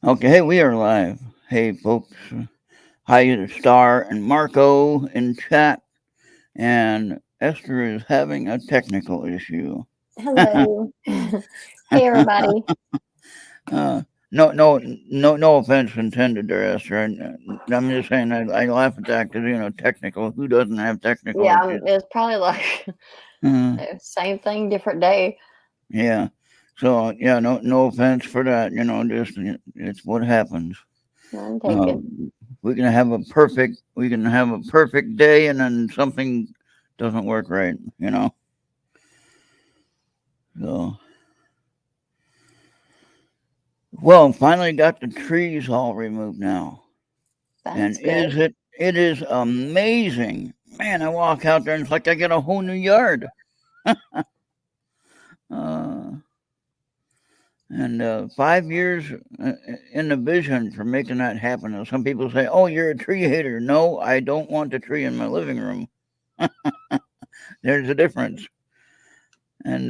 Okay, hey, we are live. Hey, folks. Hi to Star and Marco in chat. And Esther is having a technical issue. Hello. Hey, everybody. uh, no offense intended there, Esther. I'm just saying I laugh at that because, technical. Who doesn't have technical Yeah, issues? it's probably like Uh, same thing, different day. yeah. So, yeah, no offense for that. Just it's what happens. None taken. Um, we can have a perfect day, and then something doesn't work right. So, well, finally got the trees all removed now, and That's is good. it is amazing, man. I walk out there and it's like I get a whole new yard. uh, and 5 years in the vision for making that happen. And some people say, "Oh, you're a tree hater." No, I don't want a tree in my living room. There's a difference. And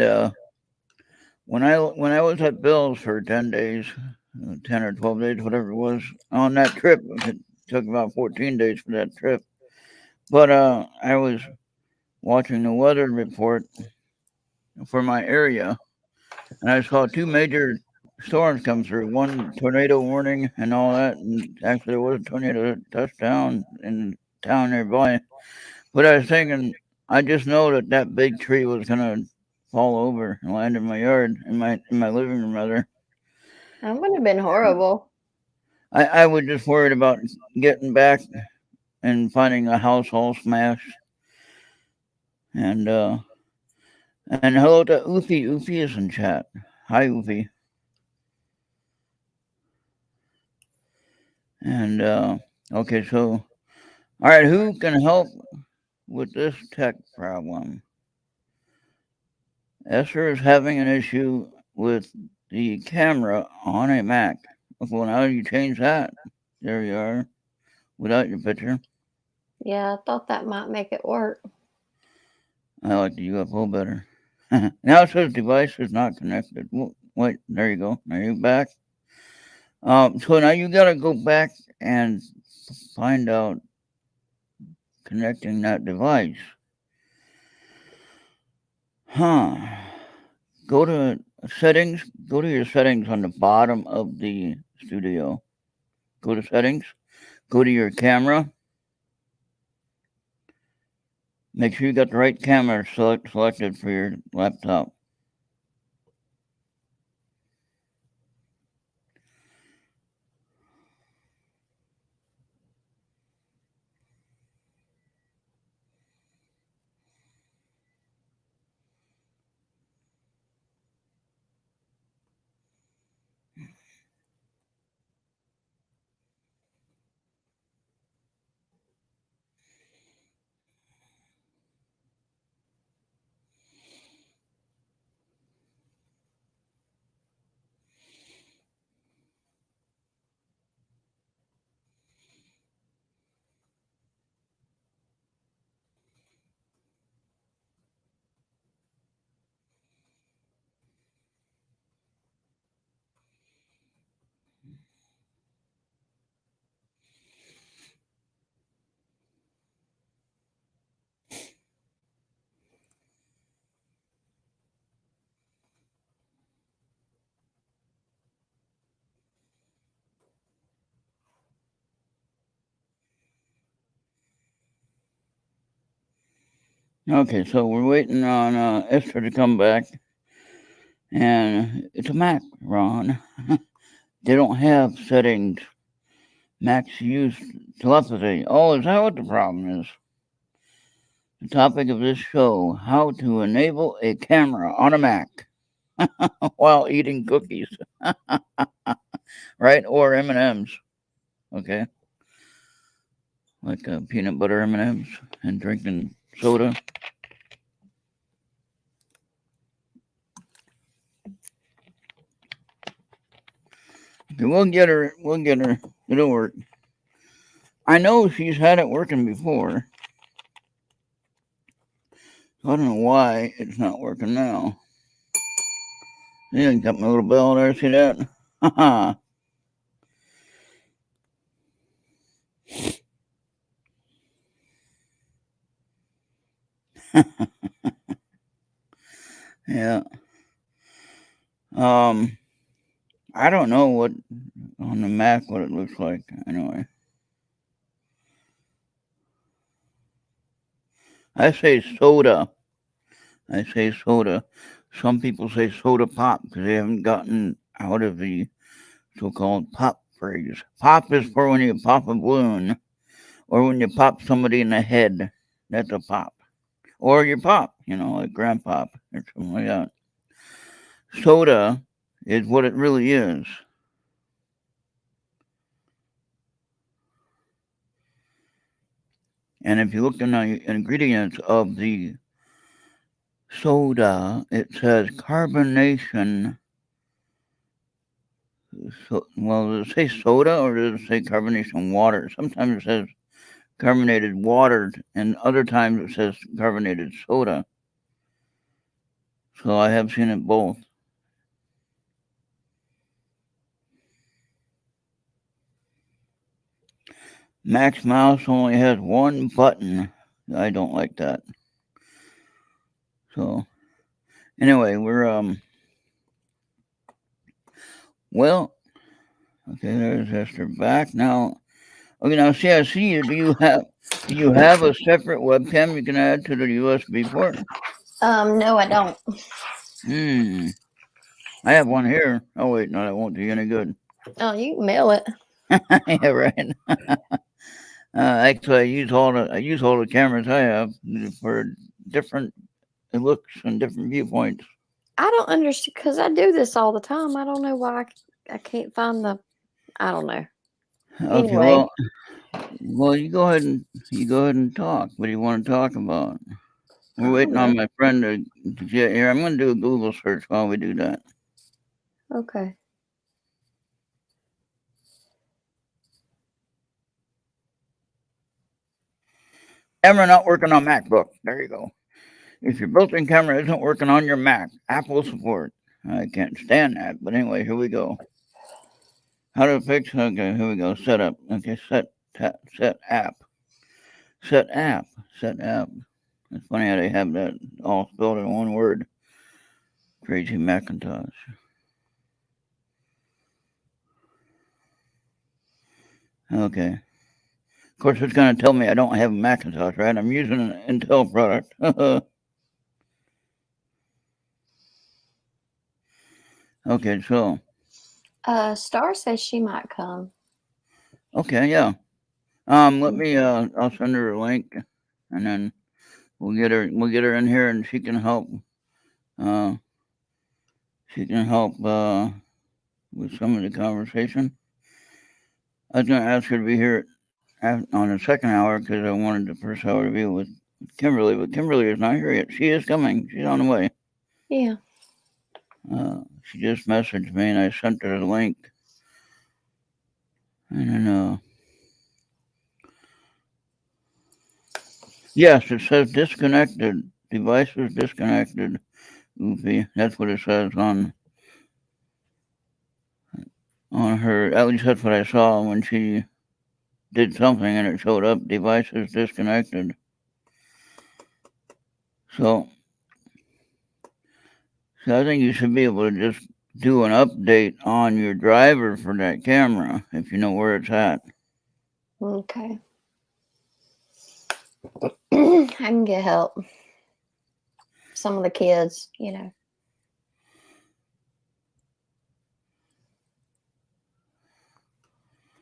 when I was at Bill's for 10 days, 10 or 12 days, whatever it was, on that trip, it took about 14 days for that trip. But I was watching the weather report for my area, and I saw two major storms come through. One tornado warning and all that, and actually there was a tornado touchdown in town nearby. But I was thinking, I just know that big tree was gonna fall over and land in my yard, in my living room rather. That would have been horrible. I was just worried about getting back and finding a house all smashed. And hello to Ufi. Ufi is in chat. Hi, Ufi. And okay, so all right, who can help with this tech problem? Esther is having an issue with the camera on a Mac. Well, now you change that. There you are, without your picture. Yeah, I thought that might make it work. I like the UFO better. Now it says device is not connected. Wait, there you go. Are you back? So now you gotta go back and find out connecting that device. Huh. Go to settings. Go to your settings on the bottom of the studio. Go to settings. Go to your camera. Make sure you got the right camera selected for your laptop. Okay, so we're waiting on Esther to come back, and it's a Mac, Ron. They don't have settings. Macs use telepathy. Oh, is that what the problem is? The topic of this show: how to enable a camera on a Mac while eating cookies, right? Or M&Ms. Okay, like peanut butter M&Ms and drinking soda. Okay, we'll get her. We'll get her. It'll work. I know she's had it working before. So I don't know why it's not working now. You got my little bell there. See that? Haha. Yeah. Um, I don't know what on the Mac what it looks like. Anyway, I say soda. I say soda. Some people say soda pop because they haven't gotten out of the so-called pop phrase. Pop is for when you pop a balloon or when you pop somebody in the head. That's a pop. Or your pop, like grandpop or something like that. Soda is what it really is. And if you look in the ingredients of the soda, it says carbonation. So, well, does it say soda or does it say carbonation water? Sometimes it says carbonated water, and other times it says carbonated soda. So I have seen it both. Max Mouse only has one button. I don't like that. So anyway, we're well, okay, there's Esther back now. Okay, now see, I see you. Do you have a separate webcam you can add to the USB port? No, I don't. I have one here. Oh wait, no, that won't do you any good. Oh, you can mail it. Yeah, right. Actually, I use all the cameras I have for different looks and different viewpoints. I don't understand because I do this all the time. I don't know why I can't find the. I don't know. Okay, Anyway. well, you go ahead and talk. What do you want to talk about? We're waiting on my friend to get here. I'm going to do a Google search while we do that. Okay. Camera not working on MacBook. There you go. If your built-in camera isn't working on your Mac, Apple support. I can't stand that. But anyway, here we go. How to fix? Okay, here we go. Setup. Okay, set app. Set app. It's funny how they have that all spelled in one word. Crazy Macintosh. Okay. Of course, it's going to tell me I don't have a Macintosh, right? I'm using an Intel product. Okay, so. Star says she might come. Okay, yeah. Let me. I'll send her a link, and then we'll get her in here, and she can help. She can help with some of the conversation. I was going to ask her to be here on the second hour because I wanted the first hour to be with Kimberly, but Kimberly is not here yet. She is coming. She's on the way. Yeah. She just messaged me, and I sent her the link. And then, yes, it says disconnected. Devices disconnected. Oopie. That's what it says on her. At least that's what I saw when she did something and it showed up. Devices disconnected. So I think you should be able to just do an update on your driver for that camera if you know where it's at. Okay. I can get help. Some of the kids,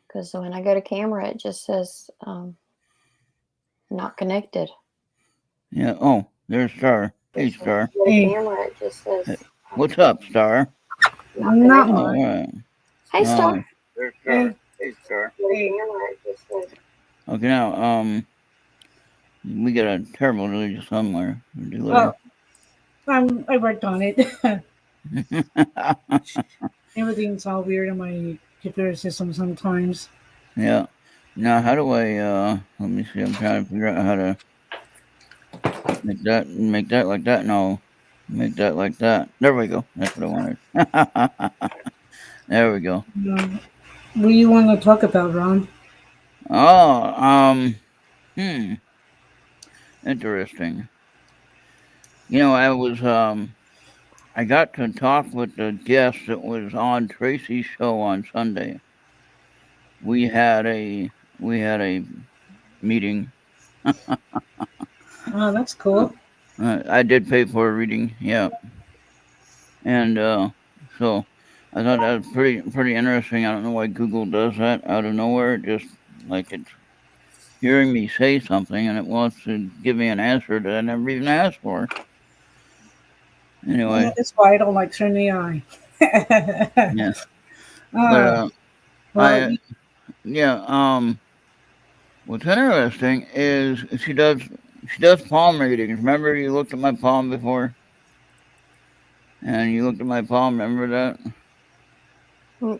Because when I go to camera, it just says not connected. Yeah. Oh, there's Star. Hey, Star. Hey. Camera, it just says. Hey. What's up, Star? Not much. Right. Hey, Star. There's Star. Hey, Star. Okay, now we got a terrible delay somewhere. Well, I worked on it. Everything's all weird on my computer system sometimes. Yeah. Now, how do I, let me see, I'm trying to figure out how to make that like that. No, make that like that. There we go. That's what I wanted. There we go. What do you want to talk about, Ron? Oh, interesting. I got to talk with the guest that was on Tracy's show on Sunday. We had a meeting. Oh, that's cool. I did pay for a reading, yeah, and so I thought that was pretty interesting. I don't know why Google does that out of nowhere. Just like it's hearing me say something and it wants to give me an answer that I never even asked for. Anyway, That's why I don't like turn the eye. yeah, but Well, I yeah. What's interesting is she does palm readings. Remember you looked at my palm before, and you looked at my palm. Remember that? You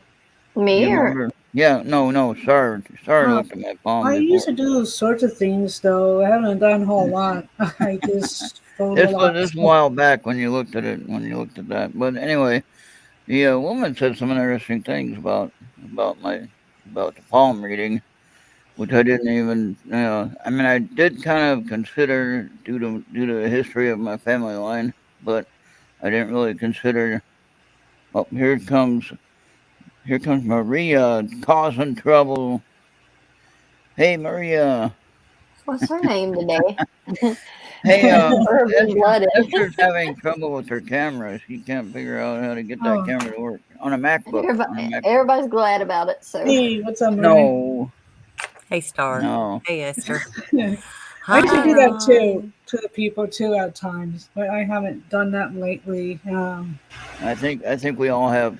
Me or remember? Yeah. No. Sorry. Looked at my palm I before. used to do sorts of things, though. I haven't done a whole lot. I just photo a This lot was of this a stuff. while back when you looked at it. When you looked at that. But anyway, the woman said some interesting things about my about the palm reading, which I didn't even. I mean, I did kind of consider due to the history of my family line, but I didn't really consider. Oh, here comes Maria causing trouble. Hey, Maria. what's her name today? Hey, Urban blooded. Esther's having trouble with her camera. She can't figure out how to get that Oh, camera to work on a MacBook. On a MacBook. Everybody's glad about it. So hey, what's up, Mary? No, Hey, Star. no. Hey, Esther. I used to Hi, do that too Ron. to the people too at times, but I haven't done that lately. I think we all have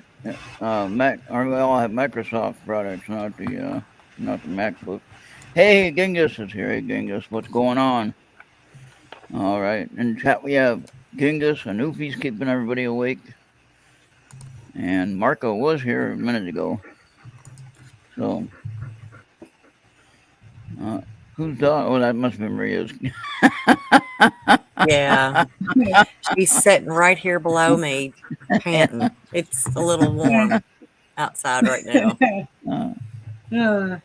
Mac, or we all have Microsoft products, not the MacBook. Hey, Genghis is here. Hey, Genghis, what's going on? All right, in chat we have Genghis and Oofy's keeping everybody awake, and Marco was here a minute ago. So, who's dog? Oh, that must be Maria's. Yeah, she's sitting right here below me, panting. It's a little warm outside right now. Uh, uh,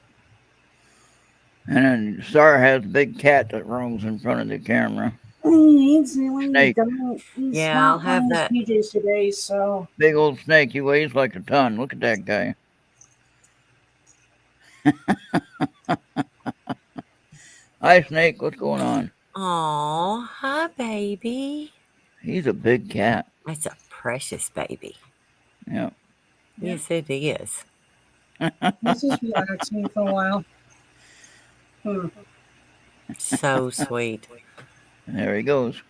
and then Star has a big cat that roams in front of the camera. Snake, He's Yeah, I'll not have wearing his that. PJs today, so big old snake. He weighs like a ton. Look at that guy. Hi, Snake. What's going on? Oh, hi, baby. He's a big cat. That's a precious baby. Yeah. Yes, it is. he's just relaxing for a while. Hmm. So sweet. There he goes.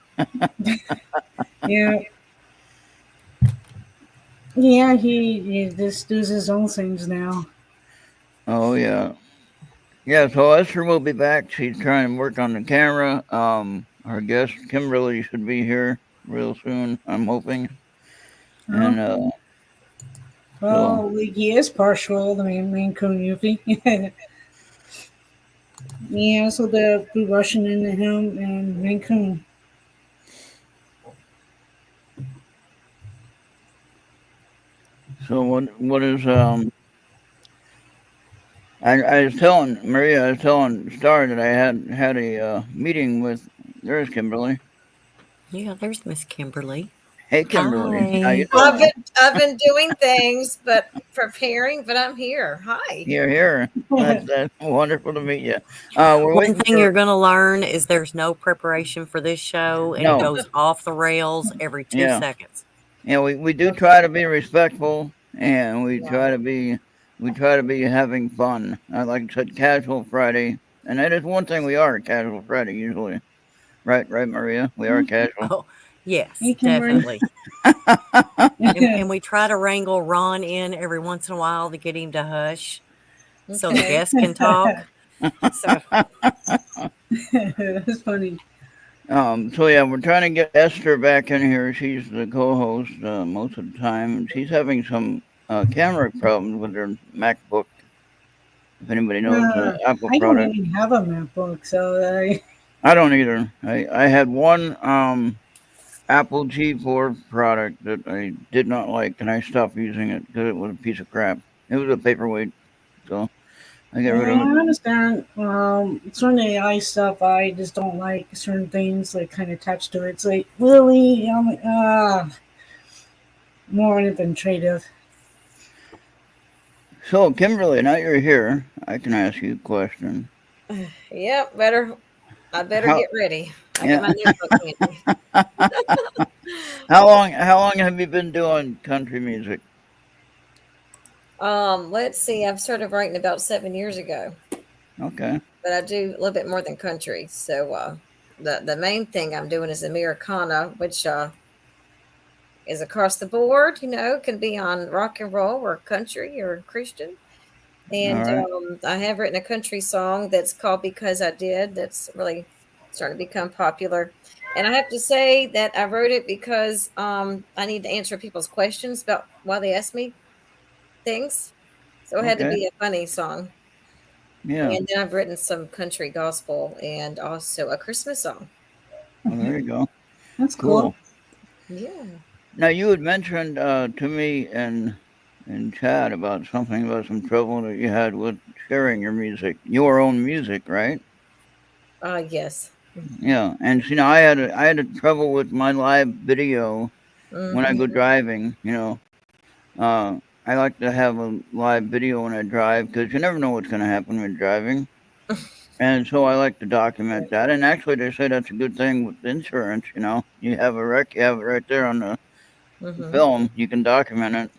Yeah, yeah. He just does his own things now. Oh yeah. Yeah. So Esther will be back. She's trying to work on the camera. Our guest Kimberly should be here real soon. I'm hoping. Oh, And so well, he is partial. The main Coon Yuffie. Yeah, so they'll be rushing into him and Maine Coon. what is I was telling Maria, I was telling Star that I had a meeting with. There's Kimberly. Yeah, there's Miss Kimberly. Hey, Kimberly. How Hi. you I've doing? been doing things, but preparing. But I'm here. Hi. You're here. That's wonderful to meet you. We're One waiting thing for you're going to learn is there's no prepreparation for this show, and it no. goes off the rails every 2 Yeah, seconds. yeah. We do try to be respectful, and we try to be having fun. Like I said, casual Friday, and that is one thing we are casual Friday usually. Right, Maria. We are casual. Oh, yes, Hey, Kimberly. definitely. And we try to wrangle Ron in every once in a while to get him to hush so the Okay. guests can talk. So That's funny. So yeah, we're trying to get Esther back in here. She's the co-host most of the time, and she's having some camera problems with her MacBook. If anybody knows Apple I don't product, even have a MacBook, so I don't either. I had one Apple G4 product that I did not like, and I stopped using it because it was a piece of crap. It was a paperweight, so I get Yeah, rid I of it. understand. Certain AI stuff, I just don't like certain things like kind of attached to it. It's like really, more administrative. So, Kimberly, now you're here, I can ask you a question. Yep, I better How? get ready. I got Yeah. my notebook handy. How long have you been doing country music? Let's see. I've started writing about 7 years ago, Okay. but I do a little bit more than country. So the main thing I'm doing is Americana, which is across the board. Can be on rock and roll or country or Christian. All And right. I have written a country song that's called Because I Did. That's really starting to become popular. And I have to say that I wrote it because I need to answer people's questions about why they ask me things. So it had to Okay. be a funny song. Yeah. And then I've written some country gospel and also a Christmas song. Well, there you go. That's cool. Cool. Yeah. Now you had mentioned to me in chat about some trouble that you had with sharing your own music, right? Yes. Yeah. And see, now I had a trouble with my live video when I Mm-hmm. go driving. I like to have a live video when I drive because you never know what's going to happen when driving. And so I like to document that. And actually, they say that's a good thing with insurance. You have a wreck, you have it right there on the Mm-hmm. film. You can document it.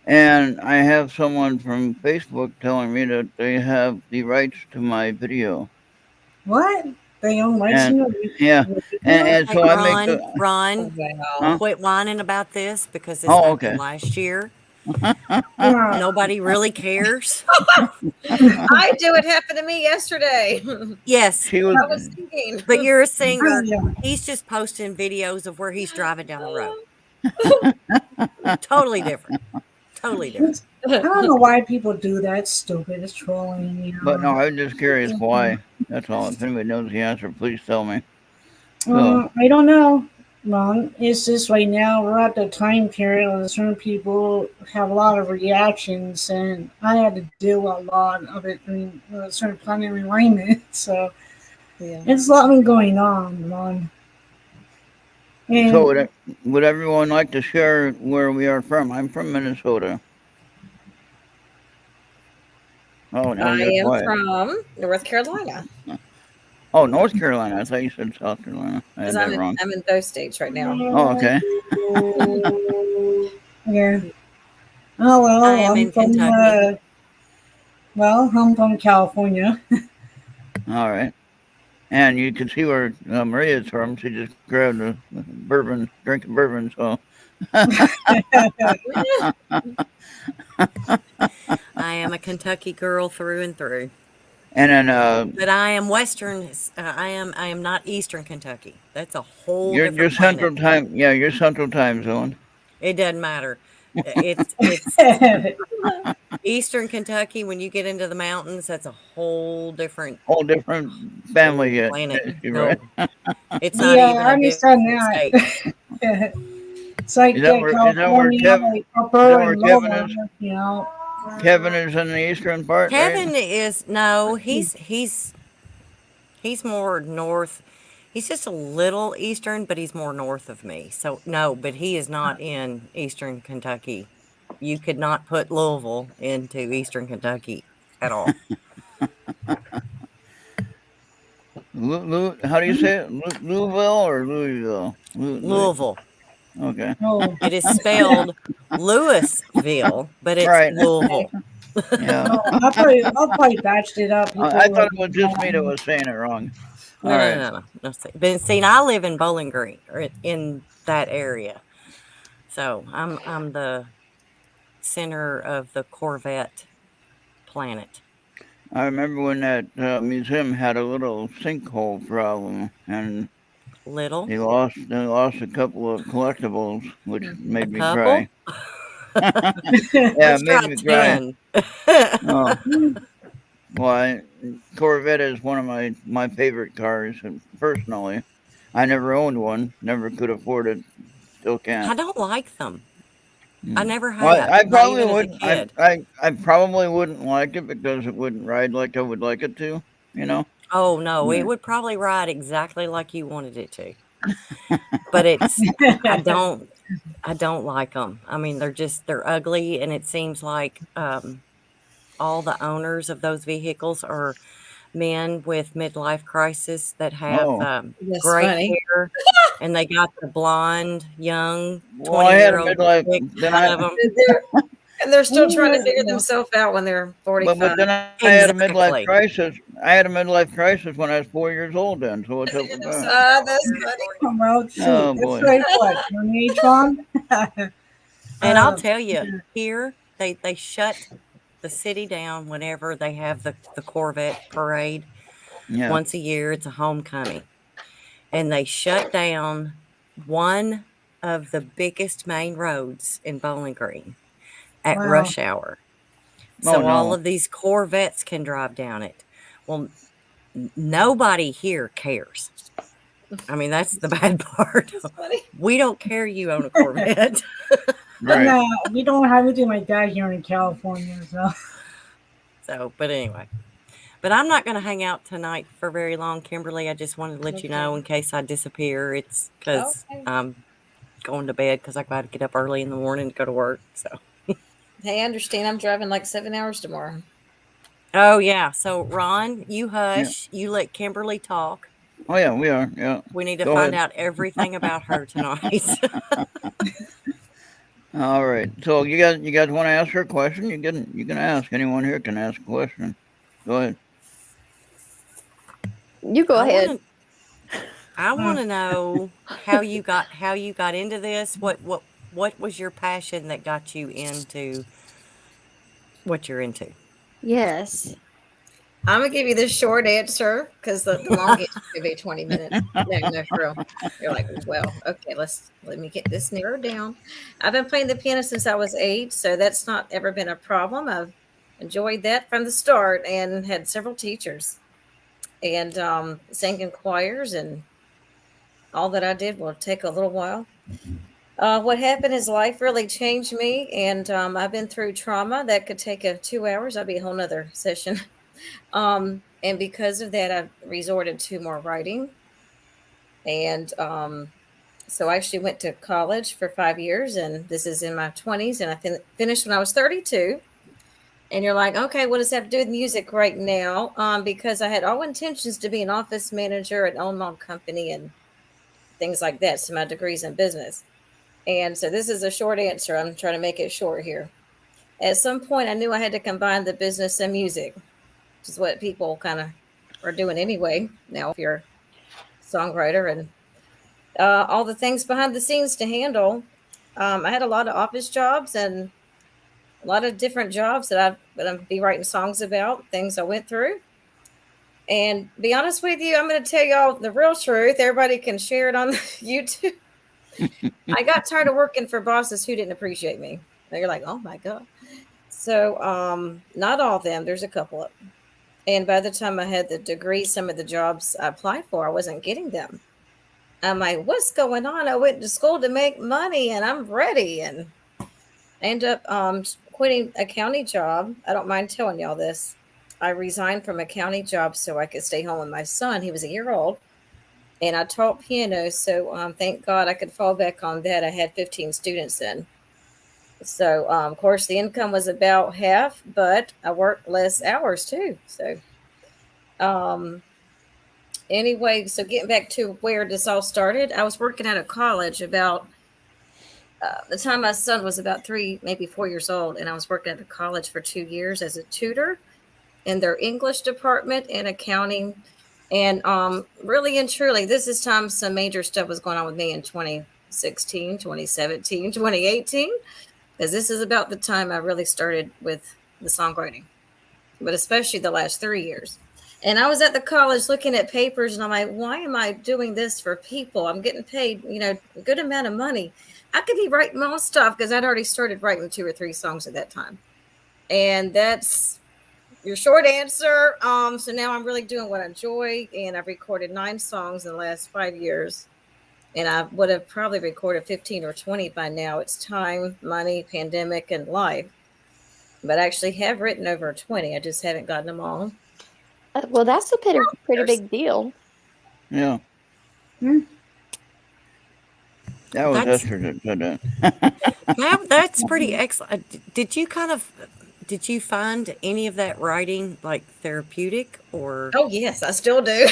And I have someone from Facebook telling me that they have the rights to my video. What? They own rights And in yeah, your and, video? and Hey, so I make the Ron, huh? Wow. quit whining about this because this Oh, happened okay. last year. Yeah. Nobody really cares. I do. It happened to me yesterday. Yes, She was I was singing. but you're a singer. Yeah. He's just posting videos of where he's driving down the road. Totally different. Totally different. I don't know why people do that. It's stupid. It's trolling, But no, I'm just curious why. That's all. If anybody knows the answer, please tell me. So I don't know. Well, it's just right now we're at the time period where certain people have a lot of reactions, and I had to deal with a lot of it during certain planning alignment. So Yeah. it's a lot going on, man. so And would everyone like to share where we are from? I'm from Minnesota. Oh, now I you're am quiet. from North Carolina Oh, North Carolina. I thought you said South Carolina. I because had that I'm in, wrong. I'm in both states right now. Oh, okay. yeah. Oh I well, am I'm in from Kentucky. I'm from California. All right. And you can see where Maria's from. She just grabbed a bourbon, drink of bourbon. So I am a Kentucky girl through and through. and then But I am Western. I am not Eastern Kentucky. That's a whole you're different planet. Central Time. Yeah, you're Central Time Zone. It doesn't matter. It's Eastern Kentucky. When you get into the mountains, that's a whole different Whole different family yet. planet. You're No, right. it's not Yeah, even I a understand different state. that. It's like Is that where California, Kevin? like Is upper that where and Kevin lower, is? you know. Kevin is in the eastern part, right? Kevin is no. He's more north. He's just a little eastern, but he's more north of me. So no, but he is not in Eastern Kentucky. You could not put Louisville into Eastern Kentucky at all. How do you say it? Louisville or Louisville? Louisville. Okay. Oh, It is spelled Louisville, but it's Right. Louisville. Yeah. no, I'll probably batched it up. I thought it was just me that was saying it wrong. All No, no, right. no, no, no. But see, I live in Bowling Green, or in that area. So I'm the center of the Corvette planet. I remember when that museum had a little sinkhole problem, and Little, they lost a couple of collectibles, which a made me couple. cry. Yeah, it Let's made try me cry. 10. Oh, well, Corvette is one of my favorite cars, and personally, I never owned one, never could afford it, still I can't. don't like them. I never have. Well, I not probably even as a wouldn't. kid. I probably wouldn't like it because it wouldn't ride like I would like it to. You know. Oh no, Yeah. it would probably ride exactly like you wanted it to. But I don't like them. I mean, they're ugly, and it seems like all the owners of those vehicles are men with midlife crisis that have Oh. That's gray funny. hair, and they got the blonde, young Well, I had a 20-year-old midlife. chick Then out of them. And they're still trying to Yeah, figure themselves out when they're but 45. then I had a midlife Exactly. crisis. I had a midlife crisis when I was 4 years old. Then, so what's up with that? That's funny. well, shoot, Oh that's boy. like what, your age, Ron? And I'll Um, tell you, here they shut the city down whenever they have the Corvette parade. Yeah. Once a year, it's a homecoming. And they shut down one of the biggest main roads in Bowling Green at Wow. rush hour. Oh, So all no. of these Corvettes can drive down it. Well, nobody here cares. I mean, that's the bad part. That's funny. We don't care you own a Corvette. Right. No, we don't have anything like that here in California. So So, but anyway. But I'm not going to hang out tonight for very long, Kimberly. I just wanted to let you know in case I disappear. It's because Okay. I'm going to bed because I got to get up early in the morning to go to work. So, Hey, I understand. I'm driving like 7 hours tomorrow. oh yeah. So Ron, you hush. You let Kimberly talk. Oh yeah, we are. Yeah. We need to Go find ahead. out everything about her tonight. All right. So you guys want to ask her a question? You can ask. Anyone here can ask a question. Go ahead. You go ahead. I want to know how you got into this. What was your passion that got you into what you're into? Yes. I'm gonna give you the short answer because the long answer could be 20 minutes. No, for real. You're like, well, okay, let me get this narrowed down. I've been playing the piano since I was 8, so that's not ever been a problem. I've enjoyed that from the start and had several teachers and sang in choirs, and all that I did will take a little while. What happened is life really changed me, and I've been through trauma that could take 2 hours. That'd be a whole nother session. And because of that, I've resorted to more writing. And so I actually went to college for 5 years, and this is in my 20s, and I finished when I was 32. And you're like, okay, what does that have to do with music right now? Because I had all intentions to be an office manager and own my own company and things like that. So my degree's in business. And so this is a short answer. I'm trying to make it short here. At some point, I knew I had to combine the business and music, which is what people kind of are doing anyway now if you're a songwriter, and all the things behind the scenes to handle. I had a lot of office jobs and a lot of different jobs that I'd be writing songs about, things I went through. And be honest with you, I'm going to tell y'all the real truth. Everybody can share it on YouTube. I got tired of working for bosses who didn't appreciate me. They're like, oh my God. So not all of them. There's a couple of them. And by the time I had the degree, some of the jobs I applied for, I wasn't getting them. I'm like, what's going on? I went to school to make money and I'm ready. And I ended up quitting a county job. I don't mind telling y'all this. I resigned from a county job so I could stay home with my son. He was a year old. And I taught piano. So thank God I could fall back on that. I had 15 students then. So, of course, the income was about half, but I worked less hours too. So, anyway, so getting back to where this all started, I was working at a college about the time my son was about 3, maybe 4 years old. And I was working at a college for 2 years as a tutor in their English department and accounting. And really and truly, this is time some major stuff was going on with me in 2016, 2017, 2018. Because this is about the time I really started with the songwriting, but especially the last 3 years. And I was at the college looking at papers and I'm like, why am I doing this for people? I'm getting paid, a good amount of money. I could be writing my own stuff because I'd already started writing 2 or 3 songs at that time. And that's your short answer. So now I'm really doing what I enjoy. And I've recorded 9 songs in the last 5 years. and I would have probably recorded 15 or 20 by now. It's time, money, pandemic, and life. But I actually have written over 20. I just haven't gotten them all. Well, that's a pretty big deal. Yeah. Hmm. That was That's Esther that said that. that's pretty excellent. Did you find any of that writing like therapeutic or? Oh yes, I still do.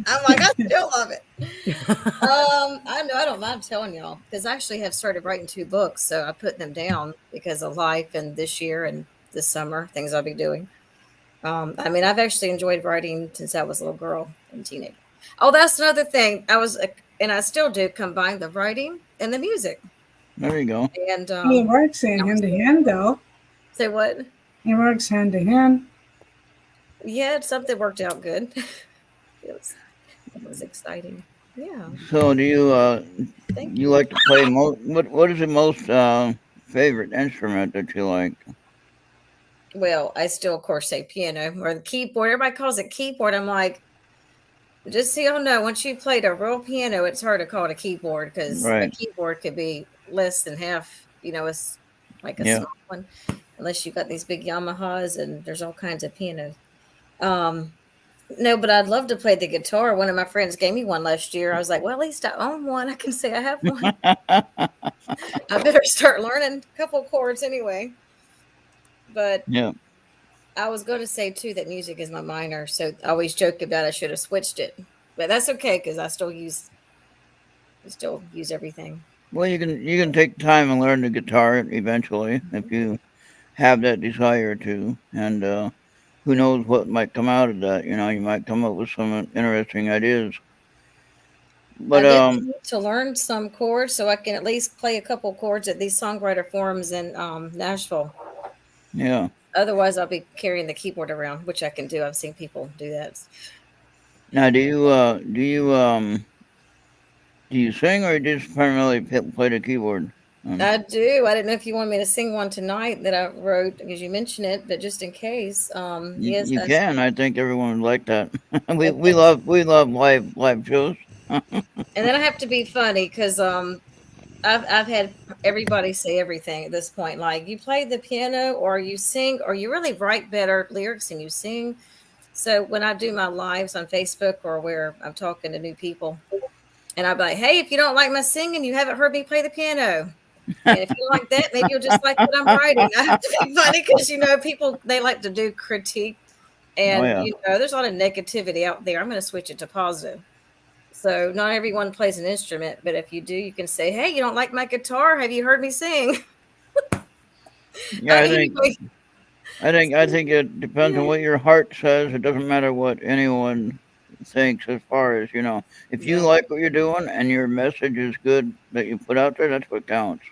I'm like, I still love it. I know I don't mind telling y'all because I actually have started writing 2 books, so I put them down because of life and this year and this summer things I'll be doing. I mean, I've actually enjoyed writing since I was a little girl and teenager. Oh, that's another thing. And I still do combine the writing and the music. There you go. And It works hand to hand, though. say what? It works hand to hand. Yeah, something worked out good. it was exciting. Yeah. So do you Thank you like to play what is the most favorite instrument that you like? Well, I still, of course, say piano or the keyboard. Everybody calls it keyboard. I'm like, just so y'all know, once you played a real piano, it's hard to call it a keyboard because a Right. keyboard could be less than half. It's like a Yeah. small one, unless you got these big Yamahas and there's all kinds of pianos. No, but I'd love to play the guitar. One of my friends gave me one last year. I was like, well, at least I own one. I can say I have one. I better start learning a couple chords anyway. But Yeah. I was going to say too that music is my minor, so I always joke about I should have switched it, but that's okay because I still use everything. Well, you can take time and learn the guitar eventually if you have that desire to, and who knows what might come out of that. You might come up with some interesting ideas. I But did need to learn some chords so I can at least play a couple chords at these songwriter forums in Nashville. yeah. Otherwise, I'll be carrying the keyboard around, which I can do. I've seen people do that. Now, do you sing or you just primarily play the keyboard? I do. I didn't know if you wanted me to sing one tonight that I wrote because you mentioned it, but just in case, yes, You can. I think everyone would like that. we love live shows. And then I have to be funny because I've had everybody say everything at this point. Like, you play the piano or you sing or you really write better lyrics than you sing. So when I do my lives on Facebook or where I'm talking to new people, and I'll be like, hey, if you don't like my singing, you haven't heard me play the piano. And if you like that, maybe you'll just like what I'm writing. I have to be funny because, people, they like to do critique. And, yeah. there's a lot of negativity out there. I'm going to switch it to positive. So not everyone plays an instrument, but if you do, you can say, hey, you don't like my guitar? Have you heard me sing? Yeah, I think it depends on what your heart says. It doesn't matter what anyone thinks as far as, if you Yeah. like what you're doing and your message is good that you put out there, that's what counts.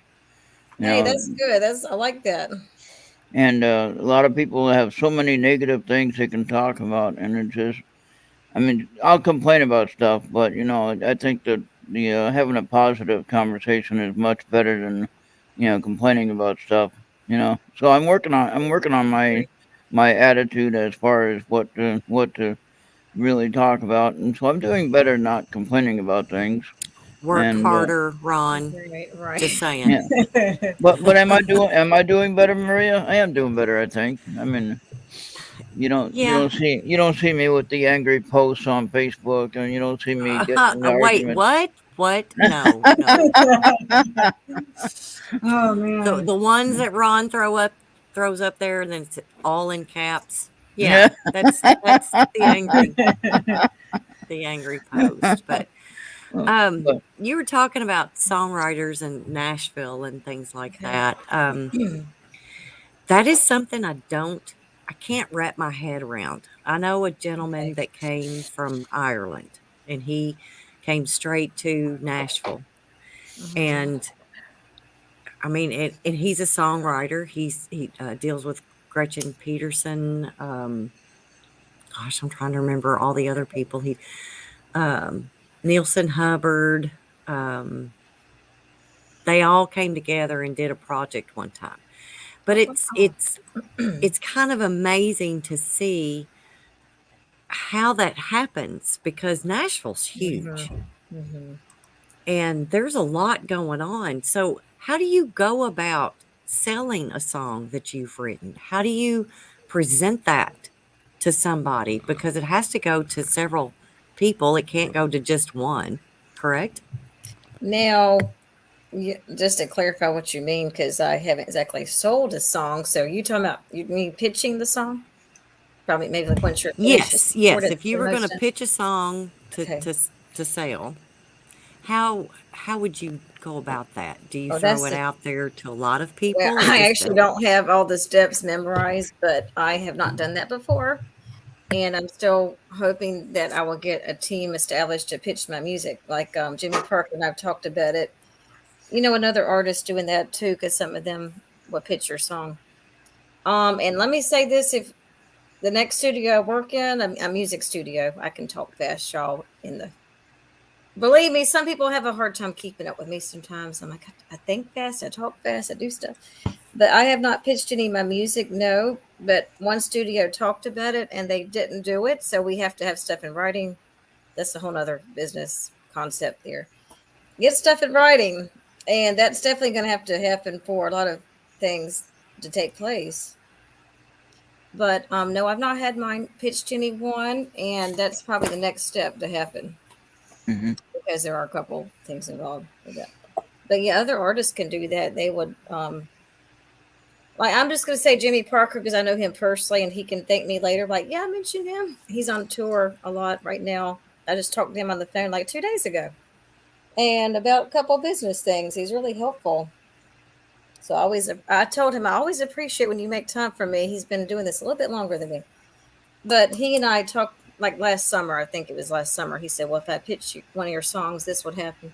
Hey, that's good. I like that. And a lot of people have so many negative things they can talk about, and it just, I'll complain about stuff, but I think that the having a positive conversation is much better than complaining about stuff. So I'm working on my attitude as far as what to really talk about, and so I'm doing better not complaining about things. Work And harder, Ron. Right. Just saying. yeah. But am I doing better, Maria? I am doing better, I think. You don't see me with the angry posts on Facebook, and you don't see me getting in Wait, arguments. what? No. Oh man. The ones that Ron throws up there, and then it's all in caps. Yeah, that's the angry post. But you were talking about songwriters in Nashville and things like that. That is something I can't wrap my head around. I know a gentleman that came from Ireland, and he came straight to Nashville. And and he's a songwriter. He deals with Gretchen Peterson. Gosh, I'm trying to remember all the other people. Nielsen Hubbard. They all came together and did a project one time. But it's kind of amazing to see how that happens because Nashville's huge. and there's a lot going on. So, how do you go about selling a song that you've written? How do you present that to somebody? Because it has to go to several people, it can't go to just one, correct? Now, just to clarify what you mean, because I haven't exactly sold a song. So you talking about you mean pitching the song? Probably maybe like once you're finished, it's Yes, yes. recorded If you the were going to most. pitch a song Okay. to sell, how would you go about that? Do you Oh, throw that's it the out there to a lot of well. people or I just actually don't have all the steps memorized, but I have not done that before. And I'm still hoping that I will get a team established to pitch my music. Like Jimmy Parker and I've talked about it. You know, another artist doing that too, because some of them will pitch your song. And let me say this: if the next studio I work in, a music studio, I can talk fast, y'all. In the believe me, some people have a hard time keeping up with me. Sometimes I'm like, I think fast, I talk fast, I do stuff. But I have not pitched any of my music, no. But one studio talked about it and they didn't do it. So we have to have stuff in writing. That's a whole nother business concept there. Get stuff in writing. And that's definitely going to have to happen for a lot of things to take place. But no, I've not had mine pitched to anyone. And that's probably the next step to happen Hmm. because there are a couple things involved with that. But yeah, other artists can do that. They would like I'm just gonna say Jimmy Parker because I know him personally and he can thank me later. Like, yeah, I mentioned him. He's on tour a lot right now. I just talked to him on the phone like 2 days ago. And about a couple business things. He's really helpful. So I told him I always appreciate when you make time for me. He's been doing this a little bit longer than me. But he and I talked like last summer, I think it was last summer. He said, well, if I pitch you one of your songs, this would happen.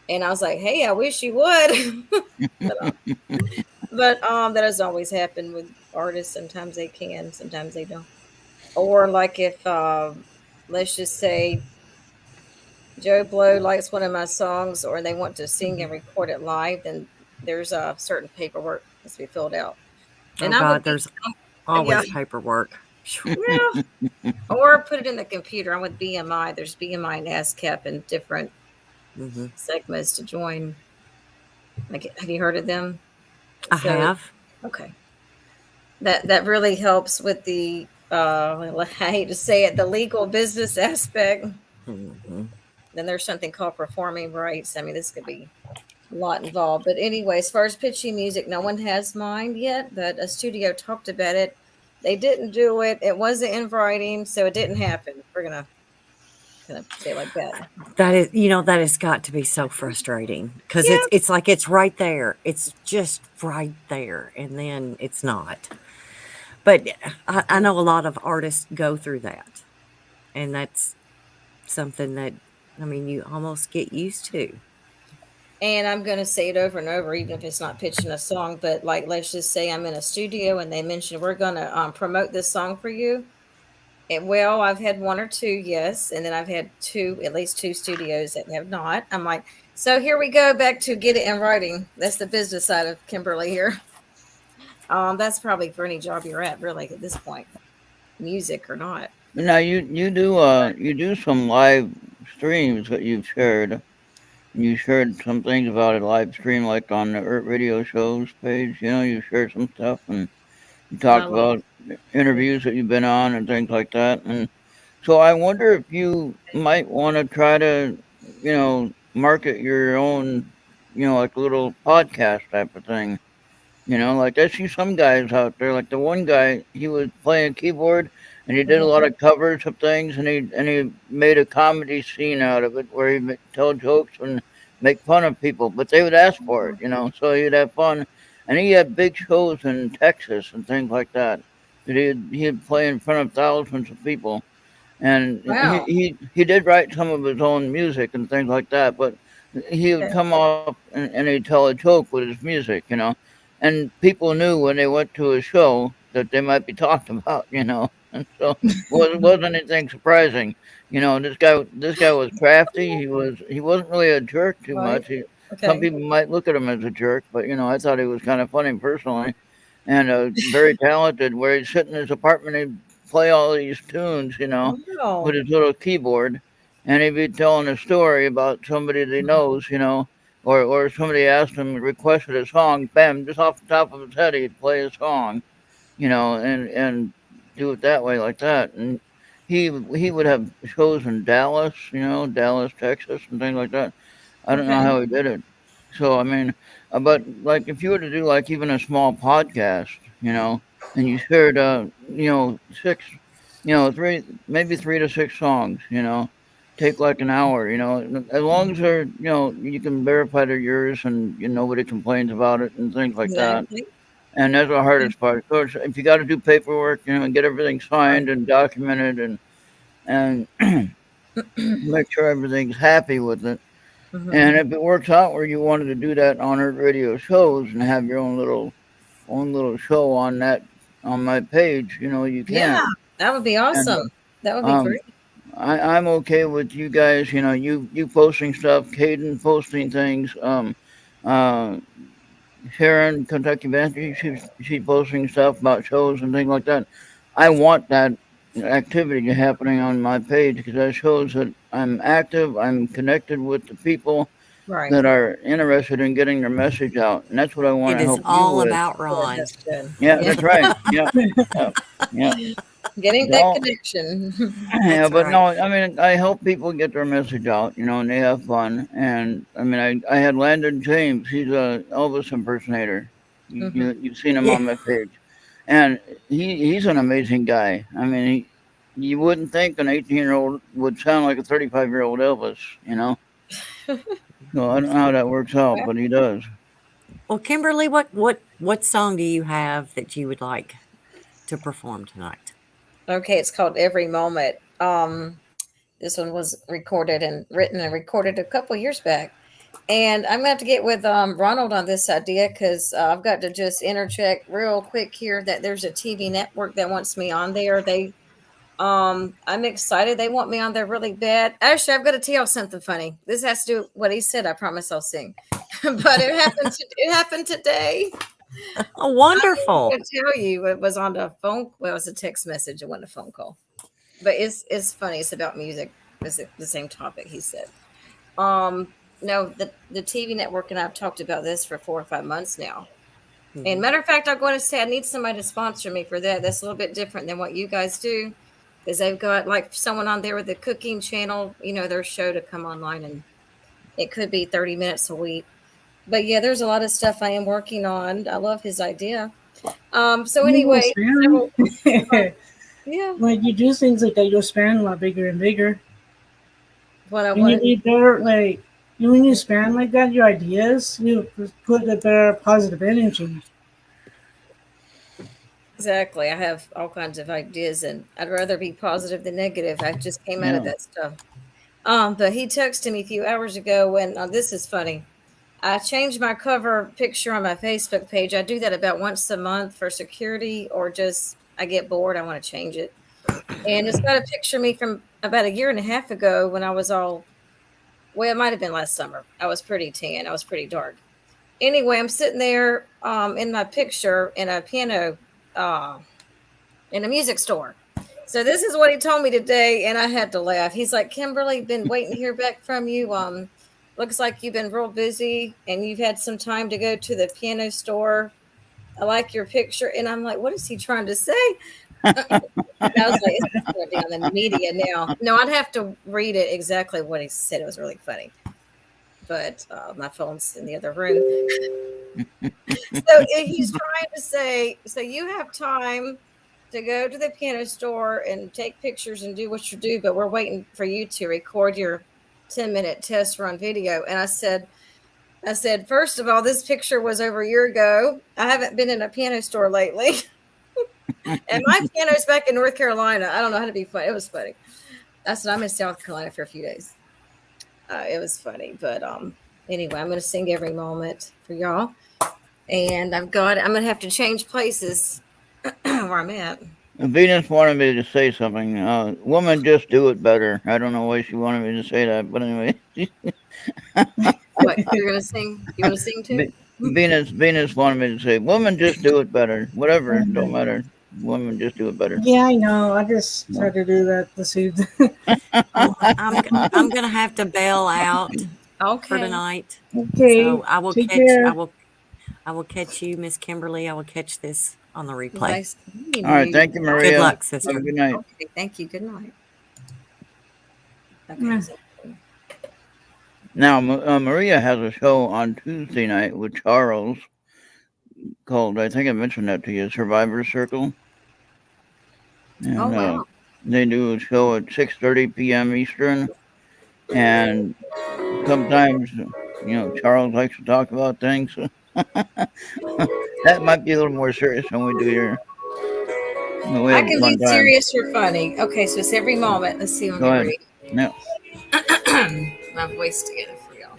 And I was like, hey, I wish you would. But that has always happened with artists. Sometimes they can, sometimes they don't. Or like if let's just say Joe Blow likes one of my songs or they want to sing and record it live, then there's a certain paperwork that's to be filled out. oh And I would god, be there's yeah, always paperwork. Phew. yeah. Or put it in the computer. I'm with BMI. There's BMI and ASCAP and different Mhm. segments to join. Like, have you heard of them? I So have. okay. That really helps with the I hate to say it, the legal business aspect. Mhm. Then there's something called performing rights. I mean, this could be a lot involved. But anyway, as far as pitching music, no one has mine yet, but a studio talked about it. They didn't do it. It wasn't in writing, so it didn't happen. We're gonna kind of say it like that. That is, that has got to be so frustrating because Yeah. it's like it's right there. It's just right there, and then it's not. But I know a lot of artists go through that, and that's something that I mean you almost get used to. And I'm going to say it over and over, even if it's not pitching a song. But like, let's just say I'm in a studio and they mention we're going to promote this song for you. And well, I've had one or two, yes, and then I've had at least two studios that have not. I'm like, so here we go back to get it in writing. That's the business side of Kimberly here. That's probably for any job you're at, really, at this point, music or not. Now you do some live streams that you've shared. You shared some things about a live stream, like on the Earth Radio shows page. You shared some stuff and you I talked love, about interviews that you've been on and things like that. And so I wonder if you might want to try to, market your own, like little podcast type of thing. Like I see some guys out there, like the one guy, he was playing keyboard and he did a mhm. lot of covers of things, and he made a comedy scene out of it where he tell jokes and make fun of people, but they would ask for it, so he'd have fun. And he had big shows in Texas and things like that. That he'd play in front of thousands of people, and he, Wow. he he did write some of his own music and things like that, but he would Okay. come up and he'd tell a joke with his music, and people knew when they went to a show that they might be talked about, and so wasn't anything surprising. This guy was crafty. He wasn't really a jerk too Right. much. Some Okay. people might look at him as a jerk, but I thought he was kind of funny personally, and very talented. Where he'd sit in his apartment and play all these tunes, with Wow. his little keyboard, and he'd be telling a story about somebody that he knows, or somebody asked him, requested a song, bam, just off the top of his head, he'd play a song, and do it that way like that. And he would have shows in Dallas, Dallas, Texas, and things like that. I don't know Okay. how he did it. So I mean, but like if you were to do like even a small podcast, and you shared, six, three, maybe 3 to 6 songs, take like an hour, as long as they're, you can verify they're yours and nobody complains about it and things like that. Exactly. And that's the Yeah. hardest part. Of course, if you got to do paperwork, and get everything Right. signed and documented and make sure everything's happy with it. And Mhm. if it works out where you wanted to do that on Earth Radio shows and have your own little show on that on my page, you Yeah, can. that would be And awesome. That would be um, great. I'm okay with you guys. You posting stuff, Caden posting things. Uh, Sharon, Kentucky Vantage, she's posting stuff about shows and things like that. I want that activity happening on my page because that shows that I'm active. I'm connected with the people Right. that are interested in getting their message out, and that's what I want It to is help you all with. about Good. Ron. That's good. Yeah, Yeah. that's right. Yeah, yeah, yeah. Getting that No, connection. yeah, That's but right. no, I mean, I help people get their message out, and they have fun. And I mean, I had Landon James. He's a Elvis impersonator. Hmm. You've seen him Yeah. on my page, and he's an amazing guy. I mean, you wouldn't think an 18-year-old would sound like a 35-year-old Elvis, No, I don't know how that works out, but he does. Well, Kimberly, what song do you have that you would like to perform tonight? Okay, it's called Every Moment. This one was recorded and written and recorded a couple years back. And I'm gonna have to get with Ronald on this idea because I've got to just interject real quick here that there's a TV network that wants me on there. I'm excited. They want me on there really bad. Actually, I've got to tell you something funny. This has to do with what he said. I promise I'll sing. But it happened today. Oh, I'm wonderful. going to tell you it was on the phone. Well, it was a text message. It wasn't a phone call. But it's funny. It's about music. It's the same topic he said. Um, no, the TV network and I've talked about this for 4 or 5 months now. And Mhm. matter of fact, I'm going to say I need somebody to sponsor me for that. That's a little bit different than what you guys do, because they've got like someone on there with the cooking channel, their show to come online, and it could be 30 minutes a week. But yeah, there's a lot of stuff I am working on. I love his idea. So You anyway, expand. yeah, Like you do things like that, you'll expand a lot bigger and bigger. what I And you want. need better, like, when you expand like that, your ideas, you put a better positive energy. Exactly. I have all kinds of ideas, and I'd rather be positive than negative. I just came out of Yeah. that stuff. But he texted me a few hours ago, and this is funny. I changed my cover picture on my Facebook page. I do that about once a month for security, or just I get bored. I want to change it, and it's got a picture of me from about a year and a half ago when I was all. Well, it might have been last summer. I was pretty tan. I was pretty dark. Anyway, I'm sitting there in my picture in a piano uh, in a music store. So this is what he told me today, and I had to laugh. He's like, Kimberly, been waiting to hear back from you. Looks like you've been real busy and you've had some time to go to the piano store. I like your picture. And I'm like, what is he trying to say? I was like, it's going to be on the media now. No, I'd have to read it exactly what he said. It was really funny. But my phone's in the other room. So he's trying to say, so you have time to go to the piano store and take pictures and do what you do, but we're waiting for you to record your 10-minute test run video. And I said, first of all, this picture was over a year ago. I haven't been in a piano store lately. And my piano's back in North Carolina. I don't know how to be funny. It was funny. I said, I'm in South Carolina for a few days. It was funny. But anyway, I'm going to sing Every Moment for y'all. And I'm going to have to change places where I'm at. Venus wanted me to say something. Woman, just do it better. I don't know why she wanted me to say that, but anyway. What, you're going to sing? You want to sing too? Venus wanted me to say, woman, just do it better. Whatever, don't matter. Women just do it better. Yeah, I know. I just try to do that to soothe. Oh, I'm gonna have to bail out for Okay. tonight. Okay. So I will Take catch care. I will catch you, Miss Kimberly. I will catch this on the replay. Nice meeting All right. you. Thank you, Good Maria. luck, Have a sister. good night. Okay, thank you. Good night. Okay. Mm. So, Now, Maria has a show on Tuesday night with Charles called, I think I mentioned that to you, Survivor Circle. And oh wow. they do a show at 6:30 p.m. Eastern. And sometimes, Charles likes to talk about things. That might be a little more serious than we do here. But we I have a can fun be time. serious or funny. Okay, so it's every moment. Let's see. Let Go me ahead. read Yeah. my voice together for y'all.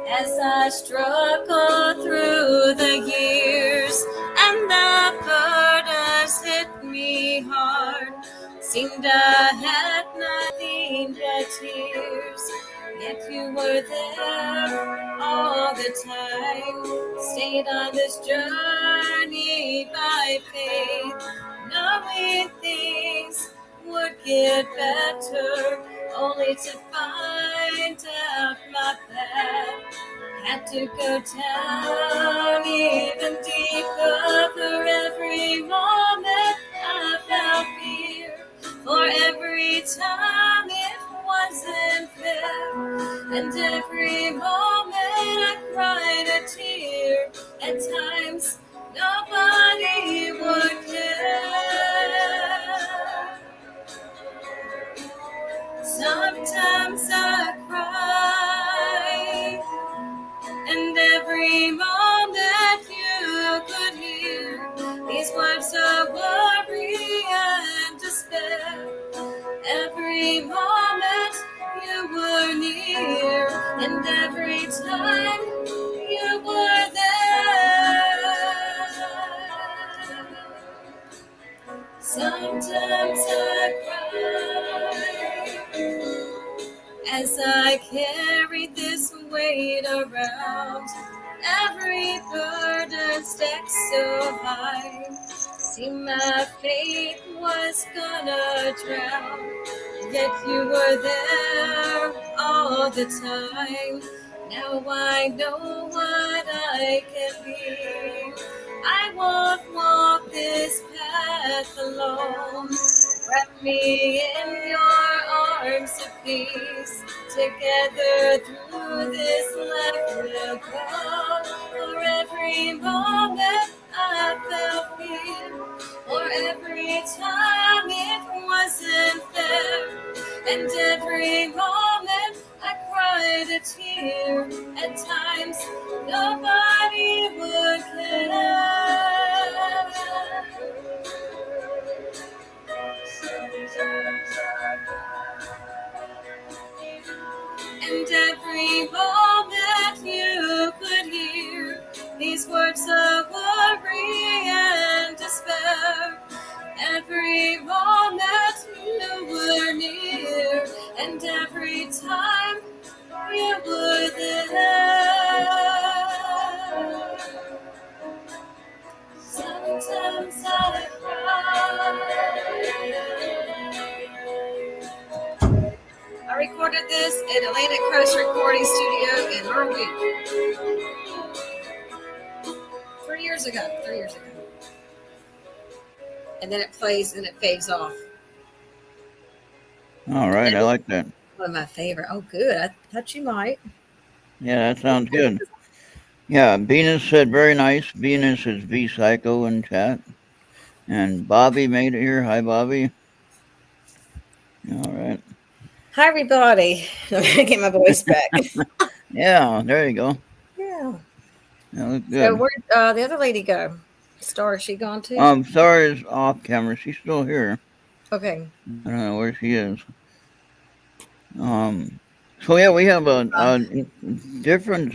As I struggle through the years and the burdens hit me hard, seemed I had nothing but tears, yet you were there all the time. Stayed on this journey by faith, knowing things would get better, only to find out my path had to go down even deeper. For every moment I felt fear, for every time it wasn't fair, and every moment I cried a tear. At times nobody would care. Sometimes I cry, and every moment you could hear these words of worry and despair. Every moment you were near, and every time you were there. Sometimes I cry as I carry this weight around. Every burden stacked so high, see my faith was gonna drown, yet you were there all the time. Now I know what I can be. I won't walk this path alone. Wrap me in your arms of peace. Together through this life we'll go. For every moment I felt fear, for every time it wasn't fair, and every moment I cried a tear. At times nobody would care. And every moment you could hear these words of worry and despair. Every moment you were near, and every time you were there. Sometimes I cry. I recorded this at Atlantic Coast Recording Studio in Norwich 3 years ago. And then it plays and it fades off. All right. I like that. One of my favorite. Oh, good. I thought you might. Yeah, that sounds good. Yeah, Venus said very nice. Venus is V Psycho in chat. And Bobby made it here. Hi, Bobby. All right. Hi, everybody. I'm going to get my voice back. Yeah, there you go. Yeah. That looks So good. where'd the other lady go? Star, is she gone too? Star is off camera. She's still here. Okay. I don't know where she is. So yeah, we have a different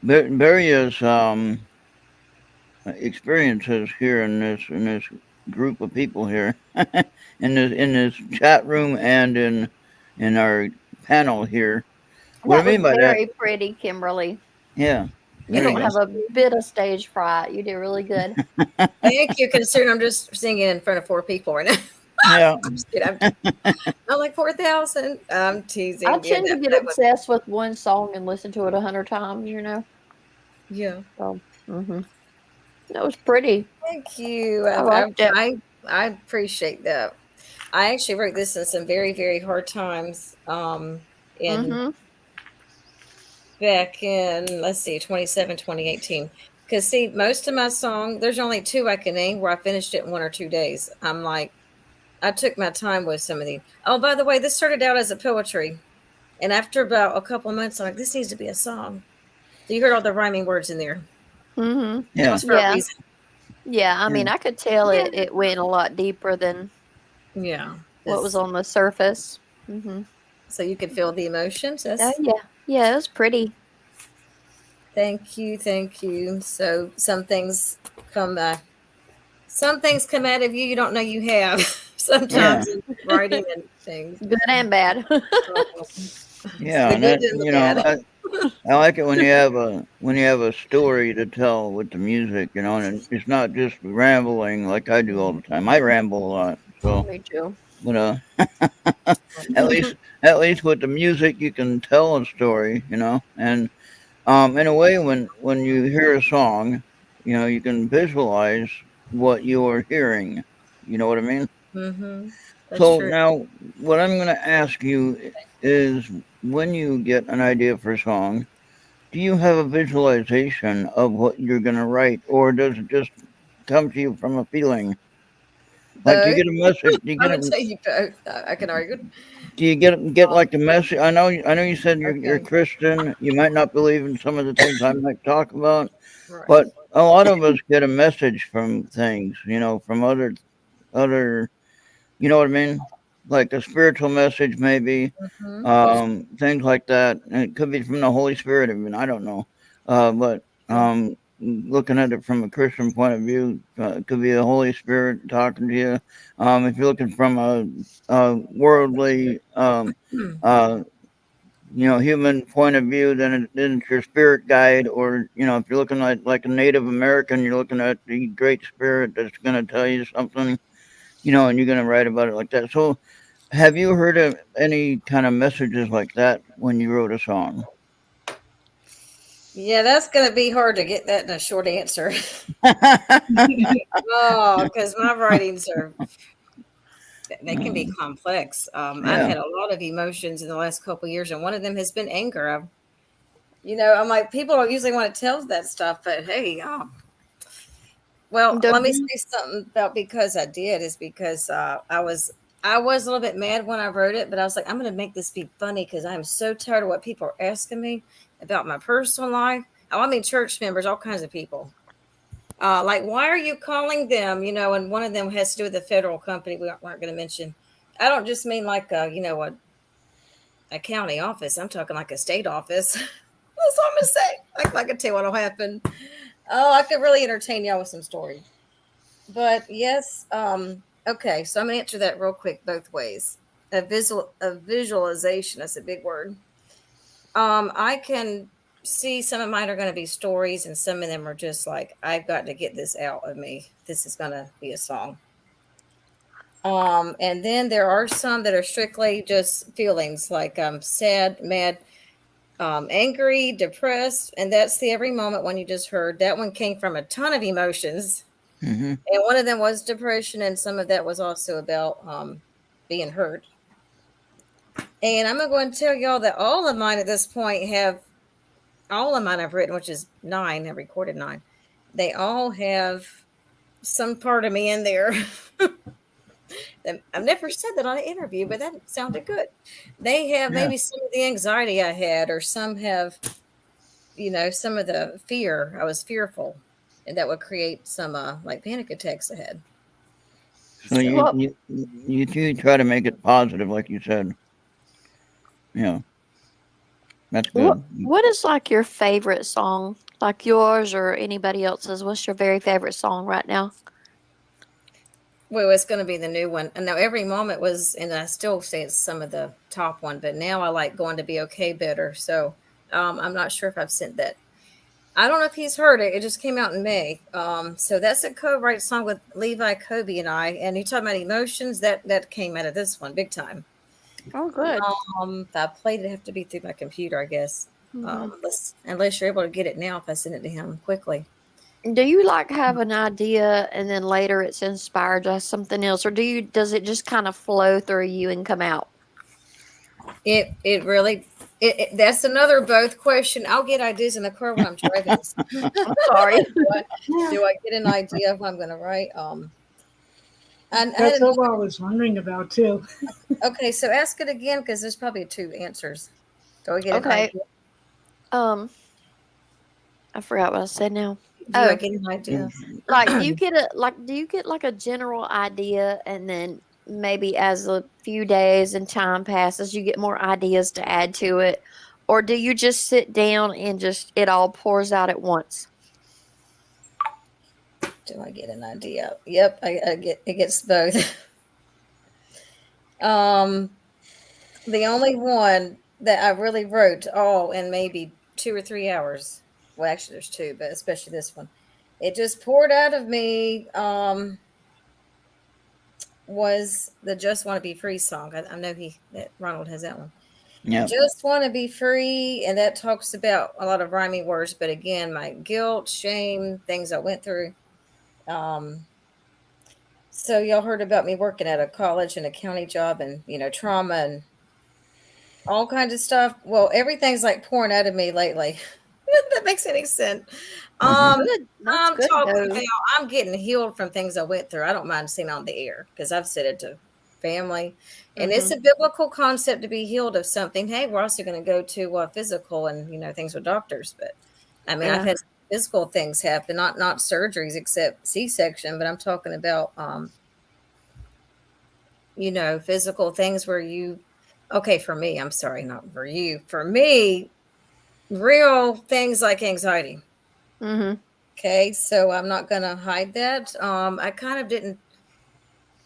various experiences here in this group of people here in this chat room and in our panel here. What That I mean was by that? very pretty, Kimberly. Yeah. You There you don't go. have a bit of stage fright. You did really good. Thank you, considering I'm just singing in front of 4 people right now. Yeah. I'm just kidding. I'm like 4,000. I'm I teasing. Yeah, tend to get that was, obsessed with one song and listen to it 100 times, you know? yeah. So, that was pretty. Thank you. I liked it. I appreciate that. I actually wrote this in some very, very hard times. In Mm-hmm. back in, let's see, 2018. Because see, most of my song, there's only 2 I can name where I finished it in 1 or 2 days. I'm like, I took my time with some of these. Oh, by the way, this started out as a poetry. And after about a couple of months, I'm like, this needs to be a song. So you heard all the rhyming words in there. Mm-hmm. That Yeah. was for a Yeah. reason. Yeah. I mean, Yeah. I could tell Yeah. it went a lot deeper than Yeah. what was This- on the surface. Mm-hmm. so you could feel the emotions. Oh, That's yeah. Yeah, it was pretty. thank you, thank you. So some things come out of you don't know you have sometimes in writing and things. Good and bad. Yeah. The And good that, and the bad. I like it when you have a story to tell with the music, and it's not just rambling like I do all the time. I ramble a lot, so Me too. but at least with the music you can tell a story, and in a way when you hear a song, you can visualize what you're hearing. You know what I mean? Mm-hmm. That's So true. now what I'm going to ask you is when you get an idea for a song, do you have a visualization of what you're going to write, or does it just come to you from a feeling? Like, do you Both. get a message? I would say you both. I can argue. Do you get like a message? I know you said you're Okay. Christian. You might not believe in some of the things I might talk about, Right. but a lot of us get a message from things, from other, you know what I mean? Like a spiritual message, maybe, Mm-hmm. things like that. And it could be from the Holy Spirit, even I don't know. But looking at it from a Christian point of view, it could be the Holy Spirit talking to you. If you're looking from a worldly, uh, human point of view, then it's your spirit guide, or if you're looking at like a Native American, you're looking at the Great Spirit that's going to tell you something, and you're going to write about it like that. So, have you heard of any kind of messages like that when you wrote a song? Yeah, that's going to be hard to get that in a short answer. Oh, because my writings they can be complex. I've Yeah. had a lot of emotions in the last couple of years, and one of them has been anger. I'm like, people don't usually want to tell that stuff, but hey, well, let me say something about because I did is because I was a little bit mad when I wrote it, but I was like, I'm going to make this be funny because I'm so tired of what people are asking me about my personal life. Oh, I mean, church members, all kinds of people. Like, why are you calling them? And one of them has to do with the federal company we weren't going to mention. I don't just mean like a county office. I'm talking like a state office. That's all I'm gonna say. I can tell you what'll happen. Oh, I could really entertain y'all with some story. But yes, okay. So I'm gonna answer that real quick both ways. A visualization. That's a big word. I can see some of mine are going to be stories, and some of them are just like I've got to get this out of me. This is going to be a song. And then there are some that are strictly just feelings, like sad, mad, angry, depressed, and that's the every moment one you just heard. That one came from a ton of emotions, Mm-hmm. and one of them was depression, and some of that was also about being hurt. And I'm going to tell y'all that all of mine at this point all of mine I've written, which is 9. I've recorded 9. They all have some part of me in there. I've never said that on an interview, but that sounded good. They have maybe some of the anxiety I had, or some have, some of the fear. I was fearful, and that would create some like panic attacks I had. So you do try to make it positive, like you said. Yeah, that's good. What is like your favorite song, like yours or anybody else's? What's your very favorite song right now? Well, it's going to be the new one. And now every moment was, and I still say it's some of the top one, but now I like Going to Be Okay better. So I'm not sure if I've sent that. I don't know if he's heard it. It just came out in May. So that's a co-write song with Levi, Kobe, and I. And you talking about emotions, that came out of this one big time. Oh, good. If I played it, have to be through my computer, I guess. Mhm. Unless you're able to get it now, if I send it to him quickly. Do you like have an idea and then later it's inspired by something else, or does it just kind of flow through you and come out? It really that's another both question. I'll get ideas in the car when I'm driving. I'm sorry. Do I get an idea of what I'm going to write? That's what I was wondering about too. Okay, so ask it again because there's probably two answers. Do I get an Okay. idea? I forgot what I said now. Do I get an idea? Like, do you get like a general idea, and then maybe as a few days and time passes, you get more ideas to add to it, or do you just sit down and just it all pours out at once? Do I get an idea? Yep, I get it gets both. The only one that I really wrote all in maybe 2 or 3 hours. Well, actually, there's two, but especially this one. It just poured out of me. Was the "Just Want to Be Free" song? I know that Ronald has that one. Yeah. Just want to be free, and that talks about a lot of rhyming words. But again, my guilt, shame, things I went through. So y'all heard about me working at a college and a county job, and trauma and all kinds of stuff. Well, everything's like pouring out of me lately. If that makes any sense. Good. That's I'm good, talking though. about I'm getting healed from things I went through. I don't mind saying on the air because I've said it to family, and it's a biblical concept to be healed of something. Hey, we're also going to go to physical and things with doctors, but I mean, I've had physical things happen, not surgeries except C-section, but I'm talking about physical things where for me, I'm sorry, not for you. For me, real things like anxiety. Mm-hmm. Okay, so I'm not going to hide that. I kind of didn't.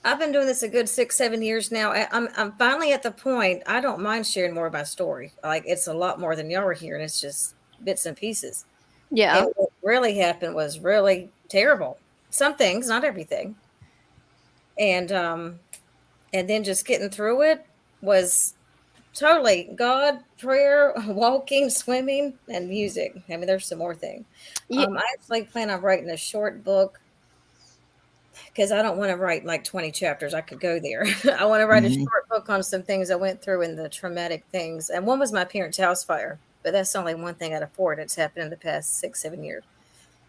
I've been doing this a good 6-7 years now. I'm finally at the point. I don't mind sharing more of my story. Like, it's a lot more than y'all are hearing. It's just bits and pieces. Yeah. And what really happened was really terrible. Some things, not everything. And then just getting through it was totally God, prayer, walking, swimming, and music. I mean, there's some more things. Yeah. I actually plan on writing a short book because I don't want to write like 20 chapters. I could go there. I want to write a short book on some things I went through and the traumatic things. And one was my parents' house fire, but that's only one thing out of four that's happened in the past 6-7 years.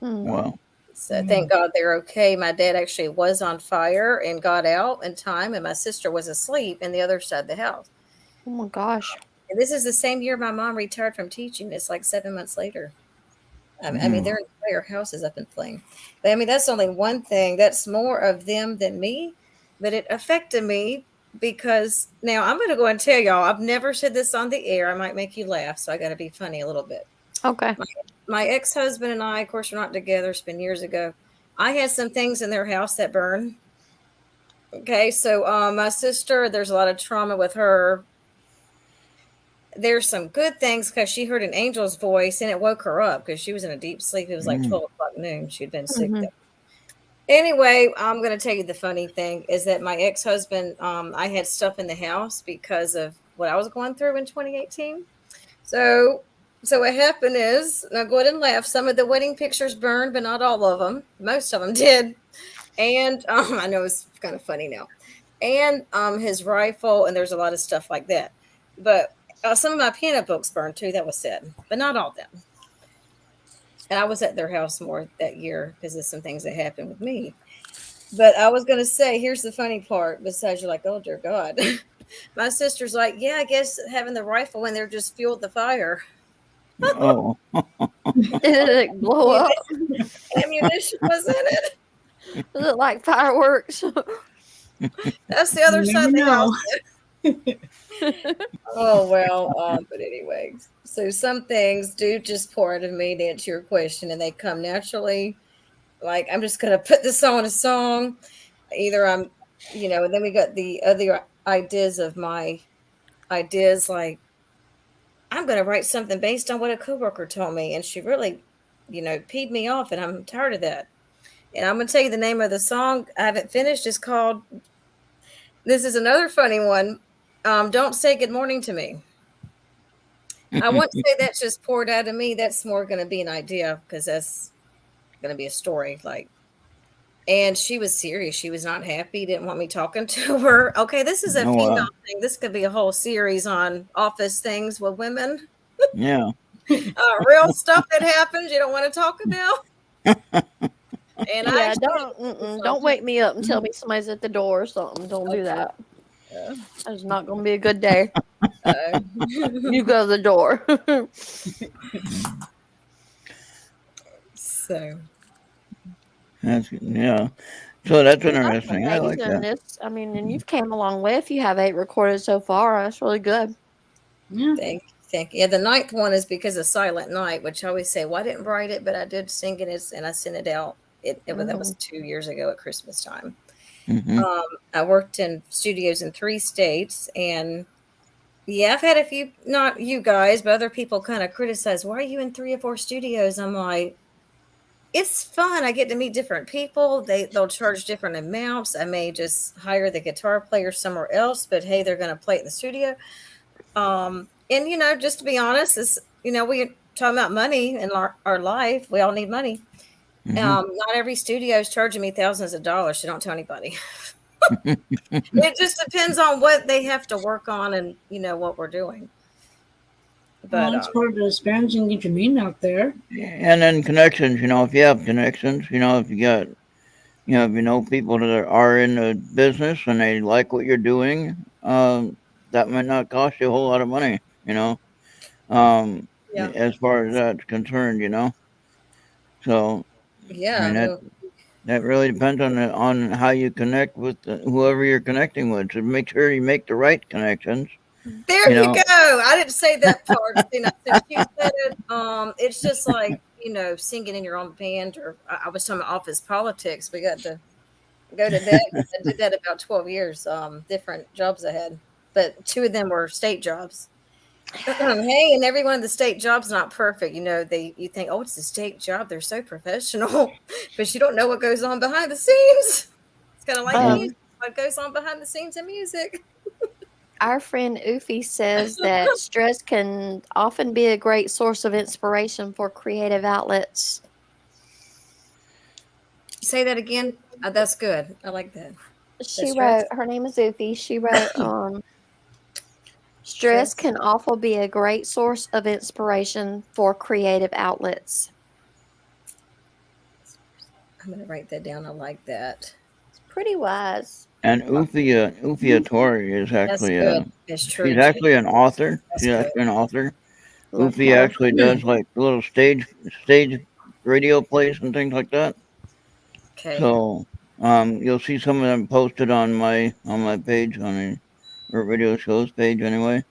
Wow. So thank God they're okay. My dad actually was on fire and got out in time, and my sister was asleep in the other side of the house. Oh my gosh. And this is the same year my mom retired from teaching. It's like 7 months later. I mean, their entire house is up in flame. But I mean, that's only one thing. That's more of them than me. But it affected me because now I'm going to go and tell y'all, I've never said this on the air. I might make you laugh, so I got to be funny a little bit. Okay. My ex-husband and I, of course, we're not together. It's been years ago. I had some things in their house that burned. Okay, so my sister, there's a lot of trauma with her. There's some good things because she heard an angel's voice and it woke her up because she was in a deep sleep. It was like 12 o'clock noon. She'd been sick. Anyway, I'm going to tell you the funny thing is that my ex-husband, I had stuff in the house because of what I was going through in 2018. So what happened is, now go ahead and laugh. Some of the wedding pictures burned, but not all of them. Most of them did. And I know it's kind of funny now. And his rifle, and there's a lot of stuff like that. But some of my piano books burned too. That was sad, but not all of them. And I was at their house more that year because of some things that happened with me. But I was going to say, here's the funny part. Besides, you're like, oh, dear God. My sister's like, yeah, I guess having the rifle in there just fueled the fire. Oh. Did it blow up? Ammunition was in it. Was it like fireworks? That's the other side of the house. Oh, well, but anyway, so some things do just pour out of me to answer your question, and they come naturally. Like, I'm just going to put this on a song. Either I'm, and then we got the other ideas of my ideas, like, I'm going to write something based on what a coworker told me, and she really peed me off, and I'm tired of that. And I'm going to tell you the name of the song. I haven't finished. It's called, this is another funny one. Don't Say Good Morning to Me. I won't say that's just poured out of me. That's more going to be an idea, because that's going to be a story. And she was serious. She was not happy. Didn't want me talking to her. Okay, this is a Oh, female wow. thing. This could be a whole series on office things with women. Yeah. Real stuff that happens you don't want to talk about. And Yeah, don't wake me up and tell me somebody's at the door or something. Don't do that. Yeah. That's not going to be a good day. Uh, You go to the door. so Yeah. So that's Well, interesting. I like amazing. that. I mean, and you've came a long way if you have 8 recorded so far. That's really good. Yeah. thank you. Yeah, the 9th one is because of Silent Night, which I always say, well, I didn't write it, but I did sing it, and I sent it out. That was 2 years ago at Christmas time. Hmm. I worked in studios in 3 states, and yeah, I've had a few, not you guys, but other people kind of criticize, why are you in 3 or 4 studios? I'm like, it's fun. I get to meet different people. They'll charge different amounts. I may just hire the guitar player somewhere else, but hey, they're going to play it in the studio. And just to be honest, we talking about money in our life. We all need money. Hmm. Not every studio is charging me thousands of dollars, so don't tell anybody. It just depends on what they have to work on and what we're doing. Well, But it's part of the expansion. Get your name out there. And then connections, if you have connections, if you got, if you know people that are in the business and they like what you're doing, that might not cost you a whole lot of money, yeah, as far as that's concerned, So, I yeah. mean, that really depends on how you connect with whoever you're connecting with. So make sure you make the right connections. There you go. I didn't say that part. Since you said it, it's just like singing in your own band. Or I was talking about office politics. We got to go to that. I did that about 12 years. Different jobs I had, but 2 of them were state jobs. Hey, and every one of the state jobs not perfect. You think, oh, it's a state job. They're so professional, but you don't know what goes on behind the scenes. It's kind of like music. What goes on behind the scenes in music. Our friend Ufi says that stress can often be a great source of inspiration for creative outlets. Say that again. That's good. I like that. She wrote, her name is Ufi. She wrote, stress can often be a great source of inspiration for creative outlets. I'm going to write that down. I like that. It's pretty wise. And Ufia Tori is actually she's actually an author. She's actually an author. Ufi actually does like little stage radio plays and things like that. Okay. So you'll see some of them posted on my page or radio shows page anyway.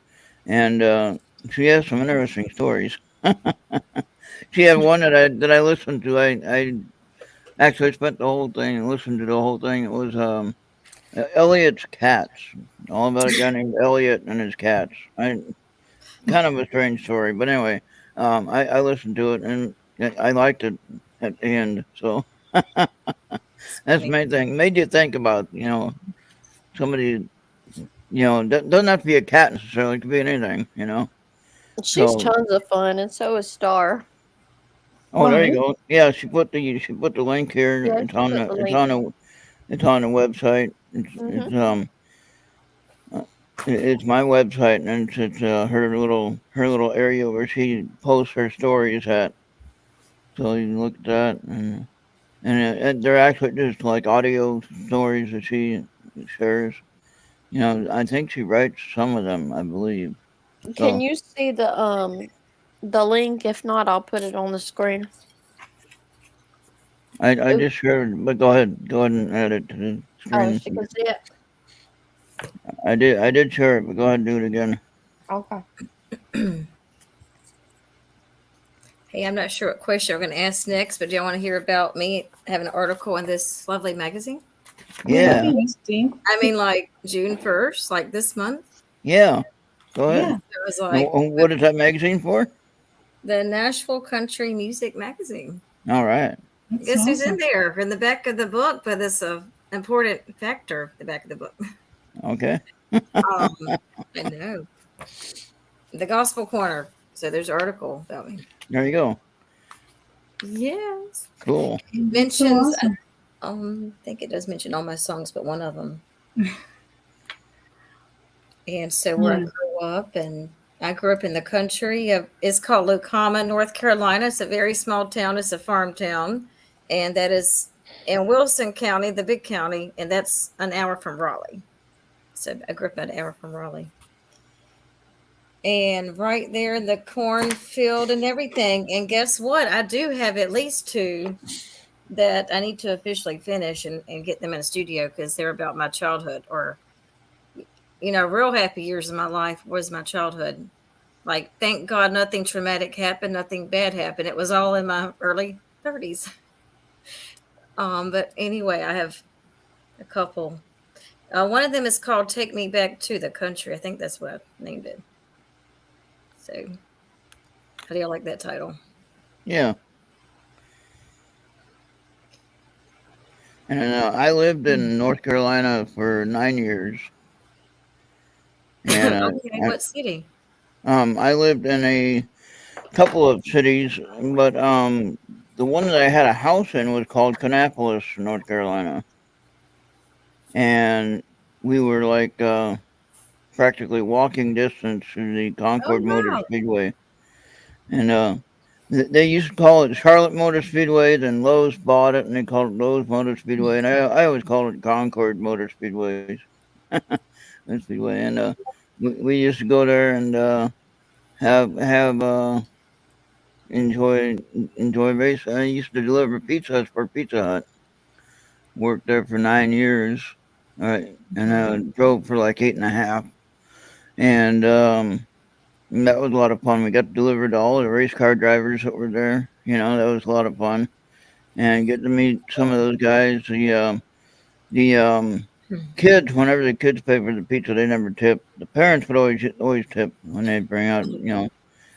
And she has some interesting stories. She had one that I listened to. I actually spent the whole thing and listened to the whole thing. It was Elliot's cats. All about a guy named Elliot and his cats. Kind of a strange story, but anyway, I listened to it and I liked it at the end. So that's the main thing. Made you think about somebody. Doesn't have to be a cat necessarily. It could be anything. She's tons of fun, and so is Star. Oh, there you go. Yeah, she put the link here. Yeah, it's on the website. It's my website, and it's her little area where she posts her stories at. So you can look at that, and they're actually just like audio stories that she shares. I think she writes some of them, I believe. Can you see the link? If not, I'll put it on the screen. I just shared, but go ahead and add it to the screen. Oh, she can see it. I did share it, but go ahead and do it again. Okay. Hey, I'm not sure what question we're going to ask next, but do you want to hear about me having an article in this lovely magazine? Yeah. I mean, like June 1st, like this month. Yeah. Go ahead. It was like, what is that magazine for? The Nashville Country Music Magazine. All right. That's Guess who's in awesome. there in the back of the book? But it's a important factor. The back of the book. Okay. I know the Gospel Corner. So there's an article about me. There you go. Yes, Cool. it That's so mentions. awesome. I think it does mention all my songs, but one of them. And so where I Yeah. grew up, and I grew up in the country. It's called Lucama, North Carolina. It's a very small town. It's a farm town, and that is in Wilson County, the big county, and that's an hour from Raleigh. So I grew up about an hour from Raleigh. And right there in the cornfield and everything. And guess what? I do have at least two that I need to officially finish and get them in a studio because they're about my childhood or, real happy years of my life was my childhood. Like, thank God nothing traumatic happened, nothing bad happened. It was all in my early 30s. But anyway, I have a couple. One of them is called Take Me Back to the Country. I think that's what I named it. So, how do you like that title? Yeah. And I lived in North Carolina for 9 years. And Okay, what city? I lived in a couple of cities, but the one that I had a house in was called Kannapolis, North Carolina. And we were like practically walking distance to the Oh, Concord Motor wow. Speedway. And they used to call it Charlotte Motor Speedway, then Lowe's bought it and they called it Lowe's Motor Speedway. And I always called it Concord Motor Speedways. Speedway. And we used to go there and have enjoy race. I used to deliver pizzas for Pizza Hut. Worked there for 9 years. And I drove for like 8.5. And that was a lot of fun. We got delivered to all the race car drivers that were there. That was a lot of fun. And get to meet some of those guys. The kids, whenever the kids paid for the pizza, they never tipped. The parents would always tip when they bring out.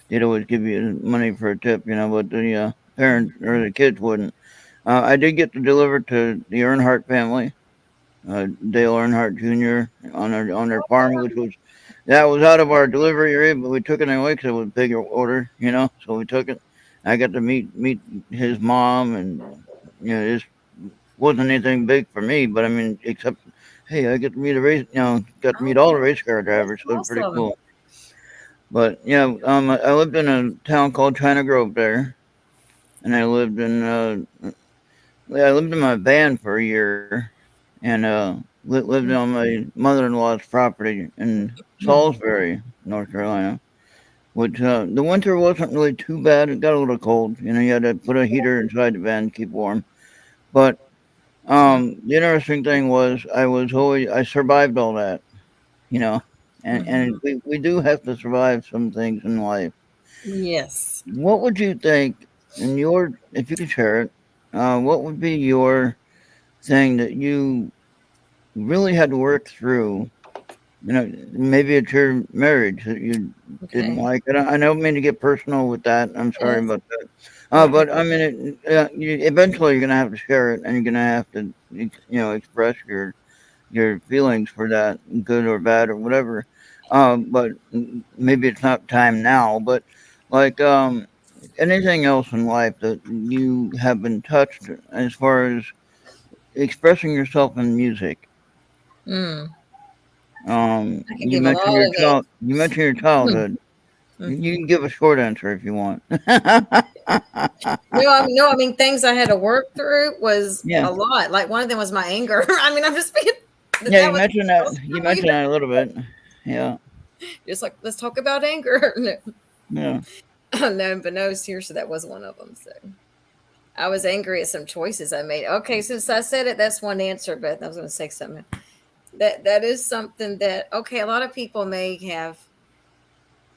They'd always give you money for a tip. But the parents or the kids wouldn't. I did get to deliver to the Earnhardt family, Dale Earnhardt Jr. on their farm, which was that was out of our delivery area, but we took it anyway because it was a bigger order. So we took it. I got to meet his mom, and it wasn't anything big for me, but I mean, except hey, I get to meet got to meet all the race car drivers, so it was pretty Awesome. cool. But yeah, I lived in a town called China Grove there, and I lived in my van for a year, and lived on my mother-in-law's property in Salisbury, North Carolina. Which the winter wasn't really too bad. It got a little cold. You had to put a heater inside the van to keep warm. But the interesting thing was I survived all that. You know, and we do have to survive some things in life. Yes. What would you think, if you could share it, what would be your thing that you really had to work through? Maybe it's your marriage that you didn't Okay. like. I don't mean to get personal with that. I'm sorry Yes. about that. But I mean, eventually you're gonna have to share it, and you're gonna have to, express your feelings for that, good or bad or whatever. But maybe it's not time now. But like anything else in life that you have been touched as far as expressing yourself in music. Mm. I can You give a mentioned lot your of it. child. You mentioned your childhood. You can give a short answer if you want. No, I mean things I had to work through was Yeah, a lot. Like one of them was my anger. I mean, I'm just being yeah. that You was mentioned that. You really mentioned bad. that a little bit. Yeah, Just like let's talk about anger. yeah. No, but no, seriously, that was one of them. So I was angry at some choices I made. Okay, since I said it, that's one answer. But I was going to say something. That is something that a lot of people may have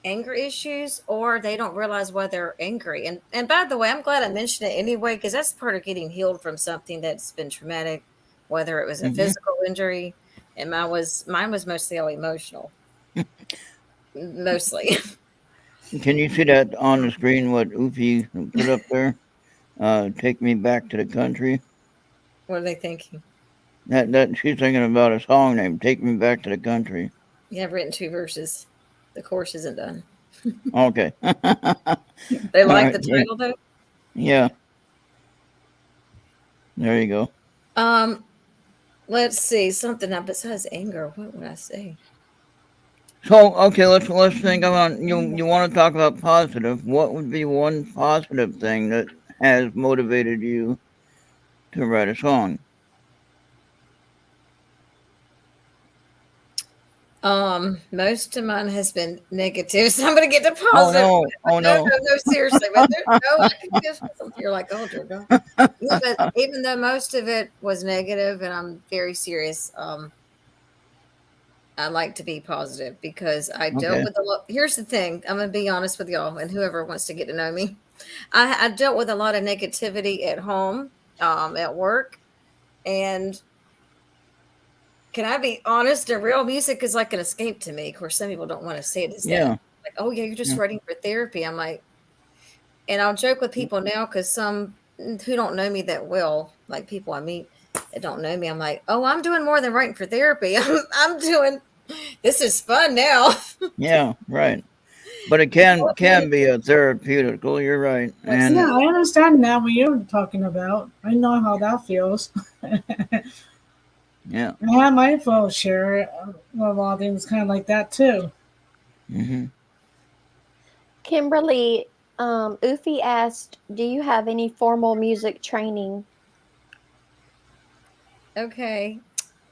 anger issues or they don't realize why they're angry. And by the way, I'm glad I mentioned it anyway because that's part of getting healed from something that's been traumatic, whether it was a Hmm. physical injury, and mine was mostly all emotional, mostly. Can you see that on the screen? What Ufi put up there? Take me back to the country. What are they thinking? That she's thinking about a song named "Take Me Back to the Country." Yeah, I've written 2 verses. The chorus isn't done. Okay. They All like right. the title though. Yeah. There you go. Let's see something now besides anger. What would I say? So okay, let's think about you want to talk about positive. What would be one positive thing that has motivated you to write a song? Most of mine has been negative, so I'm gonna get to Oh positive. no! Oh No, no! no, no, seriously. But no, I can give something. You're like, oh, dear God. Even though most of it was negative, and I'm very serious, I like to be positive because I dealt Okay. with a lot. Here's the thing. I'm gonna be honest with y'all, and whoever wants to get to know me, I dealt with a lot of negativity at home, at work, and can I be honest? And real music is like an escape to me. Of course, some people don't want to say it as that. Yeah. Like, oh yeah, you're just Yeah. writing for therapy. I'm like, and I'll joke with people now because some who don't know me that well, like people I meet that don't know me, I'm like, oh, I'm doing more than writing for therapy. I'm doing this is fun now. Yeah. Right. But it can be a therapeutical. You're right. What's And Yeah, that? I understand now what you're talking about. I know how that feels. yeah. I had my full share of a lot of things kind of like that too. Hmm. Kimberly, Ufi asked, "Do you have any formal music training?" Okay.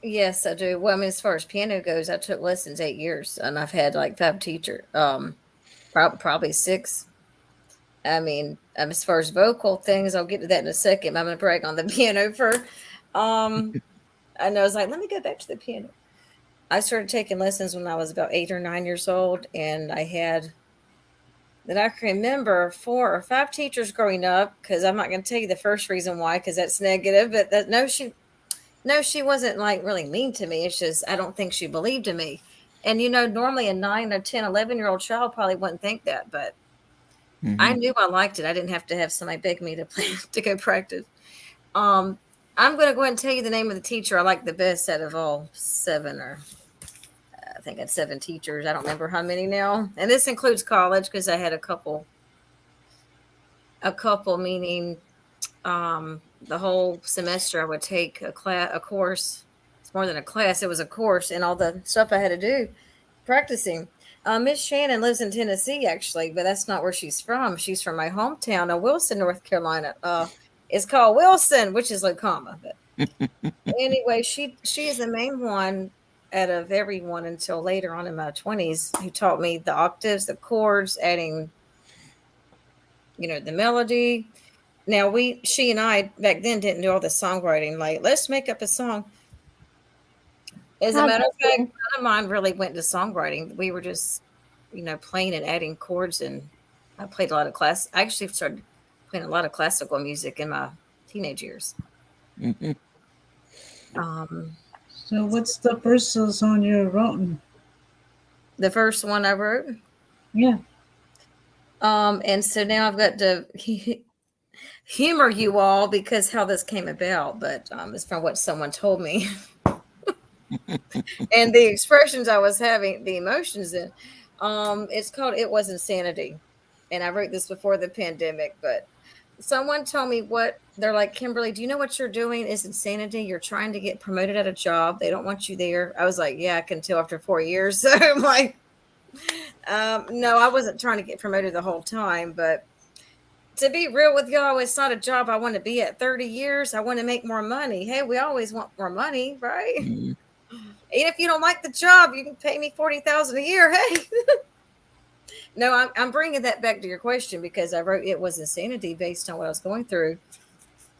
Yes, I do. Well, I mean, as far as piano goes, I took lessons 8 years, and I've had like 5 teachers, probably 6. I mean, as far as vocal things, I'll get to that in a second. I'm going to brag on the piano first. Um, I know I was like, let me go back to the piano. I started taking lessons when I was about 8 or 9 years old, and I had that I can remember 4 or 5 teachers growing up. Because I'm not going to tell you the first reason why, because that's negative. But that no, she wasn't like really mean to me. It's just I don't think she believed in me. And normally a 9 or 10, 11-year-old child probably wouldn't think that, but I Hmm. knew I liked it. I didn't have to have somebody beg me to play to go practice. Um, I'm going to go ahead and tell you the name of the teacher I like the best out of all 7, or I think I had 7 teachers. I don't remember how many now. And this includes college because I had a couple meaning the whole semester I would take a course. It's more than a class. It was a course and all the stuff I had to do practicing. Miss Shannon lives in Tennessee, actually, but that's not where she's from. She's from my hometown of Wilson, North Carolina. It's called Wilson, which is Lacoma. But anyway, she is the main one out of everyone until later on in my 20s who taught me the octaves, the chords, adding, the melody. Now she and I back then didn't do all the songwriting. Like, let's make up a song. As a Hi, matter of fact, Justin. none of mine really went to songwriting. We were just, playing and adding chords, and I played a lot of class. I actually started playing a lot of classical music in my teenage years. Hmm. Um, So, what's the first song you wrote? the first one I wrote. Yeah. And so now I've got to humor you all because how this came about, but it's from what someone told me. And the expressions I was having, the emotions in. It's called It Was Insanity. And I wrote this before the pandemic, but someone told me they're like, Kimberly, do you know what you're doing is insanity? You're trying to get promoted at a job. They don't want you there. I was like, yeah, I can tell after 4 years. So I'm like, no, I wasn't trying to get promoted the whole time, but to be real with y'all, it's not a job I want to be at 30 years. I want to make more money. Hey, we always want more money, right? Hmm. Even if you don't like the job, you can pay me $40,000 a year. Hey, no, I'm bringing that back to your question because I wrote It Was Insanity based on what I was going through.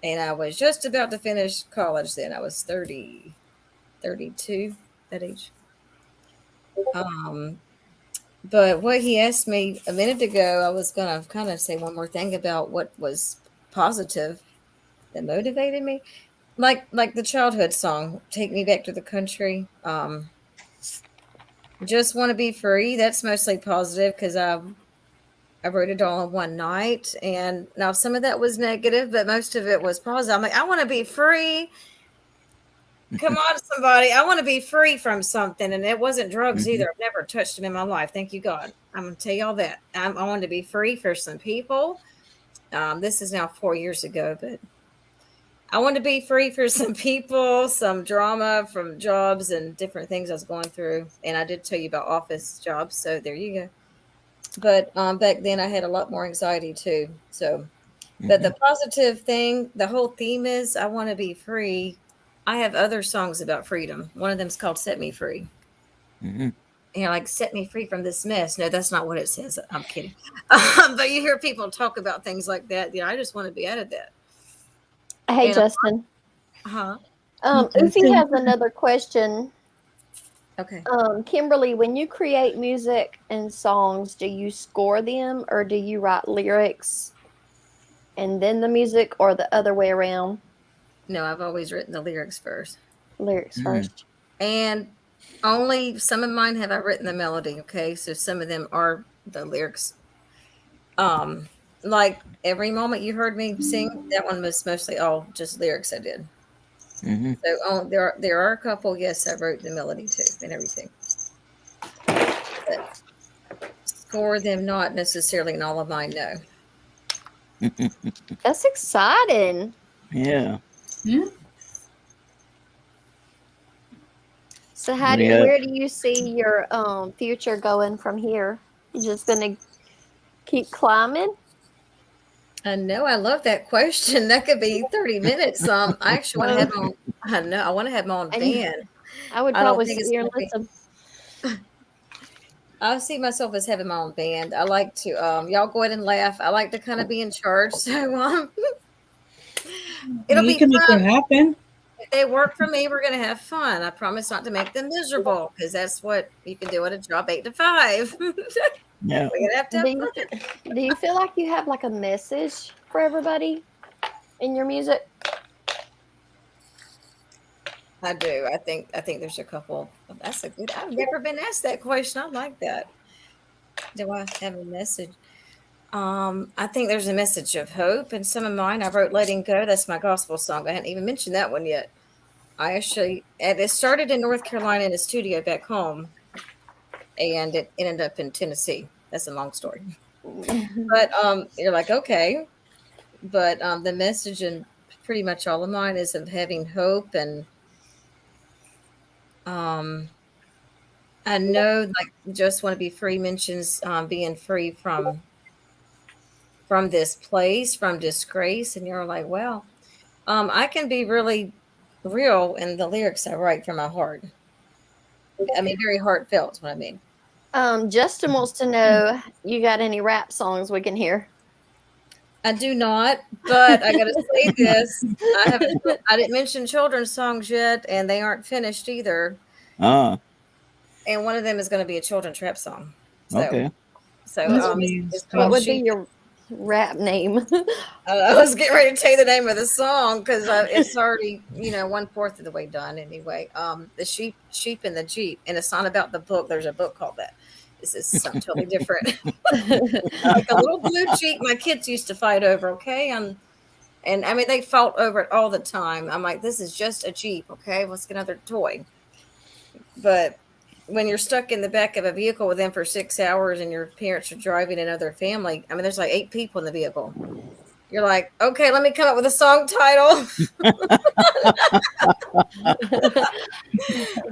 And I was just about to finish college then. I was 30, 32, that age. But what he asked me a minute ago, I was going to kind of say one more thing about what was positive that motivated me. Like the childhood song, Take Me Back to the Country. Just want to be free. That's mostly positive because I wrote it all in one night. And now some of that was negative, but most of it was positive. I'm like, I want to be free. Come on, somebody. I want to be free from something. And it wasn't drugs Mhm. either. I've never touched them in my life. Thank you, God. I'm going to tell y'all that. I wanted to be free for some people. This is now 4 years ago, but I want to be free for some people, some drama from jobs and different things I was going through. And I did tell you about office jobs. So there you go. But back then I had a lot more anxiety too. So, but the Mhm. positive thing, the whole theme is I want to be free. I have other songs about freedom. One of them is called Set Me Free. Mhm. And you're like, set me free from this mess. No, that's not what it says. I'm kidding. But you hear people talk about things like that. I just want to be out of that. Hey, And Justin. huh? Ufi has another question. Okay. Kimberly, when you create music and songs, do you score them or do you write lyrics and then the music, or the other way around? No, I've always written the lyrics first. Lyrics Mm. first. And only some of mine have I written the melody. Okay. So some of them are the lyrics. Like every moment you heard me sing, that one was mostly all just lyrics I did. Mhm. So there are a couple, yes, I wrote the melody too and everything. But score them not necessarily in all of mine, no. That's exciting. Yeah. Yeah. So Yeah. where do you see your future going from here? You just gonna keep climbing? I know, I love that question. That could be 30 minutes. I actually want to have my own, I know, I want to have my own And band. I would I don't probably think sit it's here going and to be, listen. I see myself as having my own band. I like to, y'all go ahead and laugh. I like to kind of be in charge. So, it'll You be can make it fun. happen. If they work for me, we're going to have fun. I promise not to make them miserable because that's what you can do at a job 8 to 5. We're Yeah. going to have Do fun. you feel like you have like a message for everybody in your music? I do. I think there's a couple. That's a good. I've never been asked that question. I like that. Do I have a message? I think there's a message of hope, and some of mine I wrote "Letting Go." That's my gospel song. I hadn't even mentioned that one yet. And it started in North Carolina in a studio back home, and it ended up in Tennessee. That's a long story. But you're like, okay, but the message in pretty much all of mine is of having hope and um I know, like, just want to be free mentions being free from this place, from disgrace, and you're like, well, I can be really real in the lyrics I write from my heart. I mean, very heartfelt. Is what I mean. Justin wants to know, you got any rap songs we can hear? I do not, but I got to say this: I didn't mention children's songs yet, and they aren't finished either. Ah. And one of them is going to be a children's rap song. So, Okay. so That's it's What called nice. would be "Sheep." your rap name? I was getting ready to tell you the name of the song because it's already 1/4 of the way done anyway. The sheep in the Jeep, and it's not about the book. There's a book called that. This is something totally different. Like a little blue Jeep my kids used to fight over. Okay, and I mean they fought over it all the time. I'm like, this is just a Jeep. Okay, let's get another toy. But when you're stuck in the back of a vehicle with them for 6 hours and your parents are driving another family, I mean, there's like 8 people in the vehicle. You're like, okay, let me come up with a song title.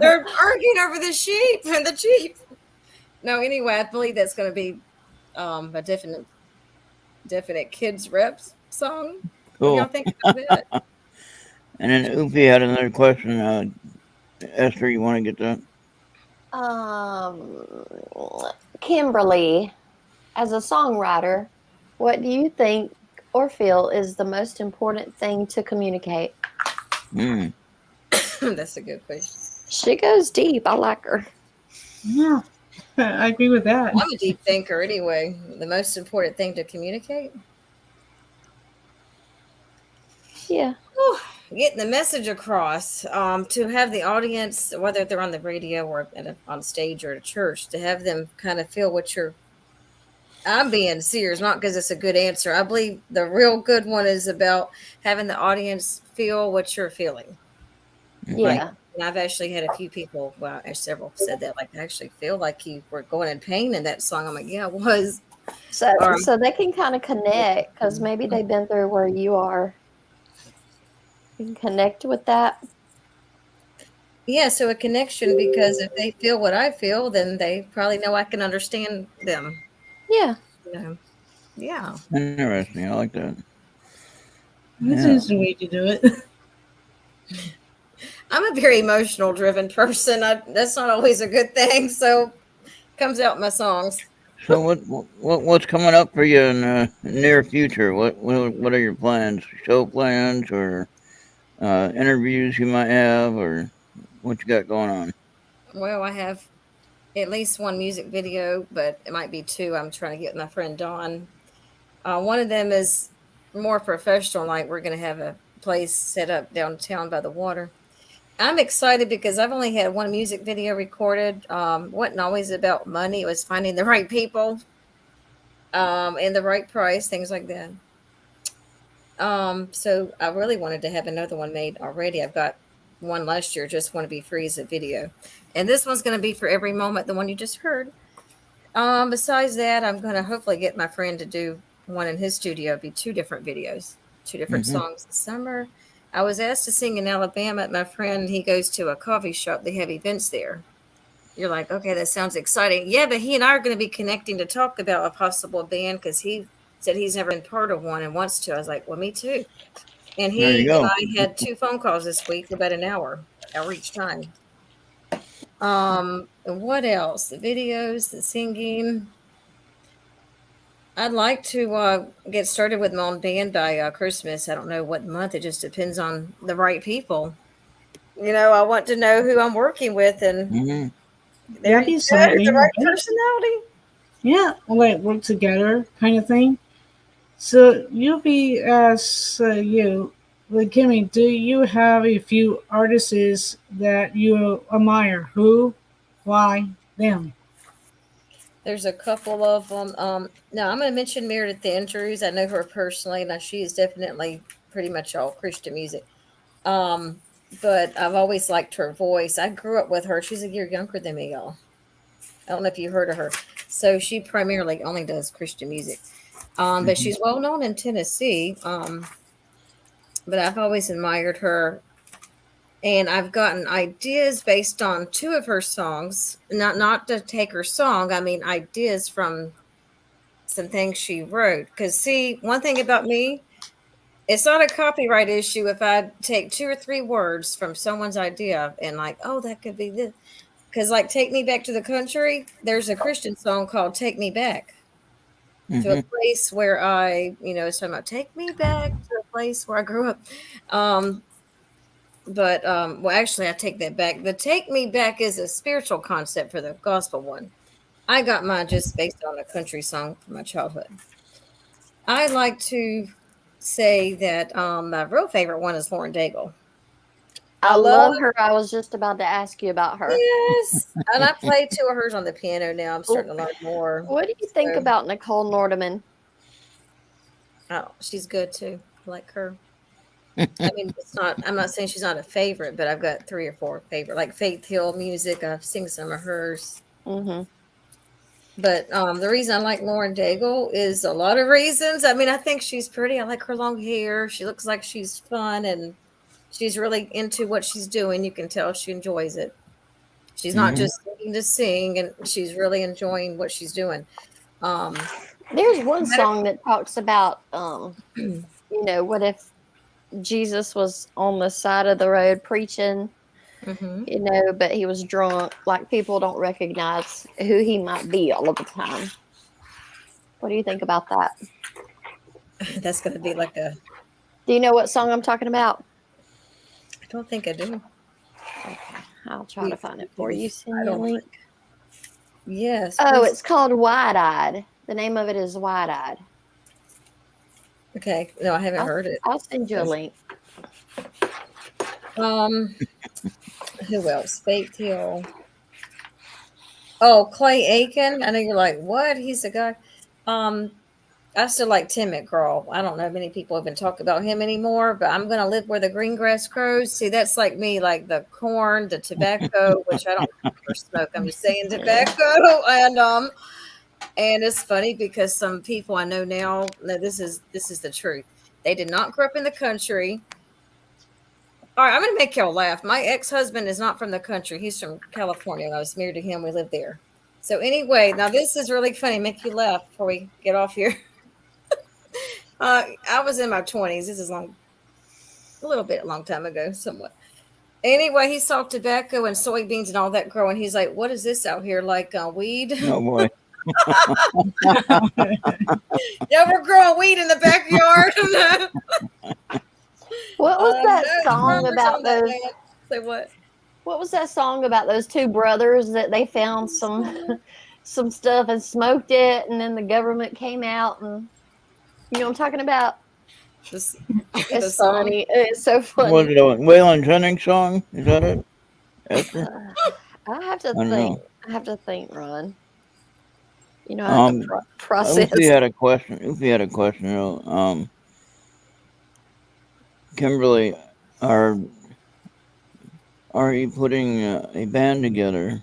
They're arguing over the sheep and the Jeep. No, anyway, I believe that's going to be a definite kids reps song. What do y'all Cool. think about that? And then Ufi had another question. Esther, you want to get that? um, Kimberly, as a songwriter, what do you think or feel is the most important thing to communicate? Mm. That's a good question. She goes deep. I like her. Yeah, I agree with that. I'm a deep thinker anyway. The most important thing to communicate? Yeah. Whew, getting the message across to have the audience, whether they're on the radio or on stage or at a church, to have them kind of feel what you're I'm being serious, not because it's a good answer. I believe the real good one is about having the audience feel what you're feeling. Like, Yeah. and I've actually had a few people, well, actually several said that, like, I actually feel like you were going in pain in that song. I'm like, yeah, it was. So Or, so they can kind of connect because maybe they've been through where you are. You can connect with that. yeah, so a connection, because if they feel what I feel, then they probably know I can understand them. Yeah. You know? Yeah. Interesting. I like that. This Yeah. is the way to do it. I'm a very emotional driven person. That's not always a good thing. So comes out in my songs. So what's coming up for you in the near future? What are your plans? Show plans or interviews you might have, or what you got going on? Well, I have at least one music video, but it might be two. I'm trying to get with my friend Dawn. One of them is more professional, like we're going to have a place set up downtown by the water. I'm excited because I've only had one music video recorded. Wasn't always about money. It was finding the right people, and the right price, things like that. So I really wanted to have another one made already. I've got one last year, just want to be free as a video. And this one's going to be for every moment, the one you just heard. Besides that, I'm going to hopefully get my friend to do one in his studio. It'll be two different videos, two different Hmm. songs this summer. I was asked to sing in Alabama. My friend, he goes to a coffee shop. They have events there. You're like, okay, that sounds exciting. Yeah, but he and I are going to be connecting to talk about a possible band because he said he's never been part of one and wants to. I was like, well, me too. And There you he and go. I had two phone calls this week for about an hour each time. And what else? The videos, the singing. I'd like to get started with my own band by Christmas. I don't know what month. It just depends on the right people. I want to know who I'm working with, and Hmm. there That'd you be go. The something, right right? personality. Yeah, like work together kind of thing. So you'll be as you, like Kimmy, do you have a few artists that you admire? Who, why, them? There's a couple of them. Now I'm going to mention Meredith Andrews. I know her personally. Now she is definitely pretty much all Christian music. Um, but I've always liked her voice. I grew up with her. She's a year younger than me, y'all. I don't know if you heard of her. So she primarily only does Christian music. But Hmm. she's well known in Tennessee. But I've always admired her, and I've gotten ideas based on two of her songs. Not to take her song, I mean ideas from some things she wrote. Because see, one thing about me, it's not a copyright issue if I take two or three words from someone's idea and like, oh, that could be this. Because like, Take Me Back to the Country, there's a Christian song called Take Me Back to a Hmm. place where it's talking about take me back to a place where I grew up. Um, but well, actually, I take that back. The Take Me Back is a spiritual concept for the gospel one. I got mine just based on a country song from my childhood. I like to say that my real favorite one is Lauren Daigle. I I love, love her. I was just about to ask you about her. yes, and I play two of hers on the piano now. I'm Oh, starting to learn more. what do you think So, about Nicole Nordeman? oh, she's good too. I like her. I mean, it's not. I'm not saying she's not a favorite, but I've got three or four favorite, like Faith Hill music. I've seen some of hers. Hmm. But the reason I like Lauren Daigle is a lot of reasons. I mean, I think she's pretty. I like her long hair. She looks like she's fun, and she's really into what she's doing. You can tell she enjoys it. She's not Hmm. just singing to sing, and she's really enjoying what she's doing. Um, There's one song that talks about, what if Jesus was on the side of the road preaching, mhm. but he was drunk. Like people don't recognize who he might be all of the time. What do you think about that? That's going to be like a. Do you know what song I'm talking about? I don't think I do. Okay, I'll try to find it for you. Send me a don't. link. Yes. Oh, Please. it's called Wide Eyed. The name of it is Wide Eyed. Okay. No, I haven't heard it. I'll send you a link. Um, who else? Faith Hill. Oh, Clay Aiken. I know you're like, what? He's a guy. I still like Tim McGraw. I don't know if many people even talk about him anymore, but I'm gonna live where the green grass grows. See, that's like me, like the corn, the tobacco, which I don't or smoke. I'm just saying tobacco, and it's funny because some people I know now, this is the truth. They did not grow up in the country. All right, I'm gonna make y'all laugh. My ex-husband is not from the country. He's from California. When I was married to him, we lived there. So anyway, now this is really funny. Make you laugh before we get off here. I was in my 20s. This is a long time ago, somewhat. Anyway, he saw tobacco and soybeans and all that growing. He's like, "What is this out here? Like weed?" Oh boy. Yeah, we're growing weed in the backyard. What was that No song farmers about on that those? land. Say what? What was that song about those two brothers that they found some stuff and smoked it, and then the government came out and you know what I'm talking about? This, the It's song. funny. It's so Was funny. it a Waylon Jennings song? Is that it? Esther? I have to I don't think. know. I have to think, Ron. You know, I have to process. Lucy had a question. Lucy had a question. Kimberly, are you putting a band together?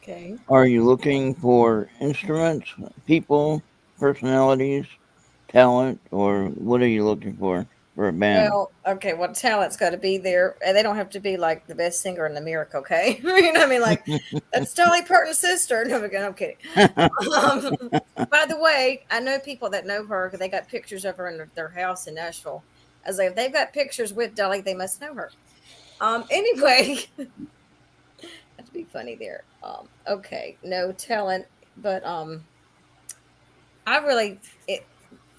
Okay. Are you looking for instruments, people, personalities, talent, or what are you looking for a band? Well, okay. Well, talent's got to be there, and they don't have to be like the best singer in America. Okay, you know what I mean? Like that's Dolly Parton's sister. No, I'm kidding. By the way, I know people that know her because they got pictures of her in their house in Nashville. I was like, if they've got pictures with Dolly, they must know her. Anyway, that'd be funny there. Okay, no talent, but I really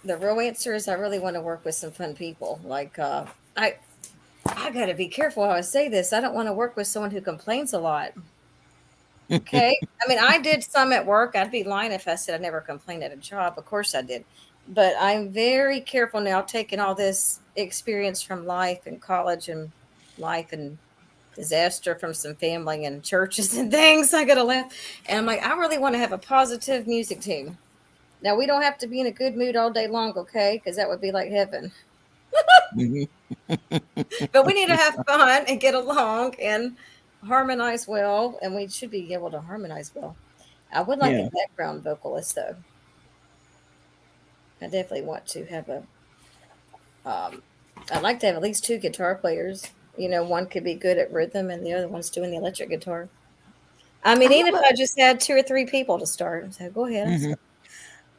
the real answer is I really want to work with some fun people. Like I got to be careful how I say this. I don't want to work with someone who complains a lot. Okay. I mean, I did some at work. I'd be lying if I said I never complained at a job. Of course I did. But I'm very careful now, taking all this experience from life and college and life and disaster from some family and churches and things. I got to laugh. And I'm like, I really want to have a positive music team. Now, we don't have to be in a good mood all day long, okay? Because that would be like heaven. But we need to have fun and get along and harmonize well, and we should be able to harmonize well. I would like Yeah. a background vocalist, though. I definitely want to have a. I'd like to have at least two guitar players. You know, one could be good at rhythm, and the other one's doing the electric guitar. I mean, I even have if a I just had two or three people to start, so go ahead. Mhm.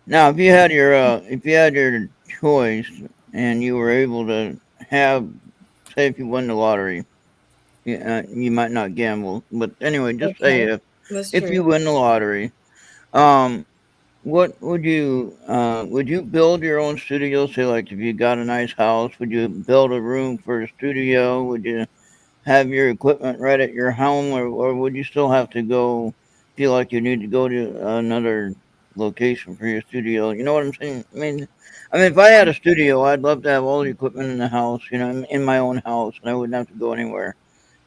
Now, if you had your choice and you were able to have, say, if you won the lottery, you might not gamble, but anyway, just say Okay, that's if you true. win the lottery, um, what would you build your own studio? Say, like, if you got a nice house, would you build a room for a studio? Would you have your equipment right at your home, or would you still have to go feel like you need to go to another location for your studio? You know what I'm saying? I mean, if I had a studio, I'd love to have all the equipment in the house, in my own house, and I wouldn't have to go anywhere.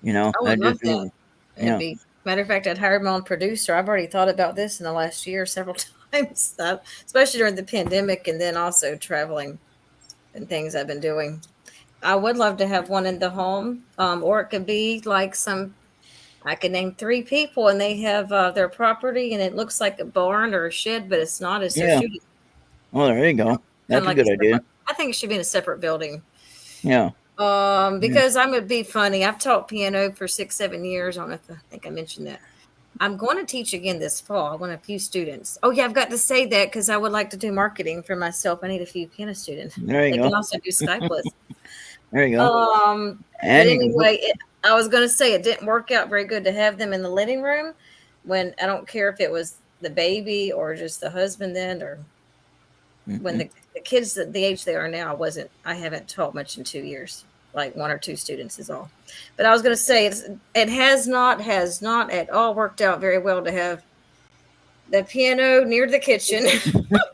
I would I'd love just that. do, It'd yeah. be matter of fact, I'd hired my own producer. I've already thought about this in the last year several times, especially during the pandemic, and then also traveling and things I've been doing. I would love to have one in the home, or it could be like some. I could name three people, and they have their property, and it looks like a barn or a shed, but it's not. It's their Yeah. studio, Well, there you go. kind of That's a like a good idea. separate. I think it should be in a separate building. Yeah. Yeah. Because I'm gonna be funny. I've taught piano for 6, 7 years. I don't know if I think I mentioned that. I'm going to teach again this fall. I want a few students. Oh yeah, I've got to say that because I would like to do marketing for myself. I need a few piano students. There you They can go. also do Skype lessons. There you go. But And you can put. anyway, I was going to say it didn't work out very good to have them in the living room when I don't care if it was the baby or just the husband then or when Mhm. the kids at the age they are now I haven't taught much in 2 years, like one or two students is all. But I was going to say it has not at all worked out very well to have the piano near the kitchen.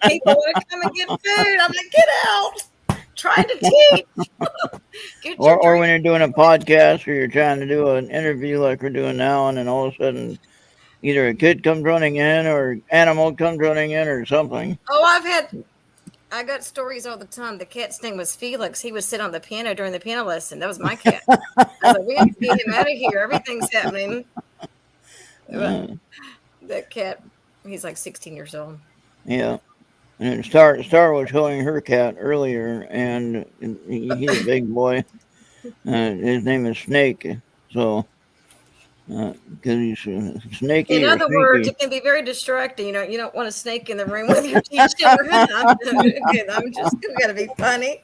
People want to come and get food. I'm like, get out. Trying to teach. Get your Or drink. when you're doing a podcast or you're trying to do an interview like we're doing now, and then all of a sudden either a kid comes running in or animal comes running in or something. Oh, I got stories all the time. The cat's name was Felix. He would sit on the piano during the piano lesson. That was my cat. I was like, we have to get him out of here. Everything's happening. Uh, That cat, he's like 16 years old. yeah. And Star was showing her cat earlier, and he's a big boy. His name is Snake. So, because he's snaky In or other words, sneaky. it can be very distracting. You don't want a snake in the room with your teacher. I'm just got to be funny.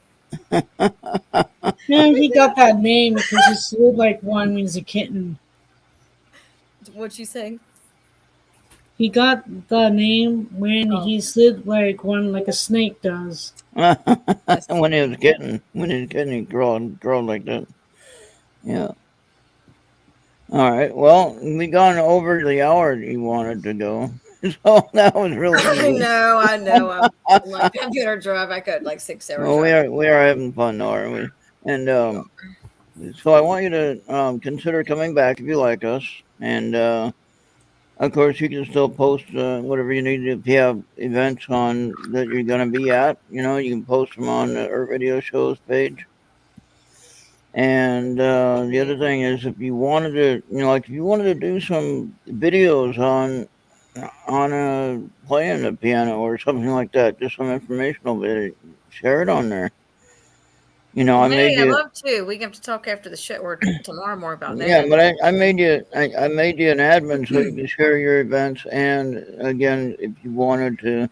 Yeah, he got that name because he slid like one when he was a kitten. What'd you say? He got the name when he slid like one like a snake does. When he was a kitten, he crawled like that. Yeah. All right. Well, we gone over the hour you wanted to go, so that was really I easy. know. I'm like, I'm gonna drive. I got like 6 hours. Well, we are having fun, though, aren't we? And so I want you to consider coming back if you like us, and of course you can still post whatever you need to. If you have events on that you're going to be at, you can post them on our video shows page. And the other thing is, if you wanted to, like if you wanted to do some videos on playing the piano or something like that, just some informational video, share it on there. I made I'd you. love to. We have to talk after the show or tomorrow more about that. Yeah, but I made you. I made you an admin so you can share your events. And again, if you wanted to,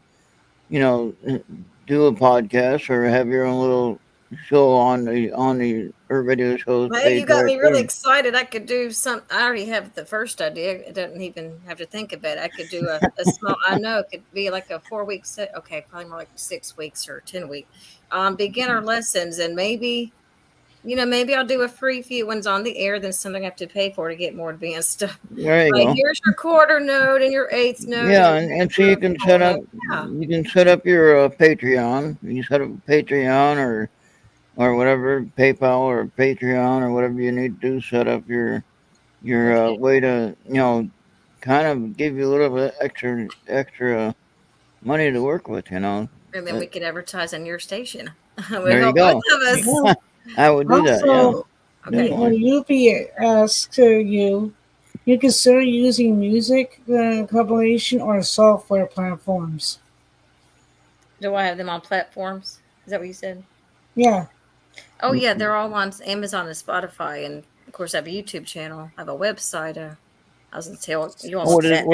do a podcast or have your own little show on the radio shows Well, page you got right me really there. excited. I could do some. I already have the first idea. I don't even have to think about it. I could do a small. I know it could be like a 4-week set. Okay, probably more like 6 weeks or 10-week beginner lessons, and maybe I'll do a free few ones on the air. Then something I have to pay for to get more advanced stuff. There you Like go. here's your quarter note and your eighth note. Yeah, and so you can set up. Yeah. You can set up your Patreon. You set up Patreon or whatever, PayPal or Patreon or whatever you need to do. Set up your Okay. way to kind of give you a little bit extra money to work with. And then we could advertise on your station. We There you help go. both of us. Yeah. I would do that. Yeah, Also, Okay. when UP asks you consider using music compilation or software platforms. Do I have them on platforms? Is that what you said? Yeah. Oh yeah, they're all on Amazon and Spotify, and of course I have a YouTube channel. I have a website. I was gonna tell you all What about is that.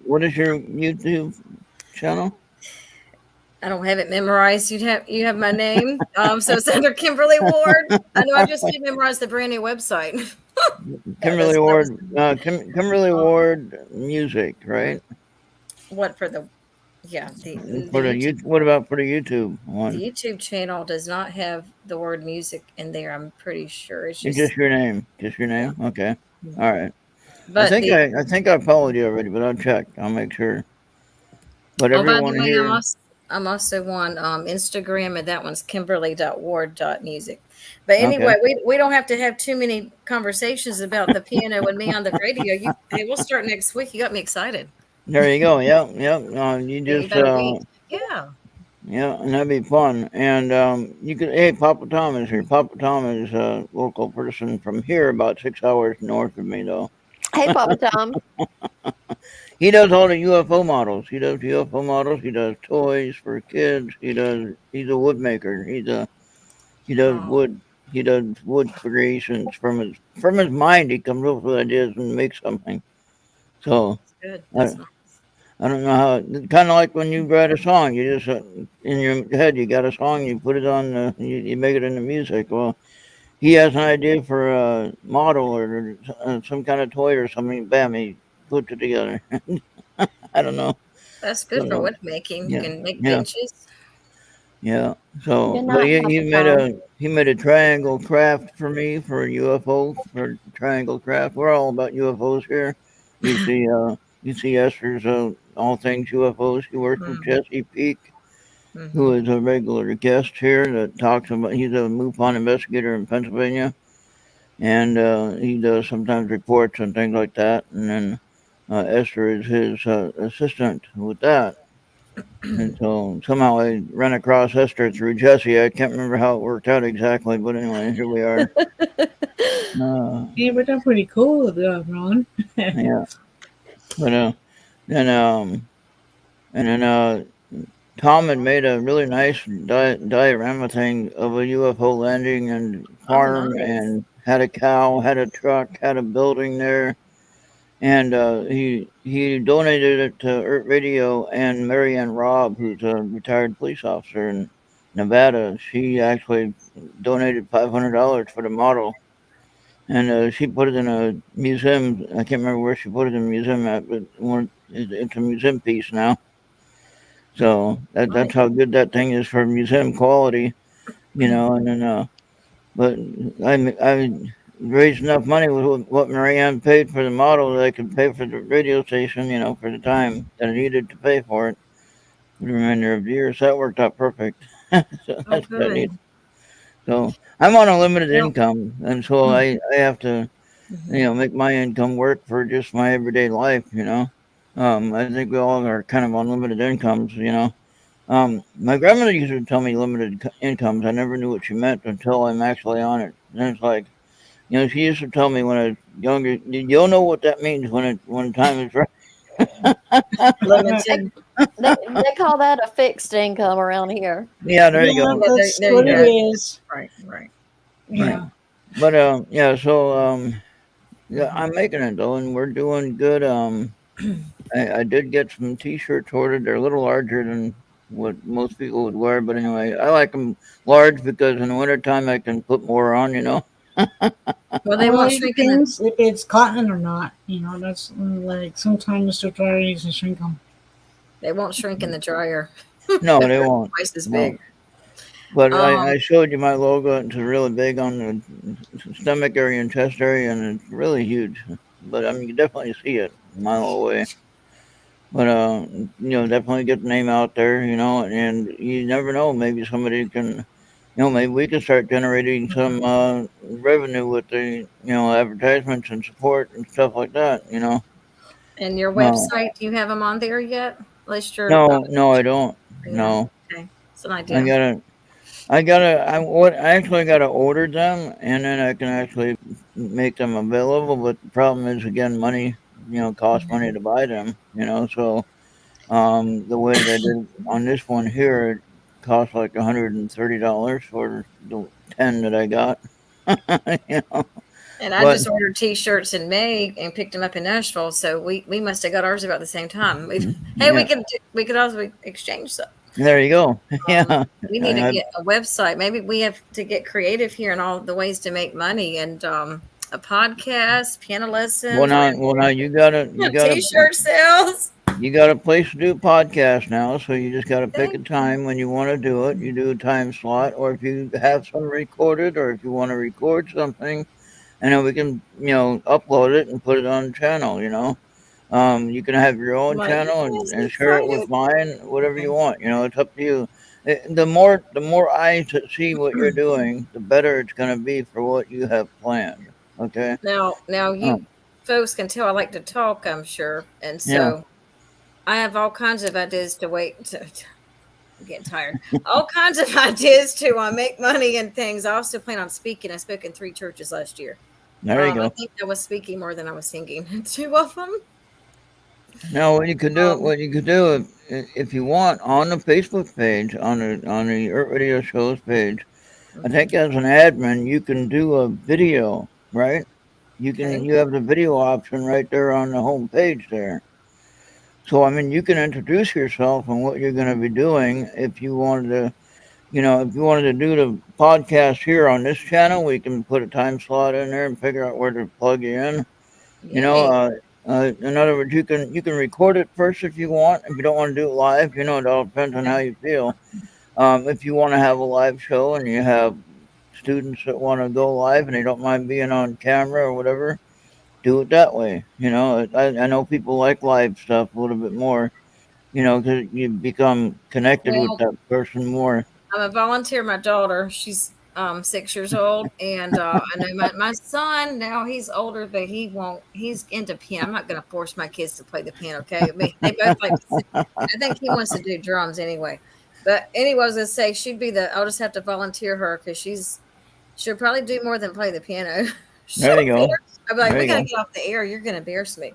what is your YouTube channel? I don't have it memorized. You have my name. So it's under Kimberly Ward. I know I just did memorize the brand new website. Kimberly Ward. Kimberly Ward Music, right? What for the What about for the YouTube the one? YouTube channel does not have the word music in there. I'm pretty sure it's It's just. just your name. Just your name. Okay. All right. But I think I followed you already, but I'll check. I'll make sure. But by the everyone way, here. I'm also on Instagram, and that one's kimberly.ward.music. But anyway, we don't have to have too many conversations about the piano and me on the radio. We'll start next week. You got me excited. There you go. Yep. You just About a week. Yeah. yeah, and that'd be fun. And you could. Hey, Papa Tom is here. Papa Tom is a local person from here, about 6 hours north of me, though. Hey, Papa Tom. He does all the UFO models. He does UFO models. He does toys for kids. He's a wood maker. He does wood. He does wood creations from his mind. He comes up with ideas and makes something. So Good. I don't know how. Kind of like when you write a song. You just in your head you got a song. You put it on. You make it into music. Well, he has an idea for a model or some kind of toy or something. Bam, he puts it together. I don't know. That's good for wood making. You can make benches. Yeah. So, Good but night, he made a triangle craft for me for a UFO for triangle craft. We're all about UFOs here. You see Esther's all things UFOs. He works with Jesse Peak, who is a regular guest here that talks about. He's a MUFON investigator in Pennsylvania, and he does sometimes reports and things like that. And then Esther is his assistant with that. And so somehow I ran across Esther through Jesse. I can't remember how it worked out exactly, but anyway, here we are. Yeah, but they're pretty cool, Ron. Yeah, but then and then Tom had made a really nice diorama thing of a UFO landing and Oh, farm, nice. and had a cow, had a truck, had a building there, and he donated it to Earth Radio and Marianne Robb, who's a retired police officer in Nevada. She actually donated $500 for the model, and she put it in a museum. I can't remember where she put it in a museum at, but it's a museum piece now. So that's Nice. how good that thing is for museum quality, you know. And then, but I raised enough money with what Marianne paid for the model that I could pay for the radio station, you know, for the time that I needed to pay for it for the remainder of the year. So that worked out perfect. So Oh, that's what I good. need. So I'm on a limited Well, income, and so I have to, you mhm. know, make my income work for just my everyday life, you know. I think we all are kind of on limited incomes, you know. My grandmother used to tell me limited incomes. I never knew what she meant until I'm actually on it. And it's like, you know, she used to tell me when I was younger, you'll know what that means when time is right. Limited. They call that a fixed income around here. Yeah, there you Yeah, go. Yeah, that's there you what it go. is. Right, right. Right. Yeah. But yeah, so yeah, Mhm. I'm making it though, and we're doing good. I did get some T-shirts ordered. They're a little larger than what most people would wear, but anyway, I like them large because in the wintertime I can put more on, you know. Well, they Well, won't it shrink in the depends if it's cotton or not. That's like sometimes the dryers and shrink them. dryer. No, they They're won't. twice as No. big. But Um, I showed you my logo. It's really big on the stomach area and chest area, and it's really huge. But I mean, you can definitely see it a mile away. But definitely get the name out there. You know, and you never know. Maybe somebody can. Maybe we can start generating some revenue with the advertisements and support and stuff like that. You know. and your Uh, website, do you have them on there yet? At least you're no, no, I don't. yeah. No, Okay, it's an I idea. gotta. I actually gotta order them, and then I can actually make them available. But the problem is, again, money. Costs money to buy them. So the way that I did on this one here, it cost like $130 for the 10 that I got. you know, And I but just ordered T-shirts in May and picked them up in Nashville, so we must have got ours about the same time. Hey, yeah, we could also exchange some. there you go. Um, Yeah, we need to I, get a website. Maybe we have to get creative here and all the ways to make money and a podcast, piano lessons, well now you gotta T-shirt sales. you got a place to do podcasts now, so you just got to pick a time when you want to do it. You do a time slot, or if you have some recorded, or if you want to record something, and then we can, upload it and put it on the channel. You can have your own Like, channel yes, and share it with excited. mine, whatever you want. It's up to you. The more eyes that see what you're doing, the better it's going to be for what you have planned. Okay. Now Oh, you folks can tell I like to talk, I'm sure, and yeah. so I have all kinds of ideas to wait. I'm getting tired. All kinds of ideas to make money and things. I also plan on speaking. I spoke in 3 churches last year. There you I go. think I was speaking more than I was singing. 2 of them. Now, Um, what you could do, if you want, on the Facebook page, on the Earth Radio Shows page, I mhm, think as an admin, you can do a video, right? okay. You have the video option right there on the home page there. So I mean, you can introduce yourself and what you're going to be doing if you wanted to. If you wanted to do the podcast here on this channel, we can put a time slot in there and figure out where to plug you in. You know, Yay. in other words, you can record it first if you want. If you don't want to do it live, it all depends on how you feel. If you want to have a live show and you have students that want to go live and they don't mind being on camera or whatever, do it that way. I know people like live stuff a little bit more. Because you become connected with Well, that person more. I'm a volunteer. My daughter, she's 6 years old, and I know my son now, he's older, but he won't. He's into piano. I'm not going to force my kids to play the piano. Okay, I mean, they both like to sing. I think he wants to do drums anyway. But anyway, I was going to say she'd be the. I'll just have to volunteer her because she'll probably do more than play the piano. There you go. I'll be like, There we you got to go. get off the air. You're going to embarrass me.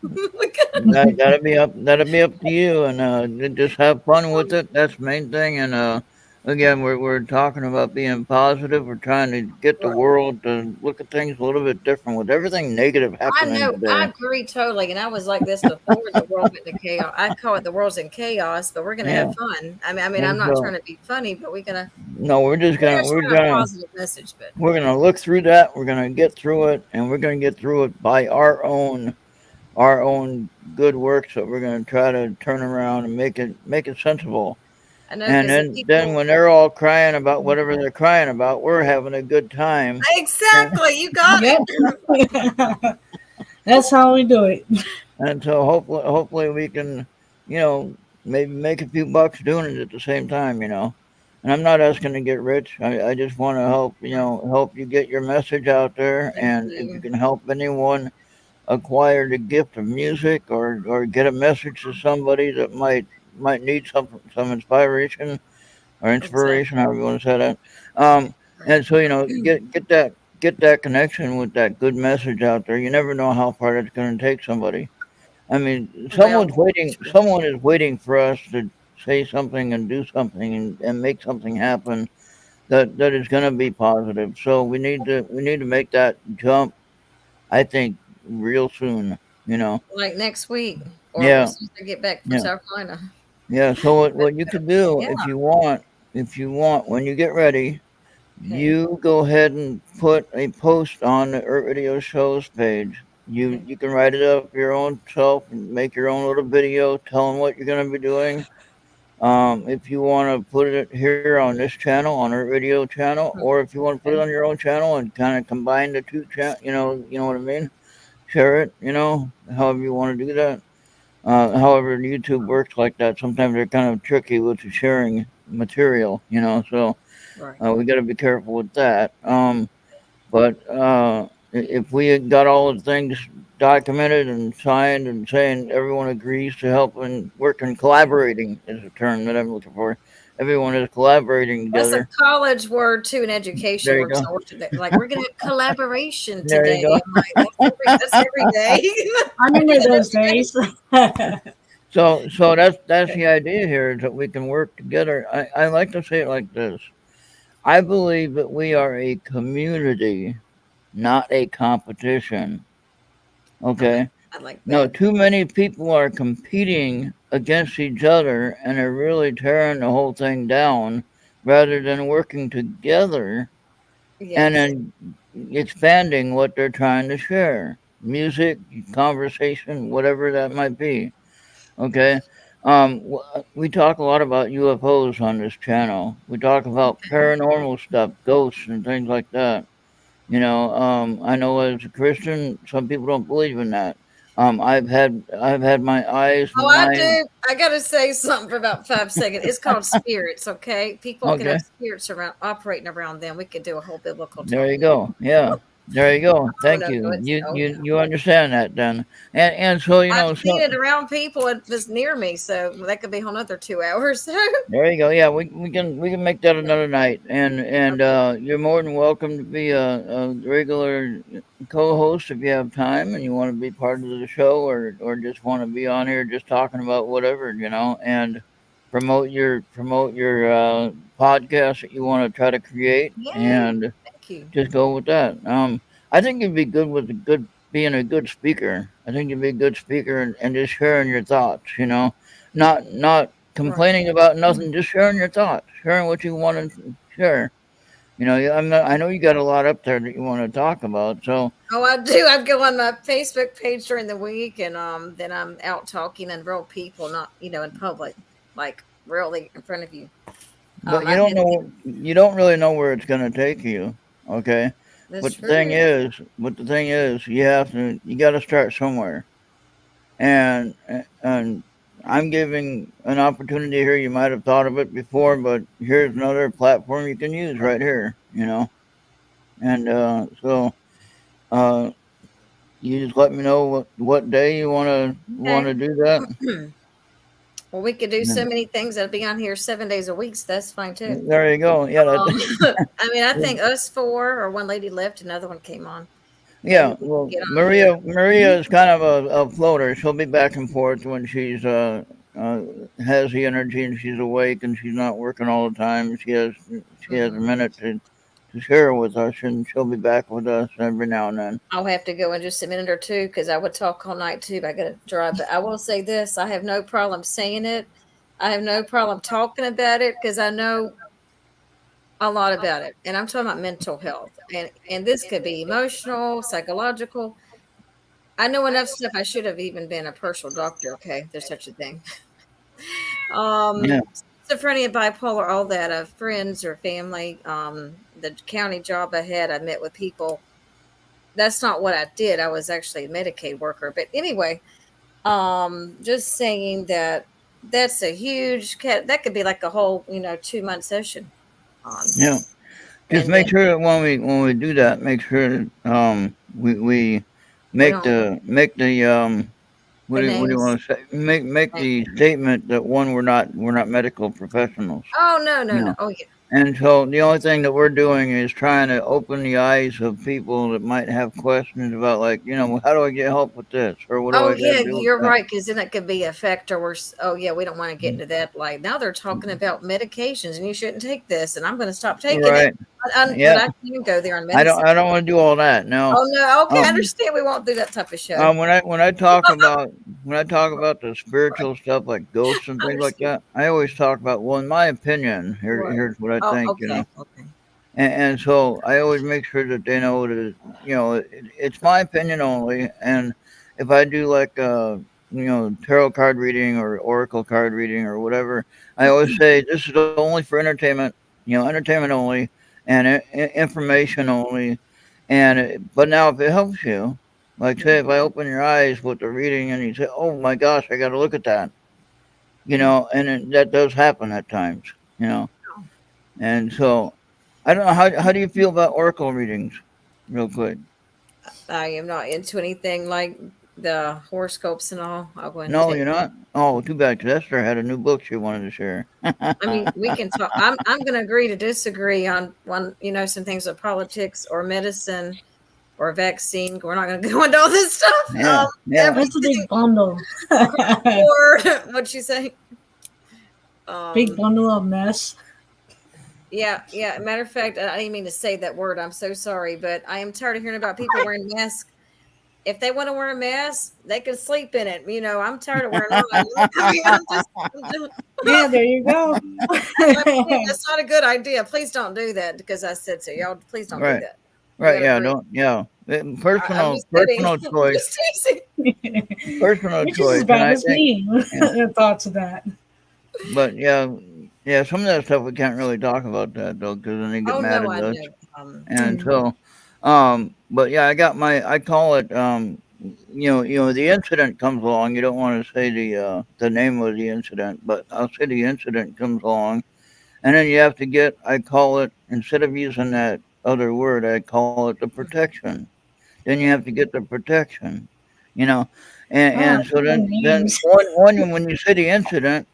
That'll be up. That'll be up to you, and just have fun with it. That's the main thing. And again, we're talking about being positive. We're trying to get the Right. world to look at things a little bit different. With everything negative I happening know, I today, agree totally, and I was like this before the world went into chaos. I call it the world's in chaos, but we're gonna yeah. have fun. I mean, I'm And not trying so, to be funny, but no, we're just we're gonna gonna we're share a gonna positive message. But we're gonna look through that. We're gonna get through it, and we're gonna get through it by our own good works that we're gonna try to turn around and make it sensible. I know And because the then people when they're all crying about whatever they're crying about, we're having a good time. And, exactly, you got Yep. it. That's how we do it. and so hopefully we can, maybe make a few bucks doing it at the same time. And I'm not asking to get rich. I just want to help you get your message out there. Thank And if you you. can help anyone acquire the gift of music or get a message to somebody that might need some Exactly. inspiration, however you want to say that. Um, Right. and so get that connection with that good message out there. You never know how far it's going to take somebody. I mean, Well, true. Someone is waiting for us to say something and do something and make something happen that is going to be positive. So we need to make that jump. I think real soon. You know. Like next week, or Yeah. as soon as I get back from Yeah. South Carolina. Yeah. So But what you could do yeah. if you want, when you get ready, Okay. you go ahead and put a post on the Earth Radio Shows page. You Okay. you can write it up your own self and make your own little video telling what you're going to be doing. If you want to put it here on this channel, on our radio channel, or if you want to put it on Okay. your own channel and kind of combine the two you know what I mean? Share it, however you want to do that. However, YouTube works like that. Sometimes they're kind of tricky with the sharing material. So Right. we got to be careful with that. But if we had got all the things documented and signed and saying everyone agrees to help and work and collaborating is a term that I'm looking for. Everyone is collaborating That's a together. college word too, an education There you word. go. So like we're gonna have collaboration There you today. go. I'm like, that's every day. I I do remember that those every day. days. So that's the idea here is that we can work together. I like to say it like this. I believe that we are a community, not a competition. I like Okay. I like No, that. too many people are competing against each other and are really tearing the whole thing down rather than working together and Yes. then expanding what they're trying to share. Music, conversation, whatever that might be. Okay. We talk a lot about UFOs on this channel. We talk about paranormal stuff, ghosts, and things like that. I know as a Christian, some people don't believe in that. I've had my eyes Oh, and I mind. do. I gotta say something for about 5 seconds. It's called spirits, okay? People can Okay, have spirits around operating around them. We could do a whole biblical there talk. you go. Yeah, there you go. Oh Thank no, you. it's You oh you no. you understand that then, and so I've seen so it around people that's near me, so that could be a whole nother 2 hours. there you go. Yeah, we can make that another night, and Okay. you're more than welcome to be a regular co-host if you have time and you want to be part of the show, or just want to be on here just talking about whatever, and promote your podcast that you want to try to create, Yay. and Thank you. just go with that. I think you'd be good with being a good speaker. I think you'd be a good speaker and just sharing your thoughts. Not Right. complaining about nothing, just sharing your thoughts, sharing what you want to share. I know you got a lot up there that you want to talk about. So Oh, I do. I go on my Facebook page during the week, and then I'm out talking in real people, not in public, like really in front of you. but I've had people. you don't really know where it's going to take you. Okay. That's But the thing true. is, but the thing is, you got to start somewhere. And I'm giving an opportunity here. You might have thought of it before, but here's another platform you can use right here. you know. And so uh, you just let me know what day you want Okay. to do that. Well, we could do so And many things that'll be on here 7 days a week, so that's fine too. there you go. Yeah, I mean, I think us four or one lady left, another one came on. Maybe yeah. we could Well, get on here. Maria is kind of a floater. She'll be back and forth when she's has the energy and she's awake and she's not working all the time. She has a Mhm. minute to share with us, and she'll be back with us every now and then. I'll have to go in just a minute or two because I would talk all night too. But I got to drive. But I will say this: I have no problem saying it. I have no problem talking about it because I know a lot about it, and I'm talking about mental health, and this could be emotional, psychological. I know enough stuff. I should have even been a personal doctor. Okay, if there's such a thing. Yeah. Schizophrenia, bipolar, all that. Friends or family. The county job I had, I met with people. That's not what I did. I was actually a Medicaid worker. But anyway, just saying that that's a huge cat. That could be like a whole 2-month session on, Yeah. Just and then make sure that when we do that, make sure that we we make don't the what do you names. want to say? Make the statement that one, we're not medical professionals. Oh no, no, You no. know. Oh yeah. And so the only thing that we're doing is trying to open the eyes of people that might have questions about, like, how do I get help with this, or what do Oh I got yeah, to do with you're that? right. Because then it could be a factor where oh yeah, we don't want to get into that. Like now they're talking about medications, and you shouldn't take this, and I'm going to stop taking it. Right. But Yeah. I can go there on I don't medicine. I don't want to do all that. No. Oh no, okay, I Um. understand. We won't do that type of show. When I talk about the spiritual stuff like ghosts and I things like understand. that, I always talk about, well, in my opinion, Right. here's what I Oh, think. okay, okay. And so I always make sure that they know that it's my opinion only. And if I do like tarot card reading or oracle card reading or whatever, I always say this is only for entertainment, entertainment only, and information only. But now if it helps you, like say if I open your eyes with the reading and you say, oh my gosh, I got to look at that, that does happen at times, you know. And so I don't know, how do you feel about oracle readings, real quick? I am not into anything like the horoscopes and all. I wouldn't No, take. you're not. Oh, too bad. 'Cause Esther had a new book she wanted to share. I mean, we can talk. I'm going to agree to disagree on some things with politics or medicine or vaccine. We're not going to go into all this stuff. Yeah, yeah, That's a Everything big bundle. or what'd you say? Big Um, bundle of mess. yeah, yeah. Matter of fact, I didn't mean to say that word. I'm so sorry, but I am tired of hearing about people wearing masks. If they want to wear a mask, they can sleep in it. I'm tired of wearing mine. I mean, Yeah, there you go. that's not a good idea. Please don't do that because I said so. Y'all, please don't do right, that. We right. got to Yeah, agree. don't. Yeah, I'm personal, just kidding. personal choice, Just teasing. personal You're just as choice. And bad I as think, me. yeah, Thoughts of that. but yeah, yeah. Some of that stuff we can't really talk about that though, because then they get Oh mad no, at I us. know. And Mm. so, but yeah, I call it, the incident comes along. You don't want to say the name of the incident, but I'll say the incident comes along, and then you have to I call it, instead of using that other word, I call it the protection. Then you have to get the protection, you know, Ah, and so good then names. when you say the incident,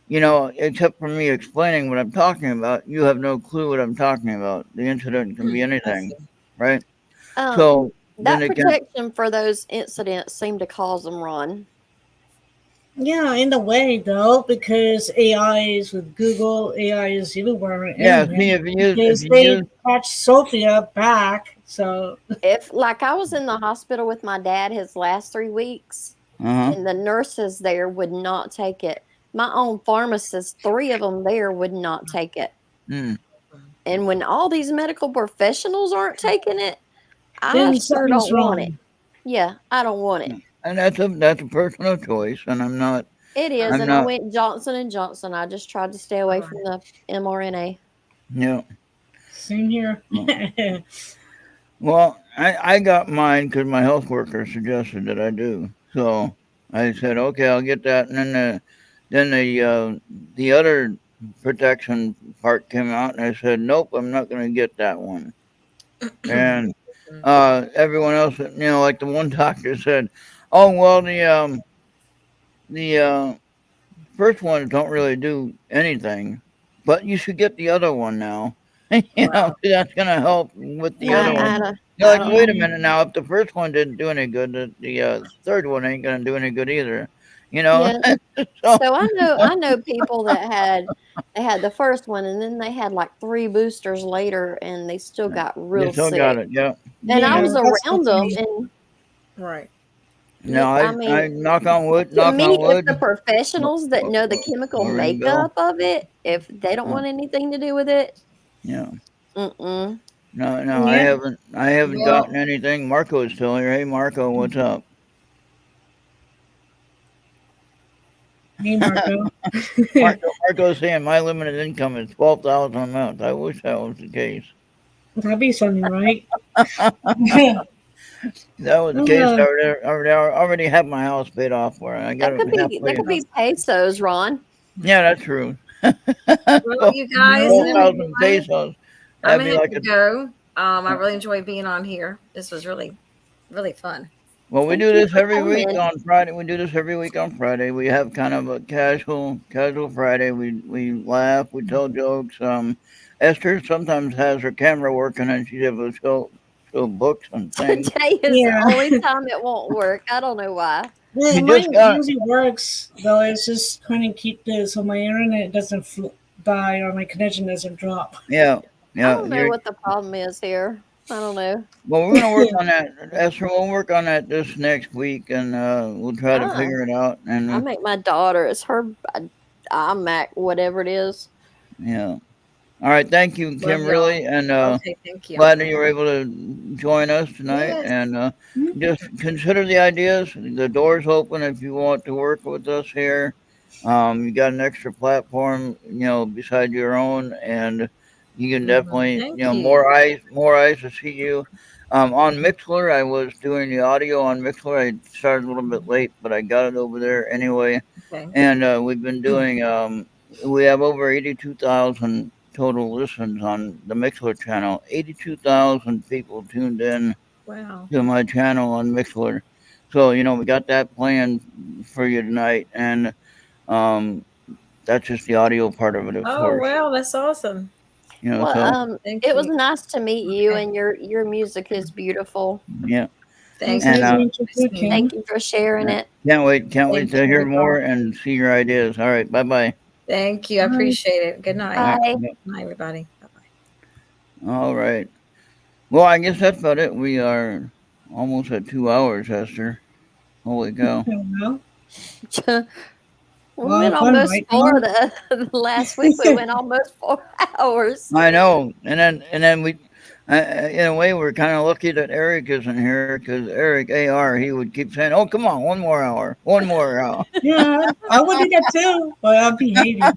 except for me explaining what I'm talking about, you have no clue what I'm talking about. The incident can be I see. anything, right? Um, So then that they can, protection for those incidents seemed to cause them run. Yeah, in a way though, because AI is with Google, AI is everywhere on the yeah. internet. See, if Because you they use, patched Sophia back, so If, like, I was in the hospital with my dad his last 3 weeks, uh huh, and the nurses there would not take it. My own pharmacist, 3 of them there would not take it. mm, And when all these medical professionals aren't taking it, I then sure something's don't want it. wrong. Yeah, I don't want it. and that's a personal choice, and It is, I'm and I not, went Johnson and Johnson. I just tried to stay away from the mRNA. you Same here. know. Well, I got mine because my health worker suggested that I do. So I said, okay, I'll get that. And then the other protection part came out, and I said, nope, I'm not going to get that one. And everyone else, like the one doctor said, oh well, the first ones don't really do anything, but you should get the other one now. Wow. That's going to help with the other Yeah. one. I You're like, don't wait know. a minute now. If the first one didn't do any good, the third one ain't going to do any good either. Yeah. So, So I know people that they had the first one and then they had like 3 boosters later and they still got you real still got sick. it. Yeah. And I Yeah, was that's the around them thing. and Right. No, I I mean, knock on wood, to knock me, on if the wood. professionals that know the chemical Ring bell. makeup of it, if they don't want anything to do with it, Yeah. mm-mm. No, Yeah. I haven't Well, gotten anything. Marco is still here. Hey, Marco, what's up? Hey, Marco. Marco's saying my limited income is 12,000 a month. I wish that was the case. That'd be something, right? If that was the case, I already have my house paid off for it. I got That it could be halfway. pesos, Ron. Yeah, that's true. well, you guys and 12,000 everyone, pesos. I'm That'd gonna be have like to a. go. I really enjoyed being on here. This was really, really fun. Well, we Thank do you this for every week coming. on Friday. We do this every week on Friday. We have kind of a casual Friday. We laugh, we tell jokes. Esther sometimes has her camera working and she's able to show books and things. Today is the Yeah. only time it won't work. I don't know why. Yeah, She just mine got usually works, though. It's just trying to keep this so my internet doesn't die or my connection doesn't drop. yeah, I yeah. don't know what the problem is here. I don't know. Well, we're gonna work on that, Esther. We'll work on that this next week, and we'll try to Ah, figure it out. And I make my daughter. It's her iMac, whatever it is. yeah. All right. Thank you, Love Kimberly, y'all. and Okay, thank you. glad that you were able to join us tonight. Yes. And just consider the ideas. The door's open if you want to work with us here. You got an extra platform, beside your own, and you can definitely, Thank you. more eyes to see you. On Mixler, I was doing the audio on Mixler. I started a little bit late, but I got it over there anyway. Okay. And we've been doing. We have over 82,000 total listens on the Mixler channel. 82,000 people tuned in Wow. to my channel on Mixler. So, we got that planned for you tonight. And that's just the audio part of it, of Oh, course. wow. That's awesome. Well, So, Thank it was you. nice to meet you, Okay. and your music is beautiful. yeah. Thank Nice And you. meeting you too, Kim. Thank you for sharing it. can't wait Thank to hear you. more and see your ideas. All right. Bye-bye. Thank you. I appreciate it. Good night. All right. Bye. Yeah. Good night, everybody. Bye-bye. All right. Well, I guess that's about it. We are almost at 2 hours, Esther. Holy cow. Well, We well, went fun, almost right, 4 Tom? the last week. We went almost 4 hours. I know. And then we, in a way, we're kind of lucky that Eric isn't here because Eric AR, he would keep saying, "Oh, come on, 1 more hour, 1 more hour." Yeah, I would do that too, but I'm behaving.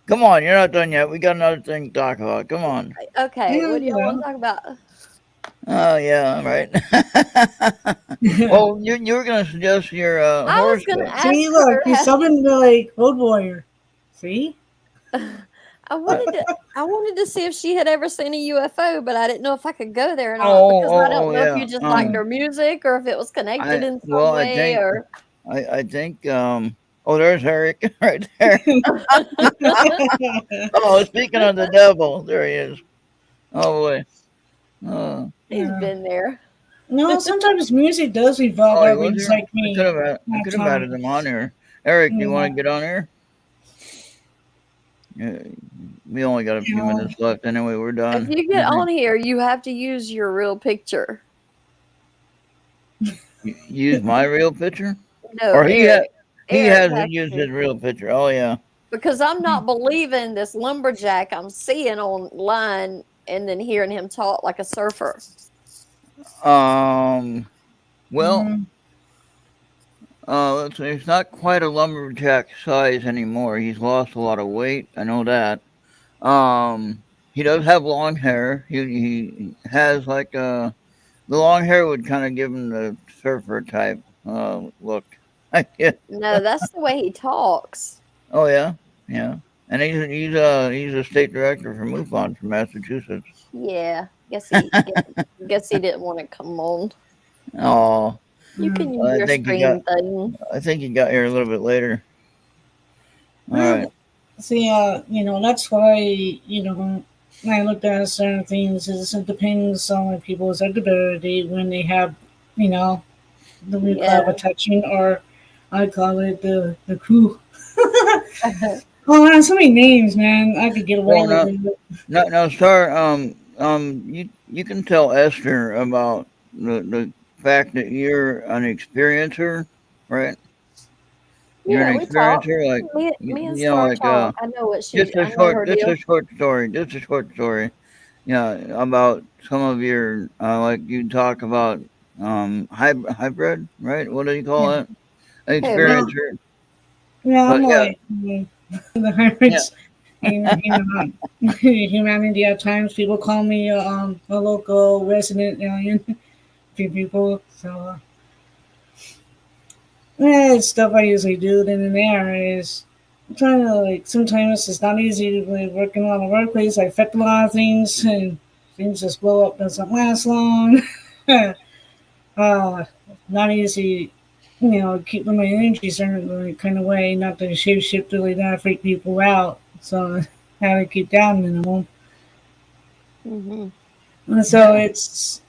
Come on, you're not done yet. We got another thing to talk about. Come on. Okay, Yeah, what do y'all want well. to talk about? Oh yeah, right. Well, you were gonna suggest your I was gonna horoscope. ask See, look, her. you summoned the Road Warrior. See? I wanted to see if she had ever seen a UFO, but I didn't know if I could go there or not because I don't know if Yeah. you just liked her music or if it was connected in some I way think or. I think oh, there's Eric right there. Oh, speaking of the devil, there he is. Oh boy. Oh, He's been there. No, sometimes music does evolve he out was just here. like I me. could have added him on here. Eric, do you want Yeah. to get on here? Yeah, we only got a few minutes left. Anyway, we're done. If you get on here, you have to use your real picture. Use my real picture, No, or he Eric. Eric hasn't has used to. his real picture. Oh yeah. Because I'm not believing this lumberjack I'm seeing online and then hearing him talk like a surfer. Well, Mm, let's see. He's not quite a lumberjack size anymore. He's lost a lot of weight. I know that. He does have long hair. He has like the long hair would kind of give him the surfer type look. I guess. No, that's the way he talks. Oh yeah, yeah. And he's a state director for MUFON from Massachusetts. Yeah. Guess he didn't want to come on. Oh, You Mm. can use I your think he screen got. thing. I think he got here a little bit later. All right. Well, see, that's why, when I looked at certain things, is it depends on people's ability when they have, you know, the we call Yeah. it protection, or I call it the crew. Oh, there's so many names, man. I could get away Well, with no, it. no, no, sir. You can tell Esther about the fact that you're an experiencer, right? You're Yeah, an we talk. experiencer, like Me and you know, Star like talk. I know her just a deal. short story, Yeah, about some of your like you talk about hybrid, right? What do you call Yeah, it? An Who, me? yeah, experiencer. yeah. I'm But yeah, like the hybrids. Humanity. At times, people call me a local resident alien. Few people. So yeah, it's stuff I usually do. Then in there is I'm trying to like sometimes it's not easy to like working on a workplace. I affect a lot of things and things just blow up. Doesn't last long. uh, not easy. Keeping my energy certain like, kind of way, not to shape shift really that freak people out. So I had to keep that minimum. Hmm. And so it's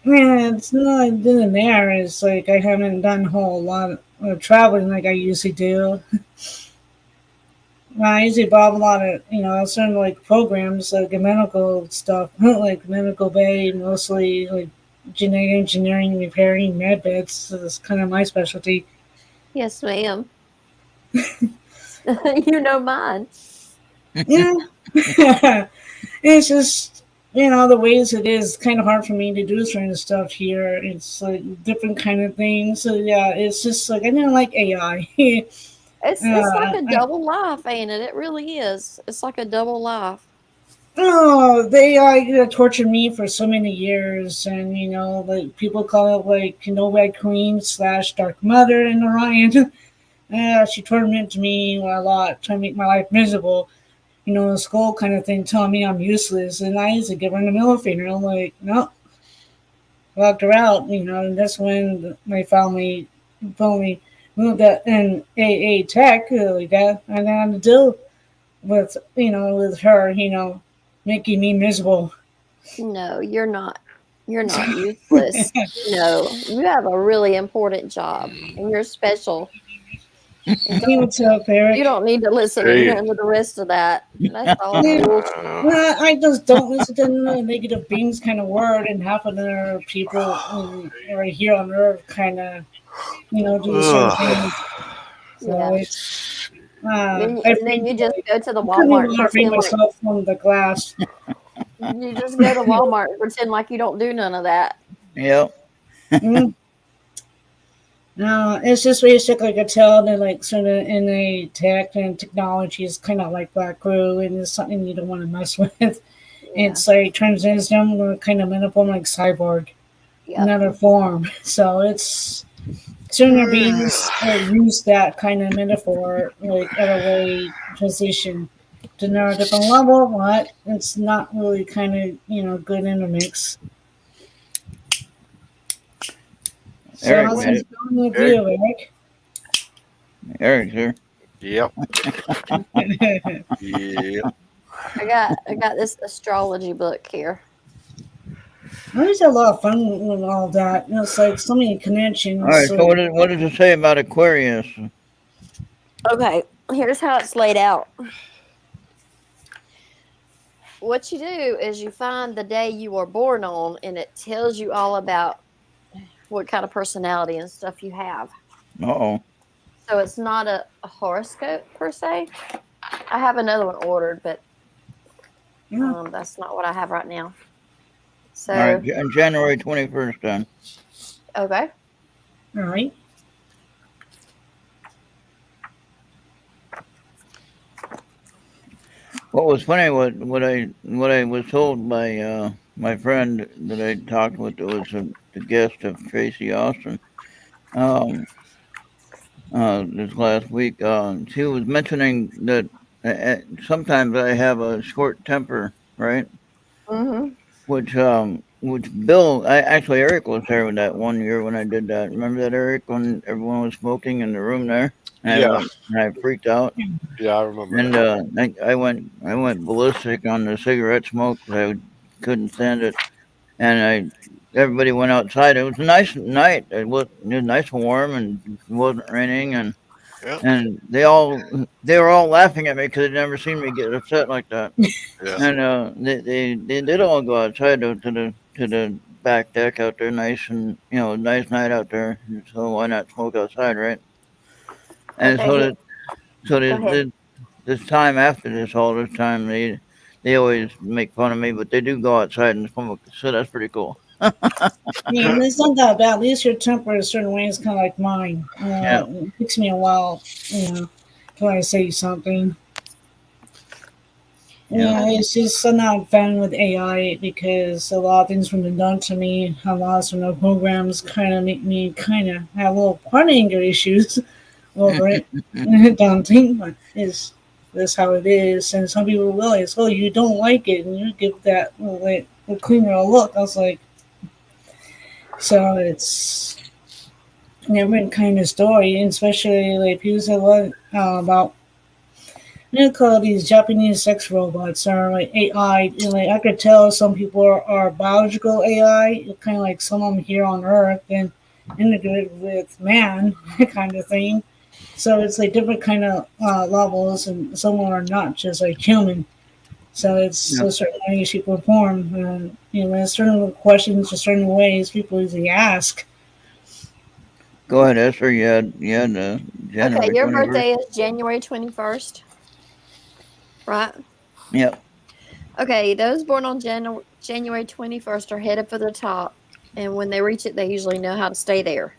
yeah, it's not doing there. It's like I haven't done a whole lot of traveling like I usually do. I usually involve a lot of, certain like programs like medical stuff, like medical bay, mostly like genetic engineering, repairing med beds. So that's kind of my specialty. Yes, ma'am. You know mine. Yeah, it's just the ways it is kind of hard for me to do certain stuff here. It's like different kind of things. So yeah, it's just like I didn't like AI. It's like a I, double life, ain't it? It really is. It's like a double life. Oh, they tortured me for so many years, and like people call it like Red Queen slash Dark Mother in Orion. She tormented me a lot, trying to make my life miserable. The skull kind of thing, telling me I'm useless, and I used to give her the middle finger. I'm like, no, locked her out. And that's when my family finally moved that in AA tech like that, and I had to deal with with her, making me miserable. No, you're not. You're not useless. No, you have a really important job, and you're special. And Hey, what's up, you Eric? don't need to listen to Hey. none of the rest of that. That's all Yeah, bullshit. I just don't listen to the negative beings kind of word, and half of the people right here on Earth kind of, do certain things. So Yeah. it's, I And then freak you just like, go to the I couldn't Walmart even and want to free pretend like myself from the glass. you just go to Walmart and pretend like you don't do none of that. yep. Mm. No, it's just basically I could tell that like sort of in a tech and technology is kind of like Black Crew, and it's something you don't want to mess with. Yeah. It's like transitions them kind of end up on like cyborg, Yep. another form. So it's sooner beings use that kind of metaphor like at a way transition to another different level, but it's not really kind of good in the mix. So Eric how's made things it. going with Eric. you, Eric? Eric's here. Yep. Yep. I got this astrology book here. I always had a lot of fun with all that. It's like so many All connections. right. So So what does it say about Aquarius? Okay, here's how it's laid out. What you do is you find the day you were born on, and it tells you all about what kind of personality and stuff you have. Uh oh. So it's not a horoscope per se. I have another one ordered, but yeah, that's not what I have right now. All right. So January 21st then. okay, all right. What was funny, what I was told by my friend that I talked with, that was the guest of Tracy Austin. Um, this last week. She was mentioning that sometimes I have a short temper, right? Mm-hmm. Which Bill, actually Eric was there with that one year when I did that. Remember that, Eric, when everyone was smoking in the room there, and I Yeah, went and I freaked out, yeah, I remember and that. I went ballistic on the cigarette smoke 'cause I couldn't stand it, and everybody went outside. It was a nice night. It was nice and warm, and it wasn't raining, Yeah, and they were all laughing at me because they'd never seen me get upset like that. yeah, And they did all go outside to the back deck out there, nice and nice night out there. So why not smoke outside, right? And Okay, so that so go ahead. this time after all this time they always make fun of me, but they do go outside and smoke. So that's pretty cool. Yeah, and it's not that bad. At least your temper in certain ways kind of like mine. Yeah, It takes me a while, till I say something. yeah, Yeah, it's just I'm not fan with AI because a lot of things from the done to me, a lot of some of the programs kind of make me kind of have a little part anger issues over it. Daunting, but it's that's how it is. And some people realize, oh, you don't like it, and you give that like the cleaner a look. I was like, so it's never kind of story, and especially like people said what about call these Japanese sex robots or like AI. Like I could tell some people are biological AI, kind of like some of them here on Earth and integrated with man, kind of thing. So it's like different kind of levels, and some of them are not just like human. So it's yeah. a certain ways you perform, and there's certain questions or certain ways people usually ask. Go ahead, Esther. You had Okay, January your 21st. birthday is January 21st, right? Yep. Okay, those born on January 21st are headed for the top, and when they reach it, they usually know how to stay there.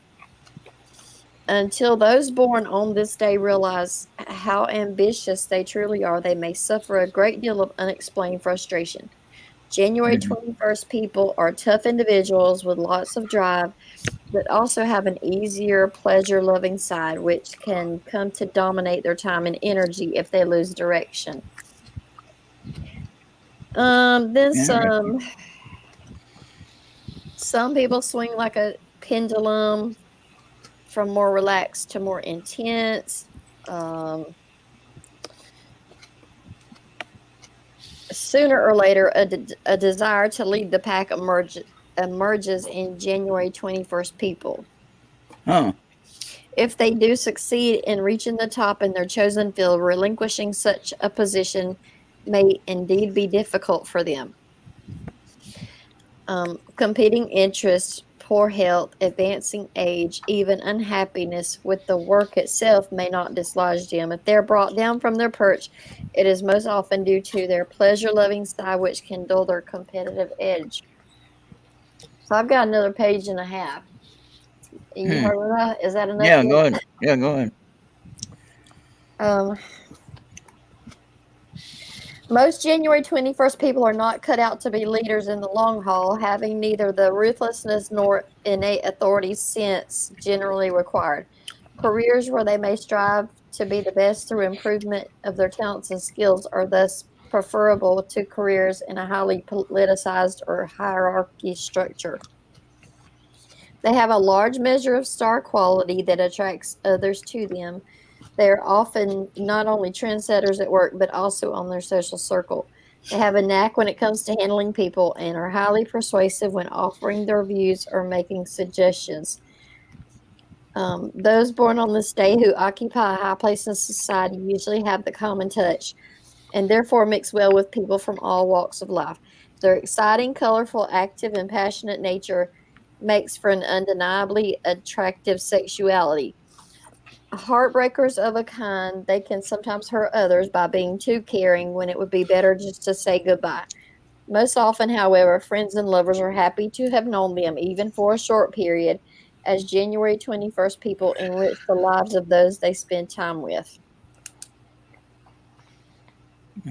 Until those born on this day realize how ambitious they truly are, they may suffer a great deal of unexplained frustration. January Hmm. 21st people are tough individuals with lots of drive, but also have an easier, pleasure loving side, which can come to dominate their time and energy if they lose direction. Then Interesting. some people swing like a pendulum from more relaxed to more intense. Um, Sooner or later, a desire to lead the pack emerges in January 21st people. Huh. If they do succeed in reaching the top in their chosen field, relinquishing such a position may indeed be difficult for them. Competing interests, poor health, advancing age, even unhappiness with the work itself may not dislodge them. If they're brought down from their perch, it is most often due to their pleasure loving side, which can dull their competitive edge. So I've got another page and a half. You Hmm. heard of that? Is that enough Yeah. for you? Go ahead. Yeah. Go ahead. Um, Most January 21st people are not cut out to be leaders in the long haul, having neither the ruthlessness nor innate authority sense generally required. Careers where they may strive to be the best through improvement of their talents and skills are thus preferable to careers in a highly politicized or hierarchy structure. They have a large measure of star quality that attracts others to them. They're often not only trendsetters at work, but also on their social circle. They have a knack when it comes to handling people and are highly persuasive when offering their views or making suggestions. Those born on this day who occupy a high place in society usually have the common touch and therefore mix well with people from all walks of life. Their exciting, colorful, active, and passionate nature makes for an undeniably attractive sexuality. Heartbreakers of a kind, they can sometimes hurt others by being too caring when it would be better just to say goodbye. Most often, however, friends and lovers are happy to have known them, even for a short period, as January 21st people enrich the lives of those they spend time with.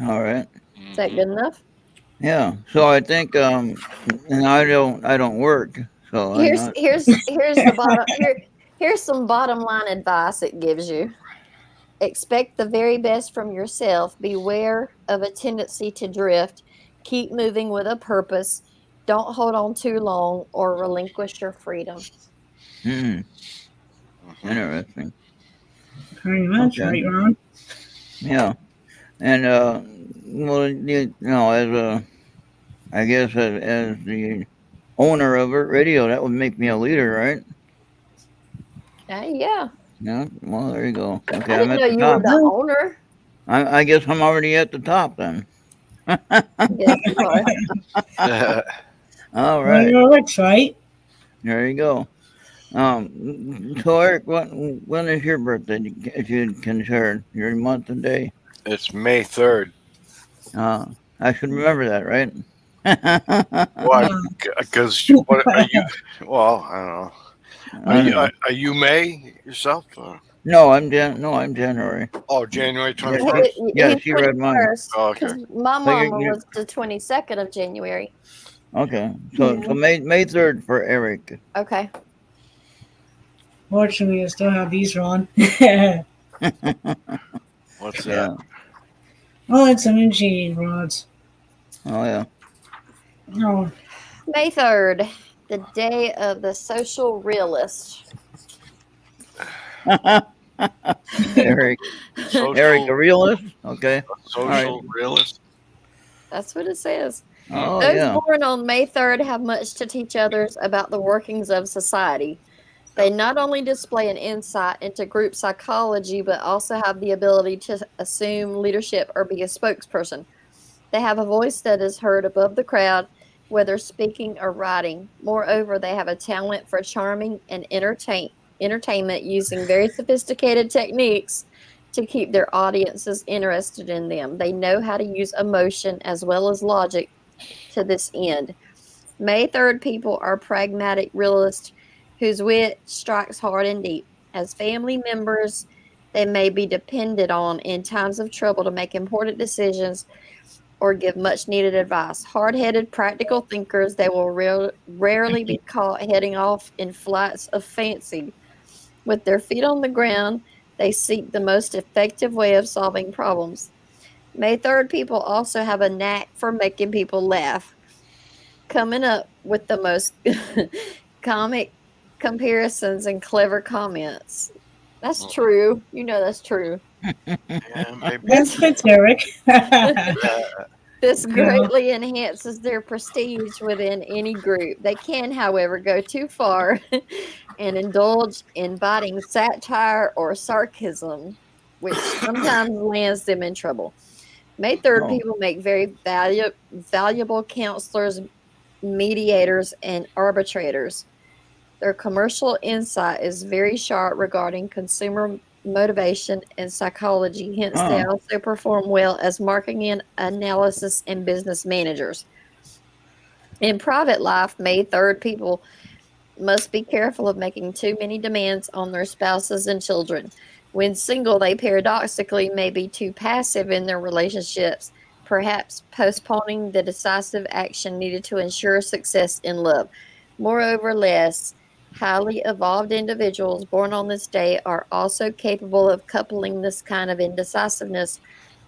All right. Is that Hmm. good enough? Yeah. So I think and I don't work, so I'm Here's not. here's here's the bottom here. Here's some bottom line advice it gives you. Expect the very best from yourself. Beware of a tendency to drift. Keep moving with a purpose. Don't hold on too long or relinquish your freedom. Hmm. Mhm. Interesting. Pretty much, Okay. right, Ron? Yeah. And well, as I guess as the owner of it radio, that would make me a leader, right? Yeah. Yeah. Well, there you go. Okay, I I'm didn't at know the you were top. the owner. I guess I'm already at the top then. Yes, you are. All Well, right. you're rich, right? There you go. So Eric, when is your birthday? If you can share your month and day. It's May 3rd. I should remember that, right? Why? Yeah. Because what are you? Well, I don't know. I don't know. Are you May yourself? Or? No, I'm January. Oh, January Yeah, 21st. He's she read mine. 21st Oh, because okay. my So mama was the 22nd of January. okay. So Yeah. May 3rd for Eric. Okay. Fortunately, I still have these, Ron. What's that? Yeah. Oh, it's energy rods. Oh yeah. Oh, May 3rd, the day of the social realist. Eric, Social, a realist. Okay. social realist. That's what it says. Oh Those yeah. born on May 3rd have much to teach others about the workings of society. They not only display an insight into group psychology, but also have the ability to assume leadership or be a spokesperson. They have a voice that is heard above the crowd, whether speaking or writing. Moreover, they have a talent for charming and entertainment using very sophisticated techniques to keep their audiences interested in them. They know how to use emotion as well as logic to this end. May 3rd people are pragmatic realists whose wit strikes hard and deep. As family members, they may be depended on in times of trouble to make important decisions or give much needed advice. Hard headed, practical thinkers, they will rarely be caught heading off in flights of fancy. With their feet on the ground, they seek the most effective way of solving problems. May 3rd people also have a knack for making people laugh, coming up with the most comic comparisons and clever comments. That's true. You know that's true. Yeah, maybe. that's good, Eric. This Yeah. greatly enhances their prestige within any group. They can, however, go too far and indulge in biting satire or sarcasm, which sometimes lands them in trouble. May 3rd Oh. people make very valuable counselors, mediators, and arbitrators. Their commercial insight is very sharp regarding consumer motivation and psychology. Hence, they Oh. also perform well as marketing analysis and business managers. In private life, May 3rd people must be careful of making too many demands on their spouses and children. When single, they paradoxically may be too passive in their relationships, perhaps postponing the decisive action needed to ensure success in love. Moreover, less highly evolved individuals born on this day are also capable of coupling this kind of indecisiveness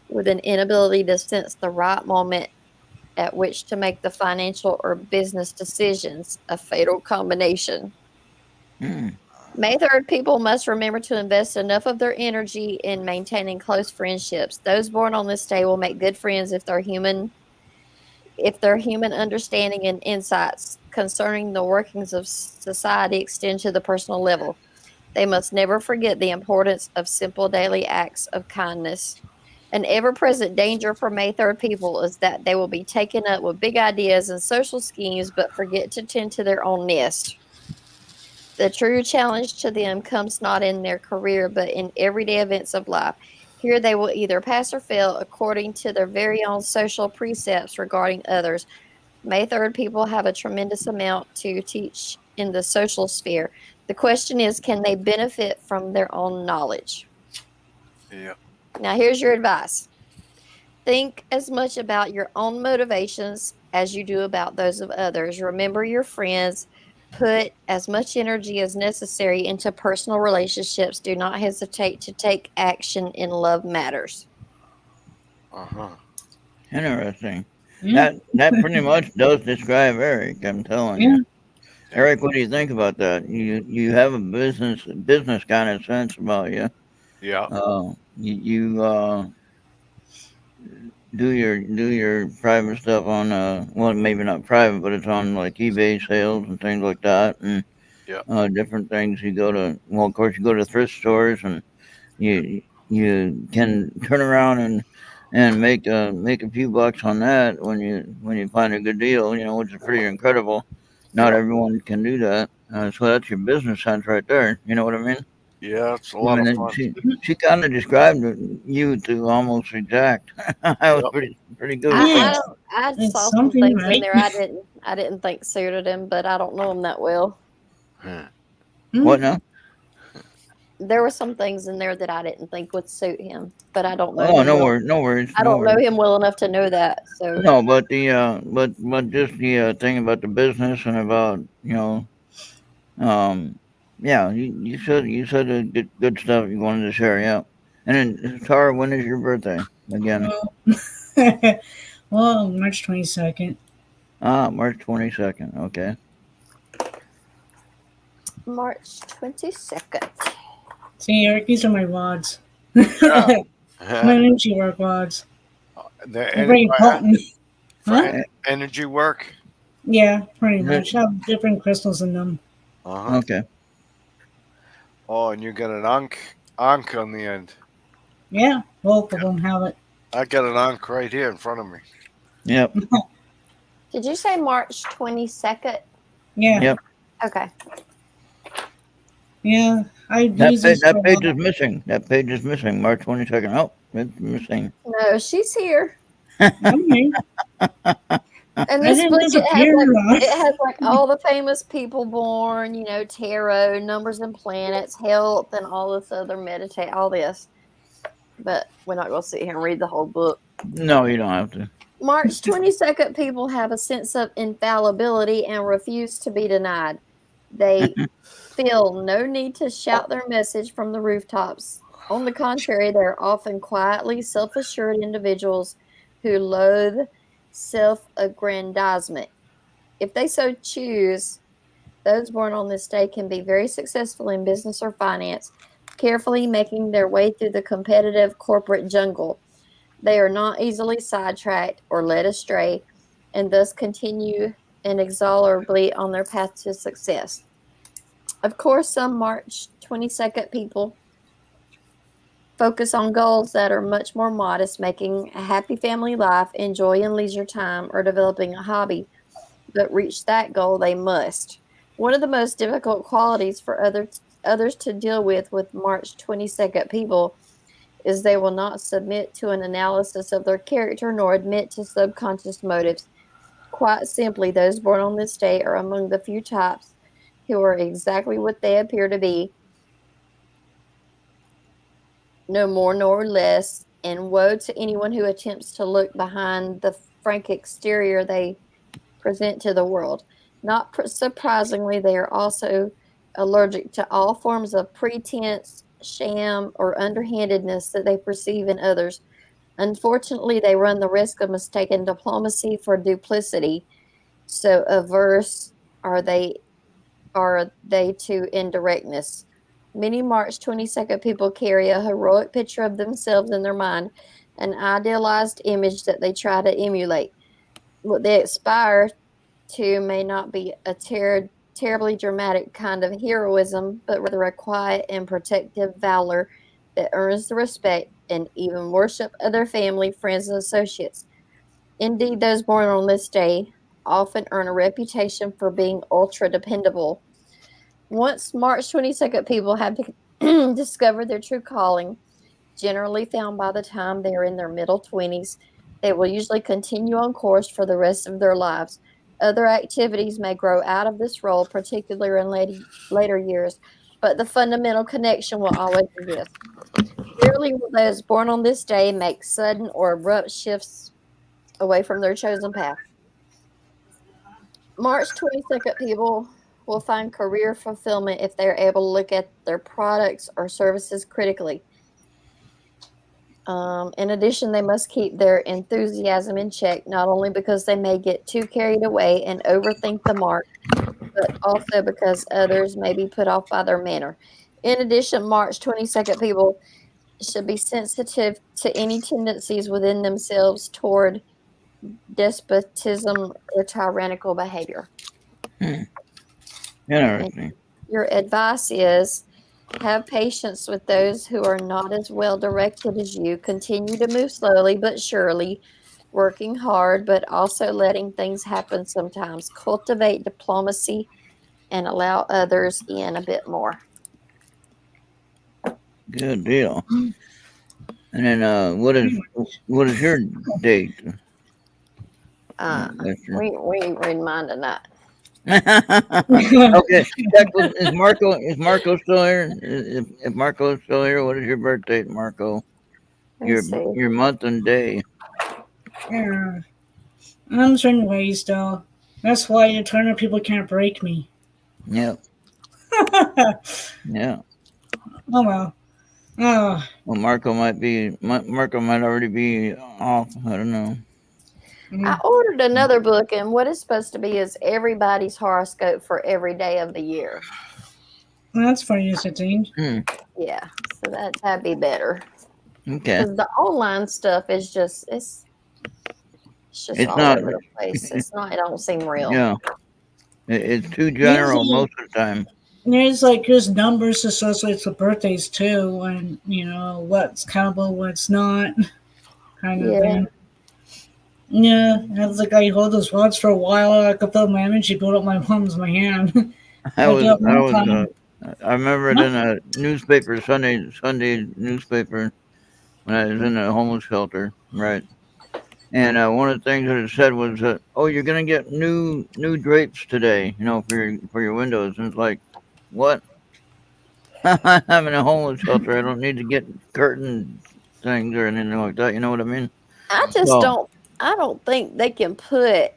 with an inability to sense the right moment at which to make the financial or business decisions, a fatal combination. Hmm. May 3rd people must remember to invest enough of their energy in maintaining close friendships. Those born on this day will make good friends if their human understanding and insights concerning the workings of society extend to the personal level. They must never forget the importance of simple daily acts of kindness. An ever present danger for May 3rd people is that they will be taken up with big ideas and social schemes but forget to tend to their own nest. The true challenge to them comes not in their career but in everyday events of life. Here they will either pass or fail according to their very own social precepts regarding others. May 3rd people have a tremendous amount to teach in the social sphere. The question is, can they benefit from their own knowledge? Yeah. Now, here's your advice. Think as much about your own motivations as you do about those of others. Remember your friends, Put as much energy as necessary into personal relationships. Do not hesitate to take action in love matters. Uh-huh. Interesting. Yeah, That pretty much does describe Eric. I'm telling yeah. you, Eric. What do you think about that? You have a business kind of sense about you. Yeah. You do your private stuff on well, maybe not private, but it's on like eBay sales and things like that, and Yeah. different things. You go to, well, of course, you go to thrift stores, and you can turn around and make a few bucks on that when you find a good deal, which is pretty incredible. Not Yeah. everyone can do that. So that's your business sense right there. You know what I mean? Yeah. It's a I lot mean, of fun. she kind of described you to almost exact. I was Yep. pretty good with Yeah, I that. don't. I it's saw some something, things in right? there I didn't think suited him, but I don't know him that well. Huh. What Mm, now? There were some things in there that I didn't think would suit him, but I don't know Oh, him no well. worries, no worries, I no don't know worries. him well enough to know that. So No, but but just the thing about the business and about um yeah, you said the good stuff you wanted to share, yeah. And then Tara, when is your birthday again? well, well, March 22nd. March 22nd. Okay. March 22nd. See, Eric, these are my wads. Yeah. My Uh, energy work wads. They're and very potent. for Huh? energy work. Yeah, pretty Eh, much. Have different crystals in them. Uh-huh. Okay. Oh, and you got an ankh on the end. Yeah, both of them have it. I got an ankh right here in front of me. Yep. Did you say March 22nd? Yeah, Yep. Okay. yeah. I use these for That a page lot. is missing. That page is missing. March 22nd. Oh, it's missing. No, she's here. Okay. And I this didn't book disappear. it has like all the famous people born, tarot, numbers and planets, health, and all this other meditate, all this. But we're not going to sit here and read the whole book. No, you don't have to. March 22nd people have a sense of infallibility and refuse to be denied. They feel no need to shout their message from the rooftops. On the contrary, they're often quietly self assured individuals who loathe self aggrandizement. If they so choose, those born on this day can be very successful in business or finance, carefully making their way through the competitive corporate jungle. They are not easily sidetracked or led astray, and thus continue inexorably on their path to success. Of course, some March 22nd people focus on goals that are much more modest, making a happy family life, enjoy and leisure time, or developing a hobby. But reach that goal they must. One of the most difficult qualities for others to deal with March 22nd people is they will not submit to an analysis of their character nor admit to subconscious motives. Quite simply, those born on this day are among the few types who are exactly what they appear to be, no more nor less, and woe to anyone who attempts to look behind the frank exterior they present to the world. Not surprisingly, they are also allergic to all forms of pretense, sham, or underhandedness that they perceive in others. Unfortunately, they run the risk of mistaking diplomacy for duplicity, so averse are they to indirectness. Many March 22nd people carry a heroic picture of themselves in their mind, an idealized image that they try to emulate. What they aspire to may not be a terribly dramatic kind of heroism, but rather a quiet and protective valor that earns the respect and even worship of their family, friends, and associates. Indeed, those born on this day often earn a reputation for being ultra dependable. Once March 22nd people have discovered their true calling, generally found by the time they are in their middle 20s, they will usually continue on course for the rest of their lives. Other activities may grow out of this role, particularly in later years, but the fundamental connection will always exist. Rarely will those born on this day make sudden or abrupt shifts away from their chosen path. March 22nd people will find career fulfillment if they're able to look at their products or services critically. In addition, they must keep their enthusiasm in check, not only because they may get too carried away and overthink the mark, but also because others may be put off by their manner. In addition, March 22nd people should be sensitive to any tendencies within themselves toward despotism or tyrannical behavior. Hmm. And Interesting. your advice is have patience with those who are not as well directed as you. Continue to move slowly but surely, working hard, but also letting things happen sometimes. Cultivate diplomacy and allow others in a bit more. Good deal. And then, what is your date? Lester? We ain't reading mine tonight. Okay, is Marco still here? If Marco is still here, what is your birth date, Marco? Your Let's see. your month and day. Yeah. I'm certain ways, though. That's why eternal people can't break me. Yep. Oh Yeah. well. Oh, Well, Marco might already be off. I don't know. I ordered another book, and what it's supposed to be is everybody's horoscope for every day of the year. that's pretty interesting. Yeah, so that'd be better. Okay. Because the online stuff is just it's It's all not. over the place. It don't seem real. Yeah. It's too general most of the time. There's numbers associated with birthdays too, and what's countable, what's not, kind of Yeah. thing. Yeah, as the guy who hold those rods for a while, I could feel my energy build up my palms, my hand. I remember it Huh? in a newspaper, Sunday newspaper, when I was in a homeless shelter, right? And one of the things that it said was, "Oh, you're gonna get new drapes today, for your windows." And it's like, what? I'm in a homeless shelter. I don't need to get curtain things or anything like that. You know what I mean? I just So, don't. I don't think they can put.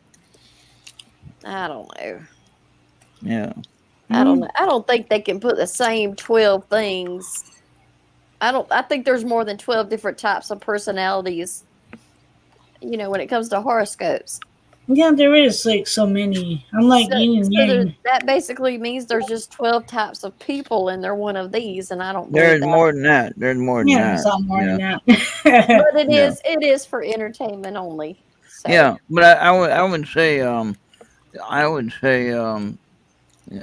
I don't know. yeah. I don't know. I don't think they can put the same 12 things. I think there's more than 12 different types of personalities. When it comes to horoscopes. Yeah, there is like so many. I'm like yin and yang. That basically means there's just 12 types of people, and they're one of these. And I don't believe There's that. more than that. There's more than Yeah, that. there's a lot more than But that. it is for entertainment only. So. Yeah, but I would say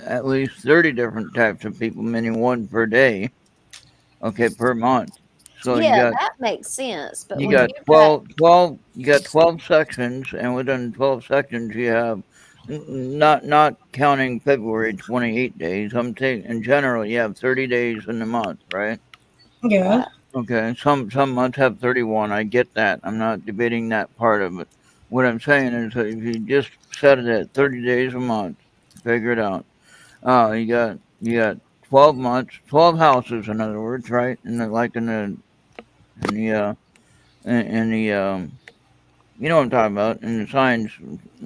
at least 30 different types of people, meaning one per day. Okay, per month. So Yeah, that makes sense. But you when got you've 12 sections, and within 12 sections you have not counting February 28 days. I'm taking in general you have 30 days in the month, right? Yeah. Okay, some months have 31. I get that. I'm not debating that part of it. What I'm saying is that if you just set it at 30 days a month, figure it out. You got 12 months, 12 houses, in other words, right? And in the you know what I'm talking about. In the signs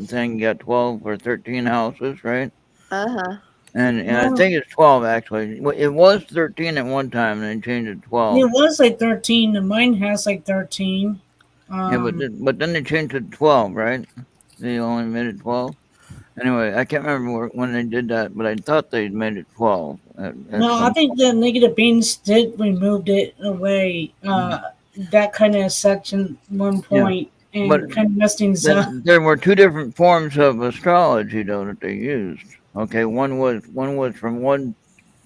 thing, you got 12 or 13 houses, right? Uh-huh. And I Well, think it's 12 actually. It was 13 at one time, and they changed it to 12. it was like 13. And mine has like 13. Yeah, but then they changed it to 12, right? They only made it 12. Anyway, I can't remember when they did that, but I thought they made it 12. No, I think the negative beans did removed it away. That kind of section one point and but kind of messed things up. there were two different forms of astrology, though, that they used. Okay, one was from one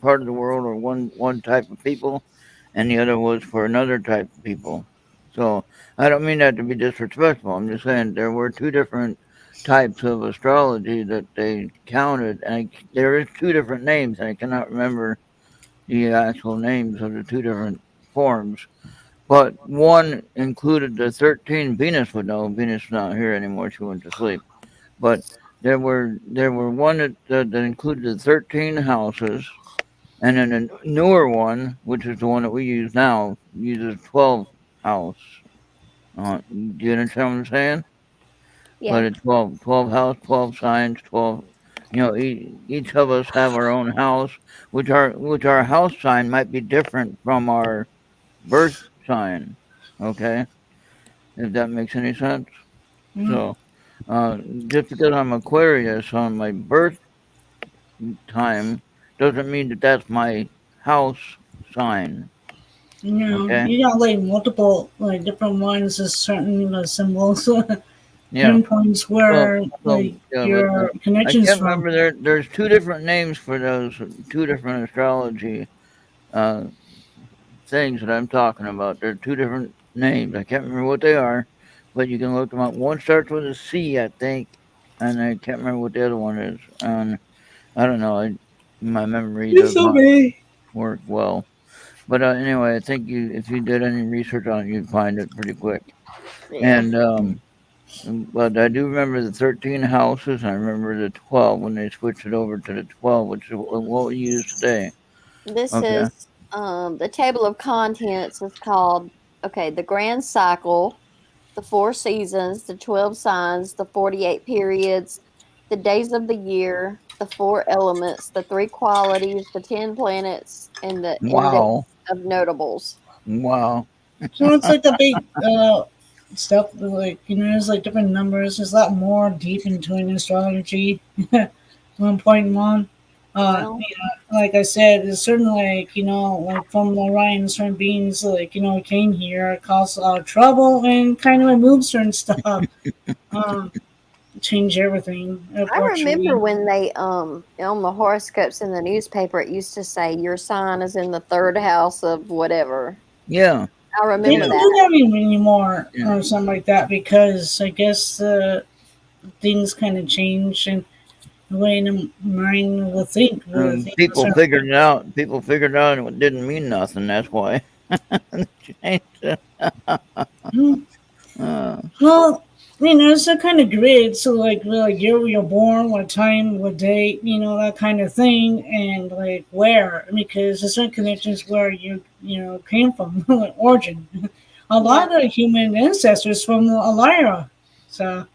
part of the world or one type of people, and the other was for another type of people. So I don't mean that to be disrespectful. I'm just saying there were two different types of astrology that they counted, and there is two different names, and I cannot remember the actual names of the two different forms. But one included the 13. Venus would know. Venus is not here anymore. She went to sleep. But there were one that included the 13 houses, and then a newer one, which is the one that we use now, uses 12 house. Do you understand what I'm saying? Yeah. But it's 12 house, 12 signs, 12. each of us have our own house, which our house sign might be different from our birth sign. Okay, if that makes any sense. Mm. So, uh, just because I'm Aquarius on my birth time doesn't mean that that's my house sign. Okay. You got like multiple like different ones as certain symbols, Yeah. pinpoints Well, where so like yeah, but your I connections can't from. remember. There's two different names for those two different astrology uh, things that I'm talking about. They're two different names. I can't remember what they are, but you can look them up. One starts with a C, I think, and I can't remember what the other one is. And I don't know. My memory It's does so not many. work well. But anyway, I think if you did any research on it, you'd find it pretty quick. Yeah. And but I do remember the 13 houses. I remember the 12 when they switched it over to the 12, which is what we use today. This Okay. is the table of contents is called the grand cycle, the 4 seasons, the 12 signs, the 48 periods, the days of the year, the 4 elements, the 3 qualities, the 10 planets, and the index Wow. of notables. Wow. So it's like the big stuff like there's like different numbers. There's a lot more deep into an astrology. 1.1. Well, Like I said, there's certain like from Orion, certain beings came here, caused a lot of trouble, and kind of removed certain stuff. Um, Change everything, I remember unfortunately. when they on the horoscopes in the newspaper it used to say your sign is in the third house of whatever. Yeah. I They remember Yeah. don't do that. that anymore Yeah. or something like that because I guess things kind of change and the way the mind will think with People certain figured it out. People figured it out and it didn't mean nothing. That's why. They changed it. things. uh, Well, it's a kind of grid. So, like year you're born, what time, what date, that kind of thing, and like where, because there's certain connections where you came from, like origin. A Yeah. lot of human ancestors from Lyra. So,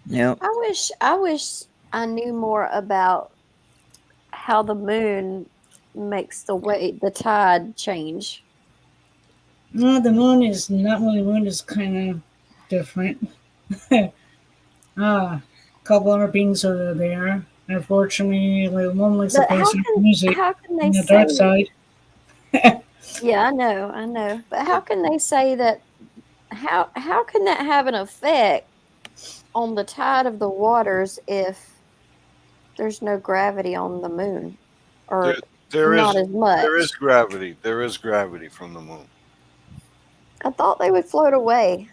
yeah. I wish I knew more about how the moon makes the tide change. no, the moon is not really moon is kind of different. A couple other beings are there. Unfortunately, like one likes to But play how certain can music how can they in the dark say side. yeah, I know. But how can they say that how can that have an effect on the tide of the waters if there's no gravity on the moon There, or there not is as there is much? gravity. There is gravity from the moon. I thought they would float away.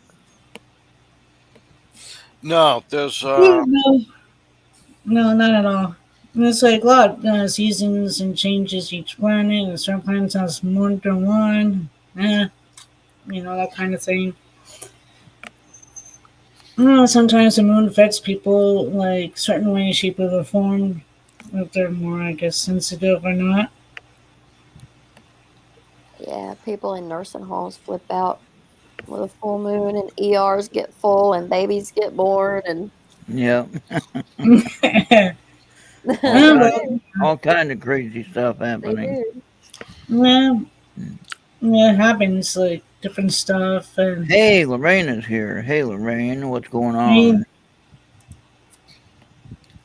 No, there's No, no, not at all. And it's like a lot of seasons and changes each planet, and certain planets has more than one. That kind of thing. Sometimes the moon affects people like certain way, shape, or form. If they're more, I guess, sensitive or not. Yeah, people in nursing homes flip out with a full moon and ERs get full and babies get born and Yeah. All they kind, do. all kind of crazy stuff They happening. do. Yeah, yeah, it happens like different stuff and. Hey, Lorraine is here. Hey, Lorraine, what's going I on?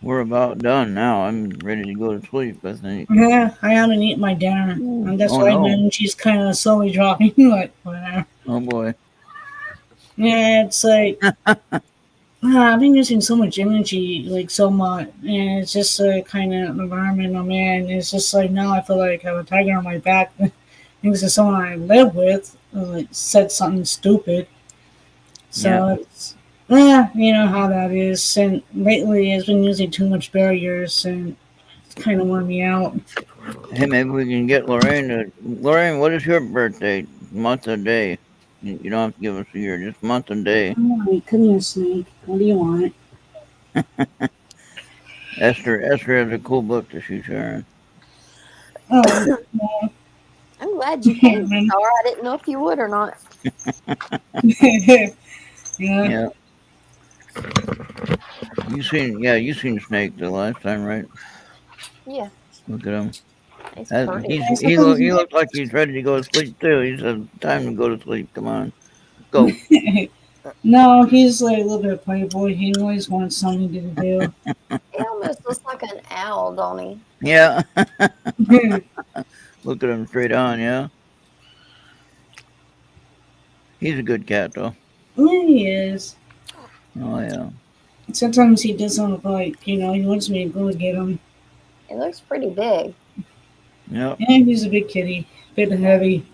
We're about done now. I'm ready to go to sleep, I think. Yeah, I haven't eaten my dinner, and that's Oh, why my no. energy's kind of slowly dropping. Like whatever. Oh, boy. Yeah, it's like I've been using so much energy, like so much, and it's just a kind of environment I'm in. It's just like now I feel like I have a tiger on my back. Thanks to someone I live with, like said something stupid. Yeah. So it's yeah, you know how that is. And lately, it's been using too much barriers, and it's kind of worn me out. Hey, maybe we can get Lorraine to. Lorraine, what is your birthday? Month and day. You don't have to give us a year, just month and day. Oh, come here, Snake. What do you want? Esther has a cool book that she's sharing. Oh, I'm glad you came, Star. I didn't know if you would or not. yeah. Yeah. You seen Snake the last time, right? Yeah, Look at him. he's pretty. He looks like he's ready to go to sleep too. He said, "Time to go to sleep. Come on, go." No, he's like a little bit playboy. He always wants something to do. He almost looks like an owl, don't he? Yeah, Yeah, look at him straight on. Yeah, he's a good cat though. he is. Oh yeah. Sometimes he doesn't look like, he wants me to go get him. He looks pretty big. Yep. And he's a big kitty, bit heavy.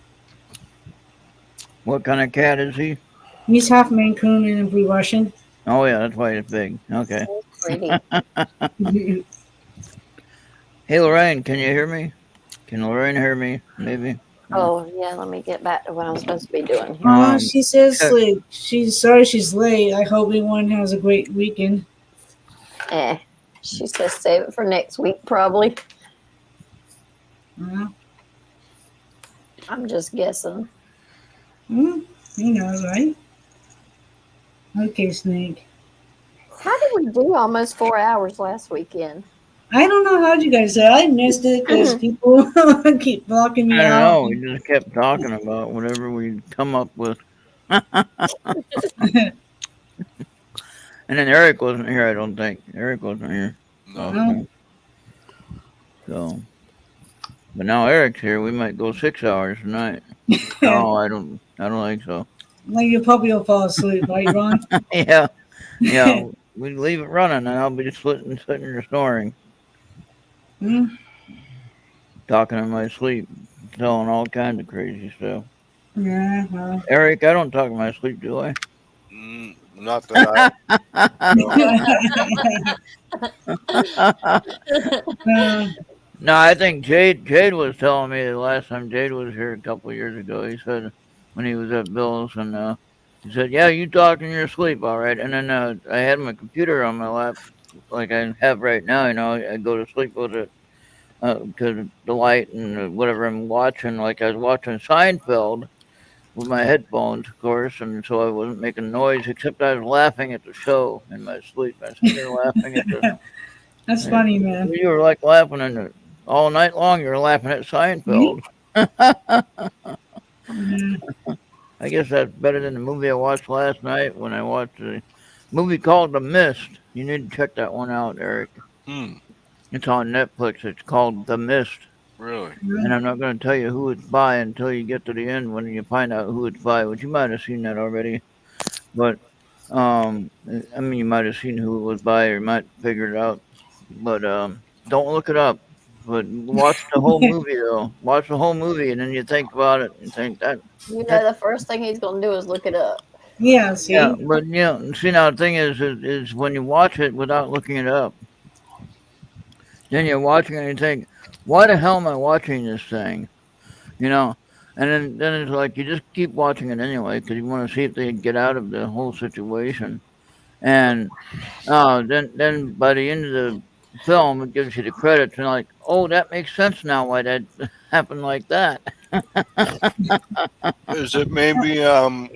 What kind of cat is he? He's half Maine Coon and a Blue Russian. Oh yeah, that's why he's big. Okay. He's pretty. Hey Lorraine, can you hear me? Can Lorraine hear me? Maybe. Oh yeah, let me get back to what I'm supposed to be doing here. She says check. like she's sorry she's late. I hope everyone has a great weekend. She says save it for next week, probably. Uh, I'm just guessing. who knows, right? Okay, Snake. How did we do almost 4 hours last weekend? I don't know how you guys said. I missed it because people keep blocking me I don't out. know. We just kept talking about whatever we come up with. And then Eric wasn't here, I don't think. Eric wasn't here. No. So, but now Eric's here. We might go 6 hours tonight. No, I don't think so. Like your puppy will fall asleep, right, Ron? Yeah. We leave it running, and I'll be just sitting or snoring, Hmm? talking in my sleep, telling all kinds of crazy stuff. Yeah, well. Eric, I don't talk in my sleep, do I? Not that No, I think Jade was telling me the last time Jade was here a couple of years ago. He said when he was at Bill's, and he said, "Yeah, you talk in your sleep, all right." And then I had my computer on my lap, like I have right now. I go to sleep with it because of the light and whatever I'm watching. Like I was watching Seinfeld with my headphones, of course, and so I wasn't making noise, except I was laughing at the show in my sleep. I was sitting there laughing at the. That's funny, man. You were like laughing all night long. You were laughing at Seinfeld. Yeah. I guess that's better than the movie I watched last night when I watched a movie called The Mist. You need to check that one out, Eric. It's on Netflix. It's called The Mist. really. And I'm not going to tell you who it's by until you get to the end when you find out who it's by, which you might have seen that already. But, I mean, you might have seen who it was by or you might figure it out. But don't look it up. But watch the whole movie, though. Watch the whole movie, and then you think about it and think that. You know, the first thing he's going to do is look it up. Yeah, see? Yeah, but see now the thing is when you watch it without looking it up, then you're watching it and you think, why the hell am I watching this thing? And then it's like you just keep watching it anyway because you want to see if they get out of the whole situation, and then by the end of the film it gives you the credits and like, oh, that makes sense now why that happened like that. Is it maybe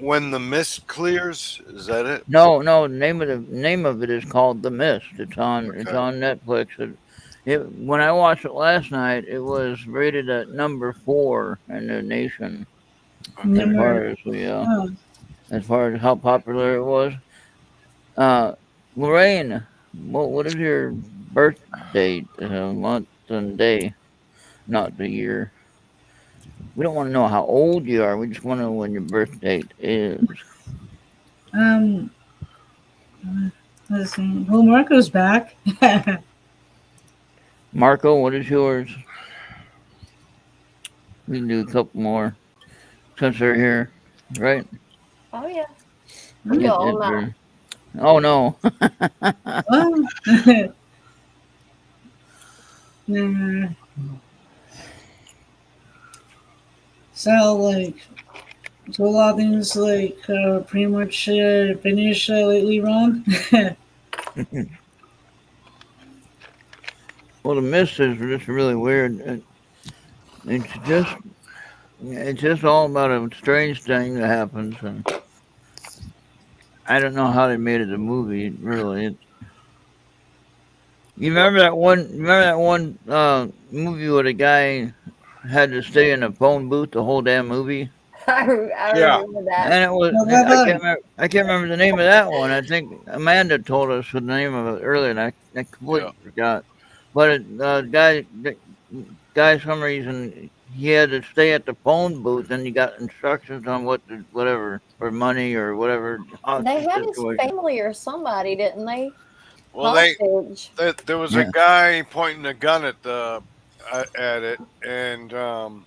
when the mist clears? Is that it? No, the name of it is called The Mist. It's on Netflix. When I watched it last night, it was rated at number 4 in the nation as far as how popular it was. Lorraine, what is your birth date? Month and day, not the year. We don't want to know how old you are. We just want to know when your birth date is. Let's see. Well, Marco's back. Marco, what is yours? We can do a couple more since they're here, right? Oh, yeah. If- Go all if night. they're- Oh no. Well, nah. So, so a lot of things, pretty much finished lately, Ron. Well, the mist is just really weird. It's just all about a strange thing that happens, and I don't know how they made it a movie. Really, You remember that one? Remember that one movie where the guy had to stay in a phone booth the whole damn movie? I Yeah. remember that. And it was Well, that, I can't remember the name of that one. I think Amanda told us the name of it earlier, and I Yeah. completely forgot. But the guy, some reason he had to stay at the phone booth, and he got instructions on whatever for money or whatever They hostage had his situation. family or somebody, didn't they? Well, Hostage. there was a Yeah, guy pointing a gun at it and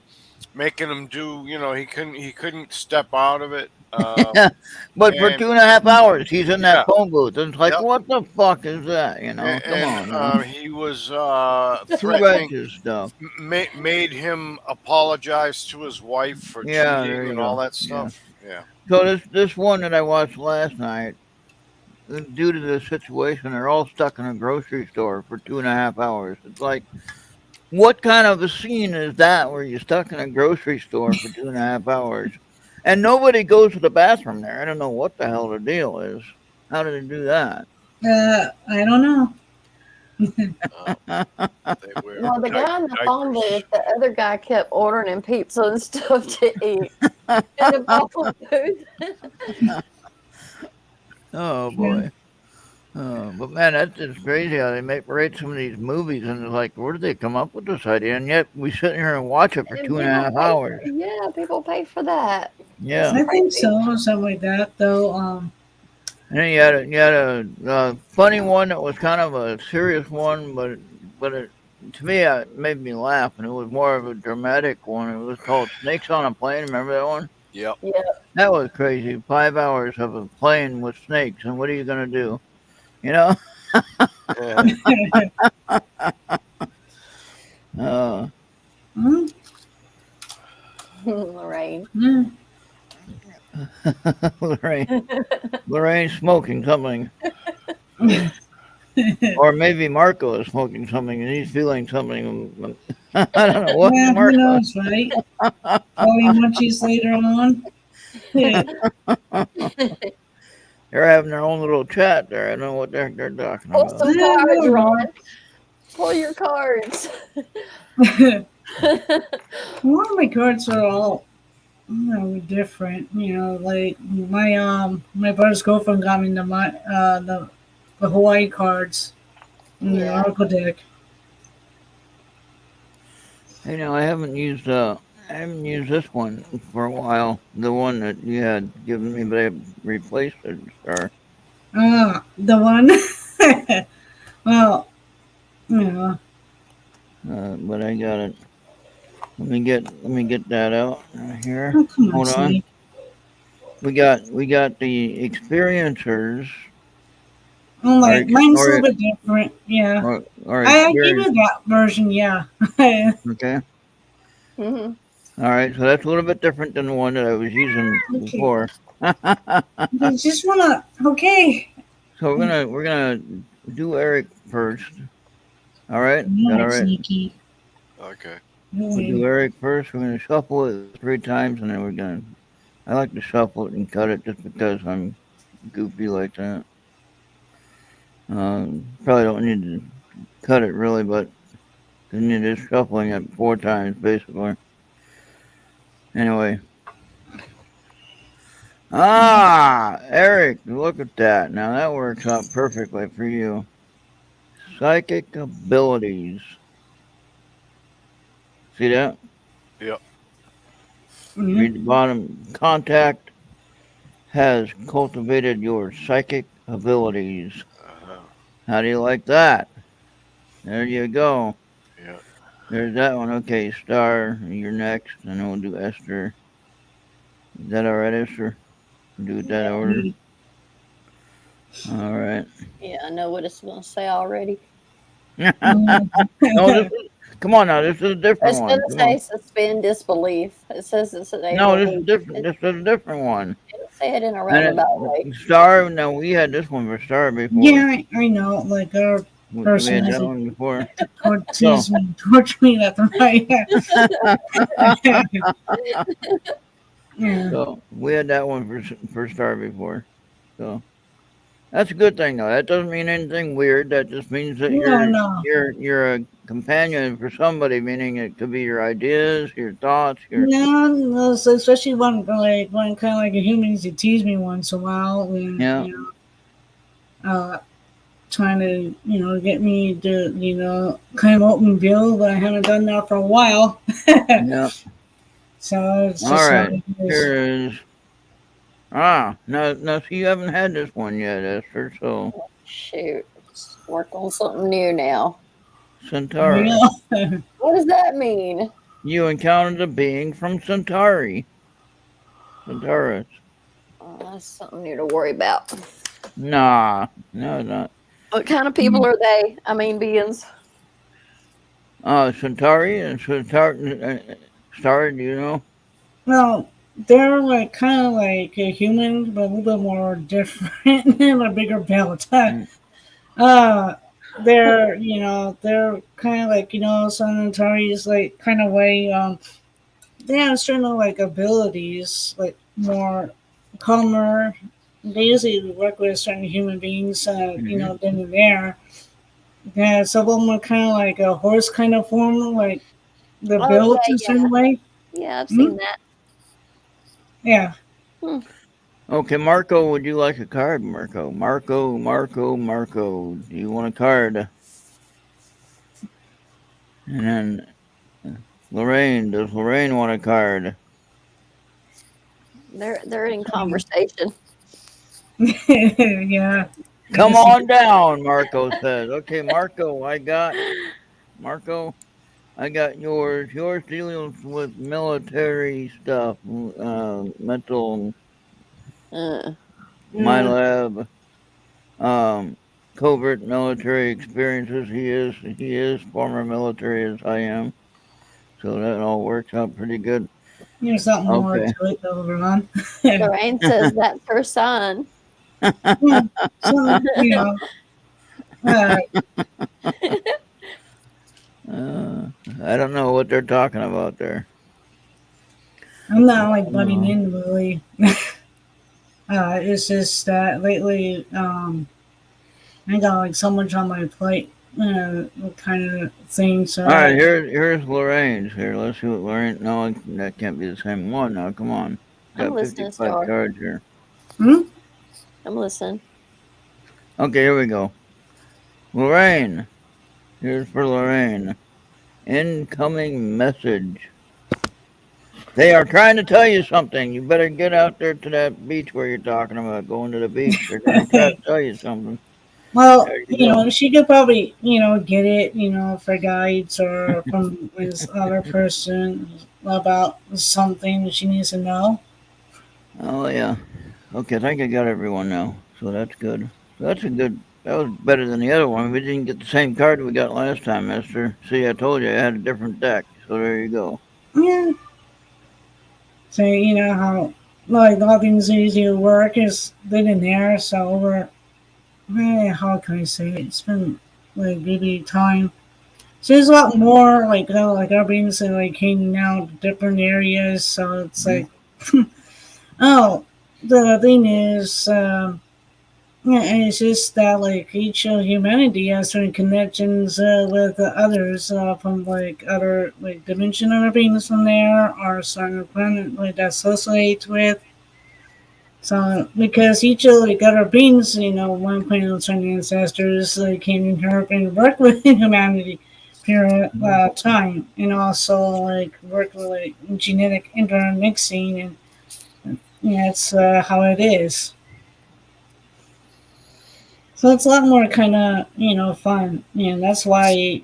making him do. He couldn't step out of it. but for And 2.5 hours, he's in that yeah, phone booth, and it's like, yep. what the fuck is that? Come And on now, he was too threatening, righteous stuff. made him apologize to his wife for Yeah, there cheating you and all go. that Yeah. stuff. Yeah. So this one that I watched last night, due to the situation, they're all stuck in a grocery store for 2.5 hours. It's like, what kind of a scene is that where you're stuck in a grocery store for 2.5 hours, and nobody goes to the bathroom there? I don't know what the hell the deal is. How did they do that? I don't know. Um, they wear Well, the guy in the phone diapers. booth, the other guy kept ordering him pizza and stuff to eat in the phone booth. Oh Yeah. boy. But man, that's just crazy how they rate some of these movies, and it's like, where did they come up with this idea? And yet we sit here and watch it for And two and a people half pay for, hours. yeah, people pay for that. It's Yeah. I think crazy. so, something like that. Though, And then you had a funny one that was kind of a serious one, but to me it made me laugh, and it was more of a dramatic one. It was called Snakes on a Plane. Remember that one? Yep. Yeah. That was crazy. 5 hours of a plane with snakes, and what are you gonna do? You know? Yeah. Uh, hmm, Lorraine. hmm. Lorraine smoking something, or maybe Marco is smoking something, and he's feeling something. I don't know what Yeah, who Marco. knows, right? Probably munchies later on. Yeah. They're having their own little chat there. I don't know what the heck they're talking Pull about. some Yeah, cards, no, Ron. no. Pull your cards. One of my cards are all different. Like my brother's girlfriend got me the Hawaii cards in the Yeah. Oracle deck. I haven't used this one for a while. The one that you had given me, but I replaced it. Or The one. Well, yeah. but I got it. Let me get that out here. Oh, come on, Hold on. Snake. We got the experiencers I'm or like, mine's a or little bit different. Yeah. or I give experience. you that version, yeah. Okay. Hmm. All right. So that's a little bit different than the one that I was using Okay. before. I just wanna. Okay. So we're gonna do Eric first. All right. All Got all right, right. Sneaky. Okay. We'll do Eric first. We're gonna shuffle it 3 times, and then we're gonna. I like to shuffle it and cut it just because I'm goofy like that. Probably don't need to cut it really, but then you're just shuffling it 4 times basically. Anyway. Eric, look at that. Now that works out perfectly for you. Psychic abilities. See that? Yep. Mhm. Read the bottom. Contact has cultivated your psychic abilities. Uh-huh. How do you like that? There you go. Yeah. There's that one. Okay, Star, you're next, and then we'll do Esther. Is that all right, Esther? Do it that order. All right. Yeah, I know what it's going to say already. No, Mhm. come on now. This is a different It's one. going to Come say on. suspend disbelief. It says it's an No, April this is week. different. This is a different one. It'll say it in a And roundabout way. Star. No, we had this one for Star before. Yeah, I know. Like our We person had has that to one before. tease me, torture me left and right. Yeah. So we had that one for Star before. So That's a good thing, though. That doesn't mean anything weird. That just means that No, no. you're a companion for somebody. Meaning it could be your ideas, your thoughts, your No, no, so especially when kind of like a humans, you tease me once in a while, and yeah, trying to get me to climb open bill, but I haven't done that for a while. yeah. So it's All just how right. it is. Here is no. See, you haven't had this one yet, Esther. So Shoot. Let's work on something new now. There Centaurus. you go. What does that mean? You encountered a being from Centauri. Centaurus. That's something new to worry about. Nah, no, not. What kind of people are they? I mean, beings. Centauri and Centauri. Star, do you know? Well, they're like kind of like a human, but a little bit more different and a bigger belt. Mm. They're kind of like some Atari's like kind of way. They have certain like abilities, like more calmer. They usually work with certain human beings, Mhm. then and there. Yeah, some of them are kind of like a horse kind of form, like they're Oh, built yeah, a yeah. certain way. Yeah, I've Hmm? seen that. Yeah. Okay, Marco, would you like a card, Marco? Marco. Do you want a card? And then Lorraine, does Lorraine want a card? They're in conversation. Yeah. Come on down, Marco says. Okay, Marco, I got yours. Yours deals with military stuff, mental, Uh, my Mm. lab, covert military experiences. He is former military as I am, so that all works out pretty good. There's something more Okay. to it though, Ron. Lorraine says that's her son. Yeah. So, uh, I don't know what they're talking about there. I'm not like butting Uh, in really. It's just that lately, I got like so much on my plate, kind of thing. So all right, here's Lorraine's. Here, let's see what Lorraine. No, that can't be the same one. Now, come on. I'm Got listening, 55 Star. cards here. hmm? I'm listening. Okay, here we go. Lorraine. Here's for Lorraine. Incoming message. They are trying to tell you something. You better get out there to that beach where you're talking about. Going to the beach. They're going to try to tell you something. Well, There you go. she could probably, get it, for guides or from this other person about something that she needs to know. Oh, yeah. Okay, I think I got everyone now. So that's good. So that's a good. That was better than the other one. We didn't get the same card we got last time, Mister. See, I told you I had a different deck. So there you go. Yeah. So, how, like, how things usually work is been in there. So, how can I say it? It's been, like, maybe time. So, there's a lot more, like, like, our beings are, like, hanging out in different areas. So, it's Mhm. like, oh, the thing is, yeah, and it's just that like each humanity has certain connections with others from like other like dimensional beings from there or certain planet like that associates with. So because each of like other beings, one point of certain ancestors came in here and worked with humanity period time, and also like work with like genetic intermixing, and that's how it is. So it's a lot more kind of, fun. And that's why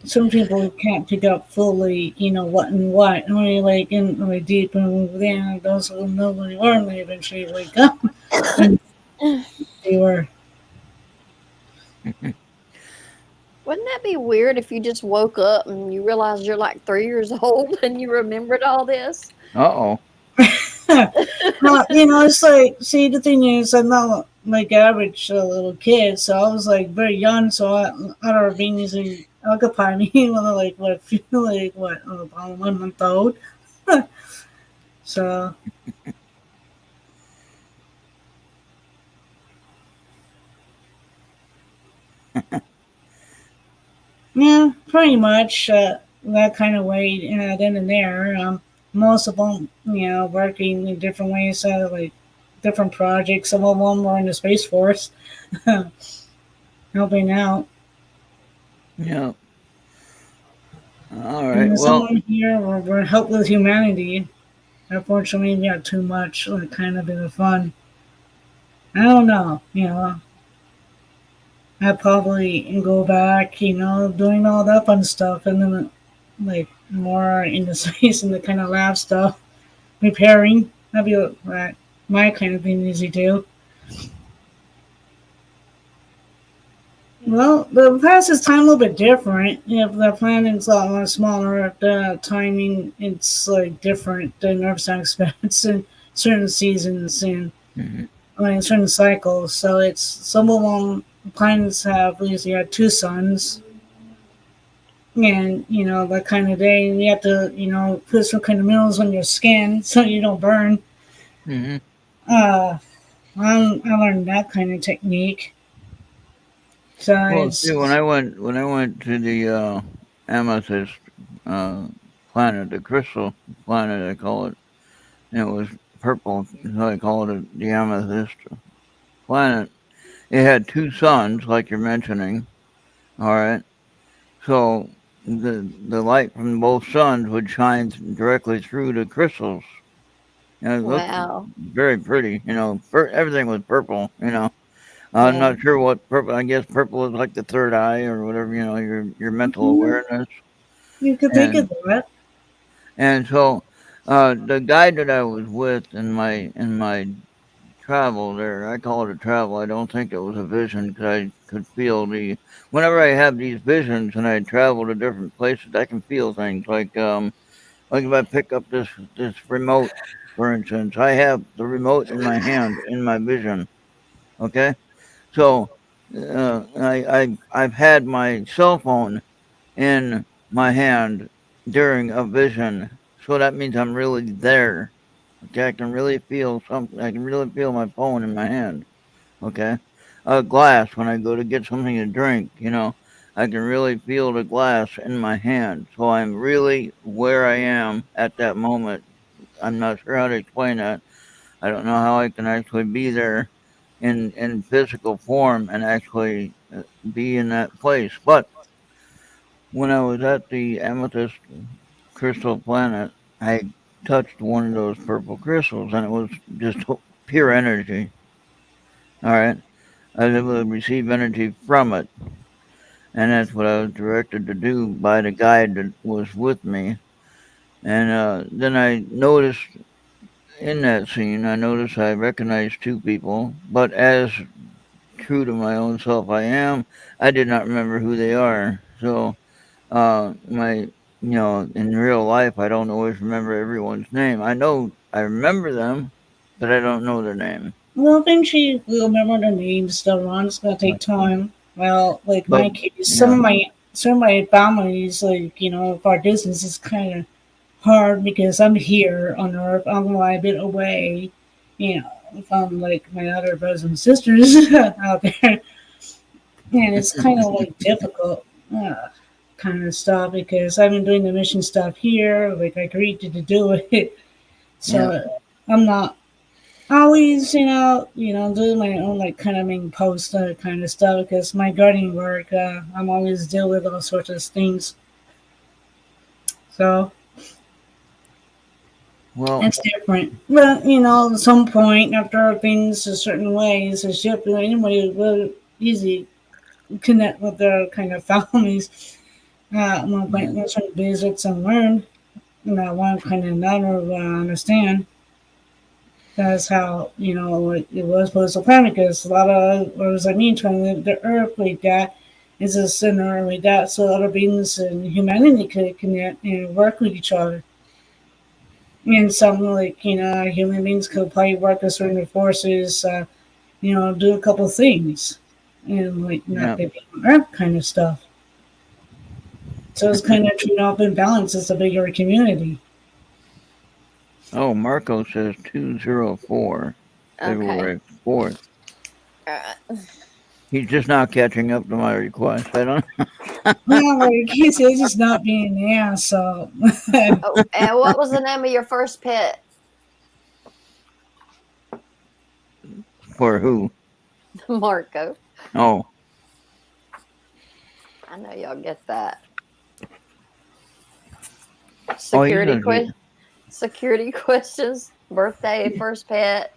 some people can't pick up fully, what and what. Only like in really deep and then those who know who they are and they eventually wake up and they were. Wouldn't that be weird if you just woke up and you realized you're like 3 years old and you remembered all this? Uh oh. Well, it's like, see, the thing is, I'm not like average little kid, so I was like very young, so I don't know being easily occupy me when I like what feel like what about 1 month old. So Yeah, pretty much that kind of way, then and there. Most of them, working in different ways, like different projects. Some of them were in the Space Force, helping out. Yeah. All And right. then Well, someone here were help with humanity. Unfortunately, we got too much, kind of been fun. I don't know, I'd probably go back, doing all that fun stuff, and then like more in the space and the kind of lab stuff, repairing. That'd be my kind of thing easy too. Well, the passes time a little bit different. If the planet's a lot smaller, the timing it's like different than Earth's expanse in certain seasons and mhm. certain cycles. So it's some of them planets have usually had two suns, and that kind of day you have to put some kind of minerals on your skin so you don't burn. Mhm. Uh, I learned that kind of technique. So Well, see, it's when I went to the amethyst uh, planet, the crystal planet, I call it, and it was purple, so I call it the amethyst planet. It had two suns, like you're mentioning. All right, so the light from both suns would shine directly through the crystals, and it looked Wow. very pretty. Everything was purple. I'm Yeah. not sure what purple. I guess purple is like the third eye or whatever. Your mental you awareness. could think And of that. so the guide that I was with in my travel there, I call it a travel. I don't think it was a vision because I could feel the. Whenever I have these visions and I travel to different places, I can feel things like if I pick up this remote, for instance, I have the remote in my hand in my vision. Okay, so I've had my cell phone in my hand during a vision, so that means I'm really there. Okay, I can really feel something. I can really feel my phone in my hand. Okay, a glass when I go to get something to drink. I can really feel the glass in my hand. So I'm really where I am at that moment. I'm not sure how to explain that. I don't know how I can actually be there in physical form and actually be in that place. But when I was at the Amethyst Crystal Planet, I touched one of those purple crystals, and it was just pure energy. All right, I was able to receive energy from it, and that's what I was directed to do by the guide that was with me. And then I noticed in that scene, I recognized two people, but as true to my own self I did not remember who they are. So in real life, I don't always remember everyone's name. I remember them, but I don't know their name. Well, eventually we'll remember the names. The run's gonna take time. Well, like But my case, yeah, some of my families, like if our distance is kind of hard because I'm here on Earth. I'm like a bit away. From like my other brothers and sisters out there, and it's kind of like difficult. Kind of stuff because I've been doing the mission stuff here. Like I agreed to do it, yeah. so I'm not always, doing my own like kind of main post kind of stuff because my gardening work, I'm always deal with all sorts of things. So Well, it's different. But at some point after things a certain ways, it's just anybody will easy connect with their kind of families. At one yeah, point, certain visits and learn. One kind of another understand. That's how it was supposed to plan because a lot of what does that mean? Trying to the earth like that is a center like that, so other beings and humanity could connect and work with each other. And something like human beings could probably work with certain forces, do a couple things, and like not yeah. be on earth kind of stuff. So it's kind of trade off and balance as a bigger community. Oh, Marco says 204, Okay. February 4th. Uh, He's just not catching up to my request. I don't. Well, like he says, just not being an ass. So Oh, and what was the name of your first pet? For who? Marco. Oh, I know y'all get that. oh, he's Security gonna get. security questions. Birthday, first pet.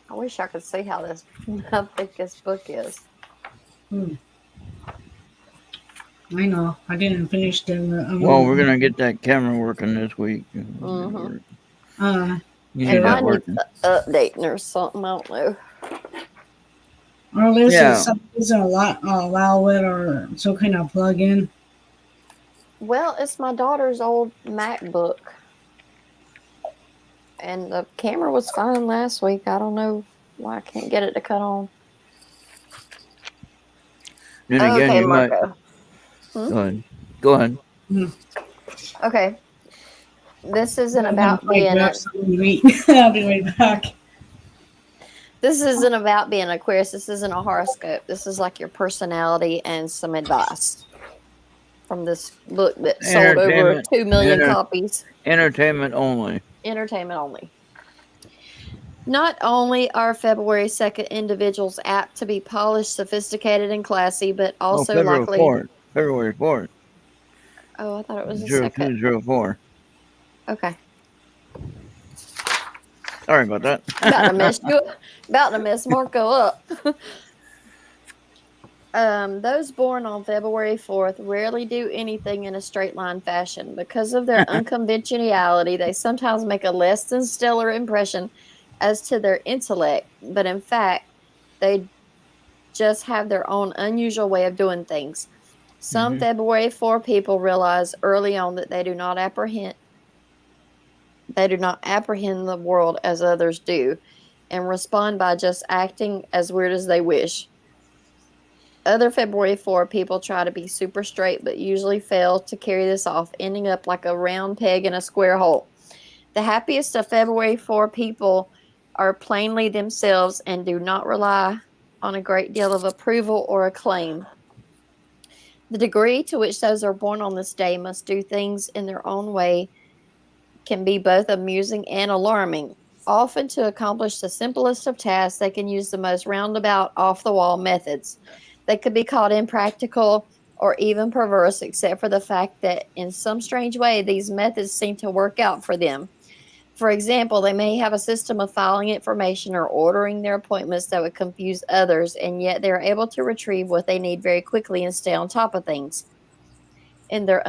I wish I could see how thick this book is. I know I didn't finish the. Well, we're gonna get that camera working this week. Mhm. You And need that mine needs working. updating or something. I don't know. Unless Yeah. it's something allow it or some kind of plug-in. Well, it's my daughter's old MacBook. And the camera was fine last week. I don't know why I can't get it to cut on. Then again, Okay, you might. Marco. Go ahead. Go ahead. Okay. This isn't I'm gonna about fight being back, so wait. I'll be right back. this isn't about being Aquarius. This isn't a horoscope. This is like your personality and some advice from this book that sold over Entertainment. 2 million copies. Entertainment only. Entertainment only. Not only are February 2nd individuals apt to be polished, sophisticated, and classy, but also February likely. 4th. February 4th. Oh, I thought it was the second. 0204. Okay. Sorry about that. About to mess Marco up. Those born on February 4th rarely do anything in a straight line fashion. Because of their unconventionality, they sometimes make a less than stellar impression as to their intellect, but in fact, they just have their own unusual way of doing things. Some February 4 people realize early on that they do not apprehend the world as others do, and respond by just acting as weird as they wish. Other February 4 people try to be super straight, but usually fail to carry this off, ending up like a round peg in a square hole. The happiest of February 4 people are plainly themselves and do not rely on a great deal of approval or acclaim. The degree to which those are born on this day must do things in their own way can be both amusing and alarming. Often, to accomplish the simplest of tasks, they can use the most roundabout, off the wall methods. They could be called impractical or even perverse, except for the fact that in some strange way, these methods seem to work out for them. For example, they may have a system of filing information or ordering their appointments that would confuse others, and yet they're able to retrieve what they need very quickly and stay on top of things. In their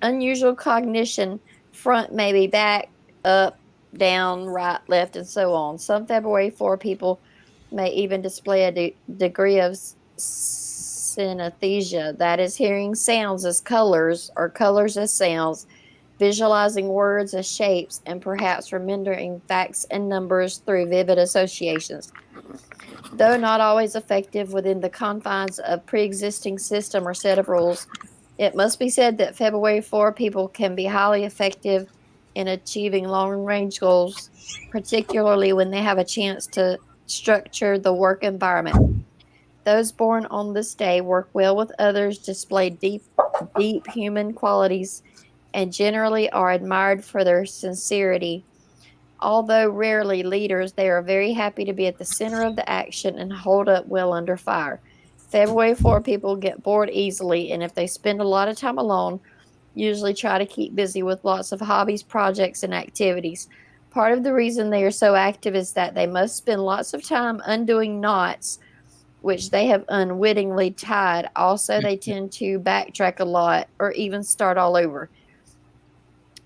unusual cognition, front may be back, up, down, right, left, and so on. Some February 4 people may even display a degree of synesthesia, that is, hearing sounds as colors or colors as sounds, visualizing words as shapes, and perhaps remembering facts and numbers through vivid associations. Though not always effective within the confines of pre-existing system or set of rules, it must be said that February 4 people can be highly effective in achieving long-range goals, particularly when they have a chance to structure the work environment. Those born on this day work well with others, display deep human qualities, and generally are admired for their sincerity. Although rarely leaders, they are very happy to be at the center of the action and hold up well under fire. February 4 people get bored easily, and if they spend a lot of time alone, usually try to keep busy with lots of hobbies, projects, and activities. Part of the reason they are so active is that they must spend lots of time undoing knots which they have unwittingly tied. Also, they tend to backtrack a lot or even start all over.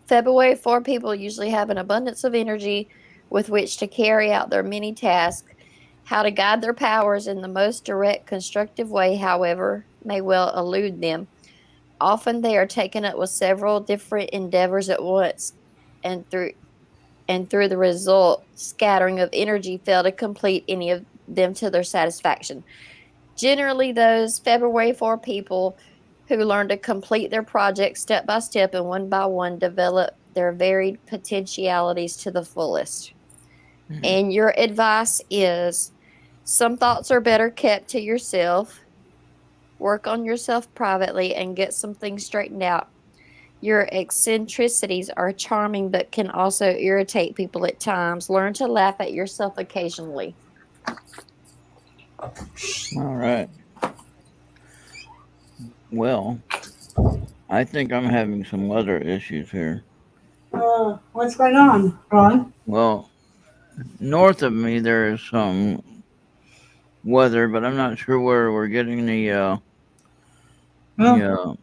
February 4 people usually have an abundance of energy with which to carry out their many tasks. How to guide their powers in the most direct, constructive way, however, may well elude them. Often they are taken up with several different endeavors at once, and through the result, scattering of energy fail to complete any of them to their satisfaction. Generally, those February 4 people who learn to complete their projects step by step and one by one develop their varied potentialities to the fullest. Mhm. And your advice is some thoughts are better kept to yourself. Work on yourself privately and get some things straightened out. Your eccentricities are charming but can also irritate people at times. Learn to laugh at yourself occasionally. All right. Well, I think I'm having some weather issues here. What's going on, Ron? Well, north of me there is some weather, but I'm not sure where we're getting the Oh, uh,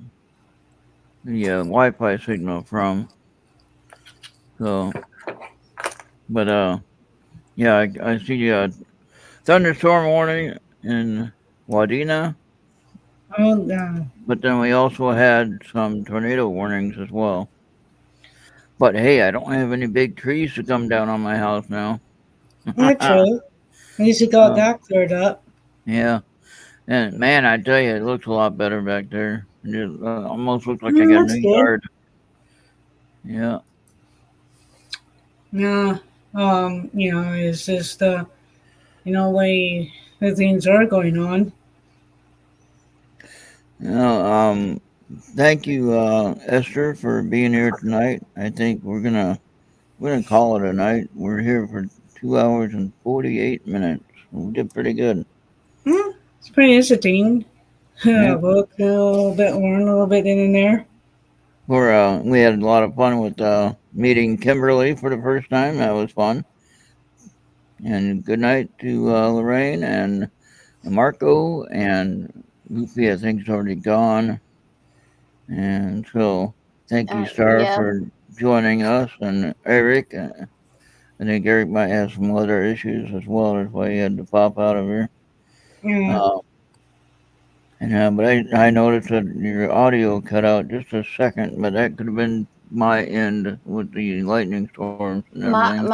Wi-Fi signal from. So, but yeah, I see a thunderstorm warning in Wadena, oh, but then we also had some tornado warnings as well. But hey, I don't have any big trees to come down on my house now. that's true. At least you got Uh, that cleared up. yeah, and man, I tell you, it looks a lot better back there. It almost looks like I got a That's new good. yard. Yeah. Yeah. It's just way the things are going on. No, thank you, Esther, for being here tonight. I think we're gonna call it a night. We're here for 2 hours and 48 minutes. We did pretty good. Hmm, it's pretty interesting. Yeah, Book a little bit, learn a little bit in and there. we had a lot of fun with meeting Kimberly for the first time. That was fun. And good night to Lorraine and Marco and Luffy. I think is already gone. And so thank you, Star, Yeah, for joining us, and Eric. I think Eric might have some other issues as well. That's why he had to pop out of here. Yeah. Uh, but I noticed that your audio cut out just a second, but that could have been my end with the lightning storms and everything.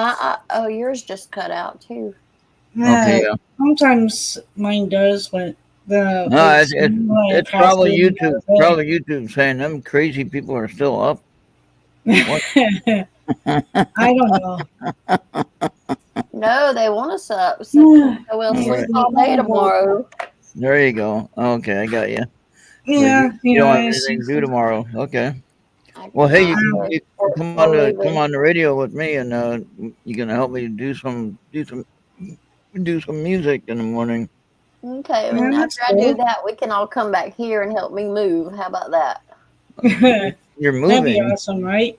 oh, yours just cut out too. Okay, Uh, yeah. Sometimes mine does, but the No, it's when it it's passes probably through YouTube. the Probably YouTube saying them crazy people are still up. What? other way. I don't know. No, they want us up so we'll All sleep right. all day tomorrow. There you go. Okay, I got you. But Yeah, you don't have it's anything to just, do tomorrow. Okay. I Well, hey, cannot. you We're come moving. on the radio with me, and you can help me do some music in the morning. Okay, yeah, and that's after I do cool. that, we can all come back here and help me move. How about that? You're That'd be moving. awesome, right?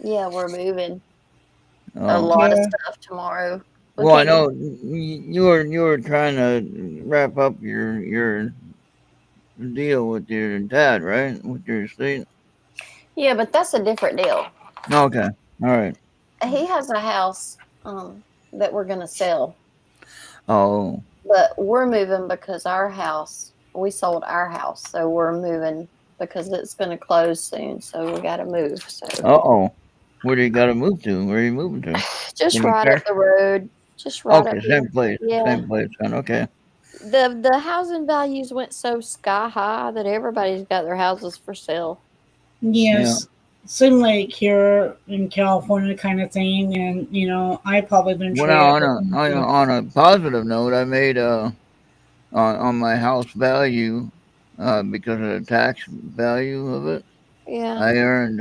Yeah, we're moving a Oh, lot of Yeah. stuff tomorrow. We well, I can't get. know you were trying to wrap up your deal with your dad, right? With your estate. Yeah, but that's a different deal. Okay. All right. He has a house that we're gonna sell, Oh. but we're moving because we sold our house, so we're moving because it's gonna close soon. So we got to move. So Uh-oh. Where do you got to move to? Where are you moving to? just Can you right up share? the road, just right up Okay, here. same place. Yeah, Same place then. Okay. the housing values went so sky high that everybody's got their houses for sale. Yeah. Yes. Seem like here in California kind of thing, and I probably been Well, now traded. on a positive note, I made on my house value because of the tax value of it. Yeah. I earned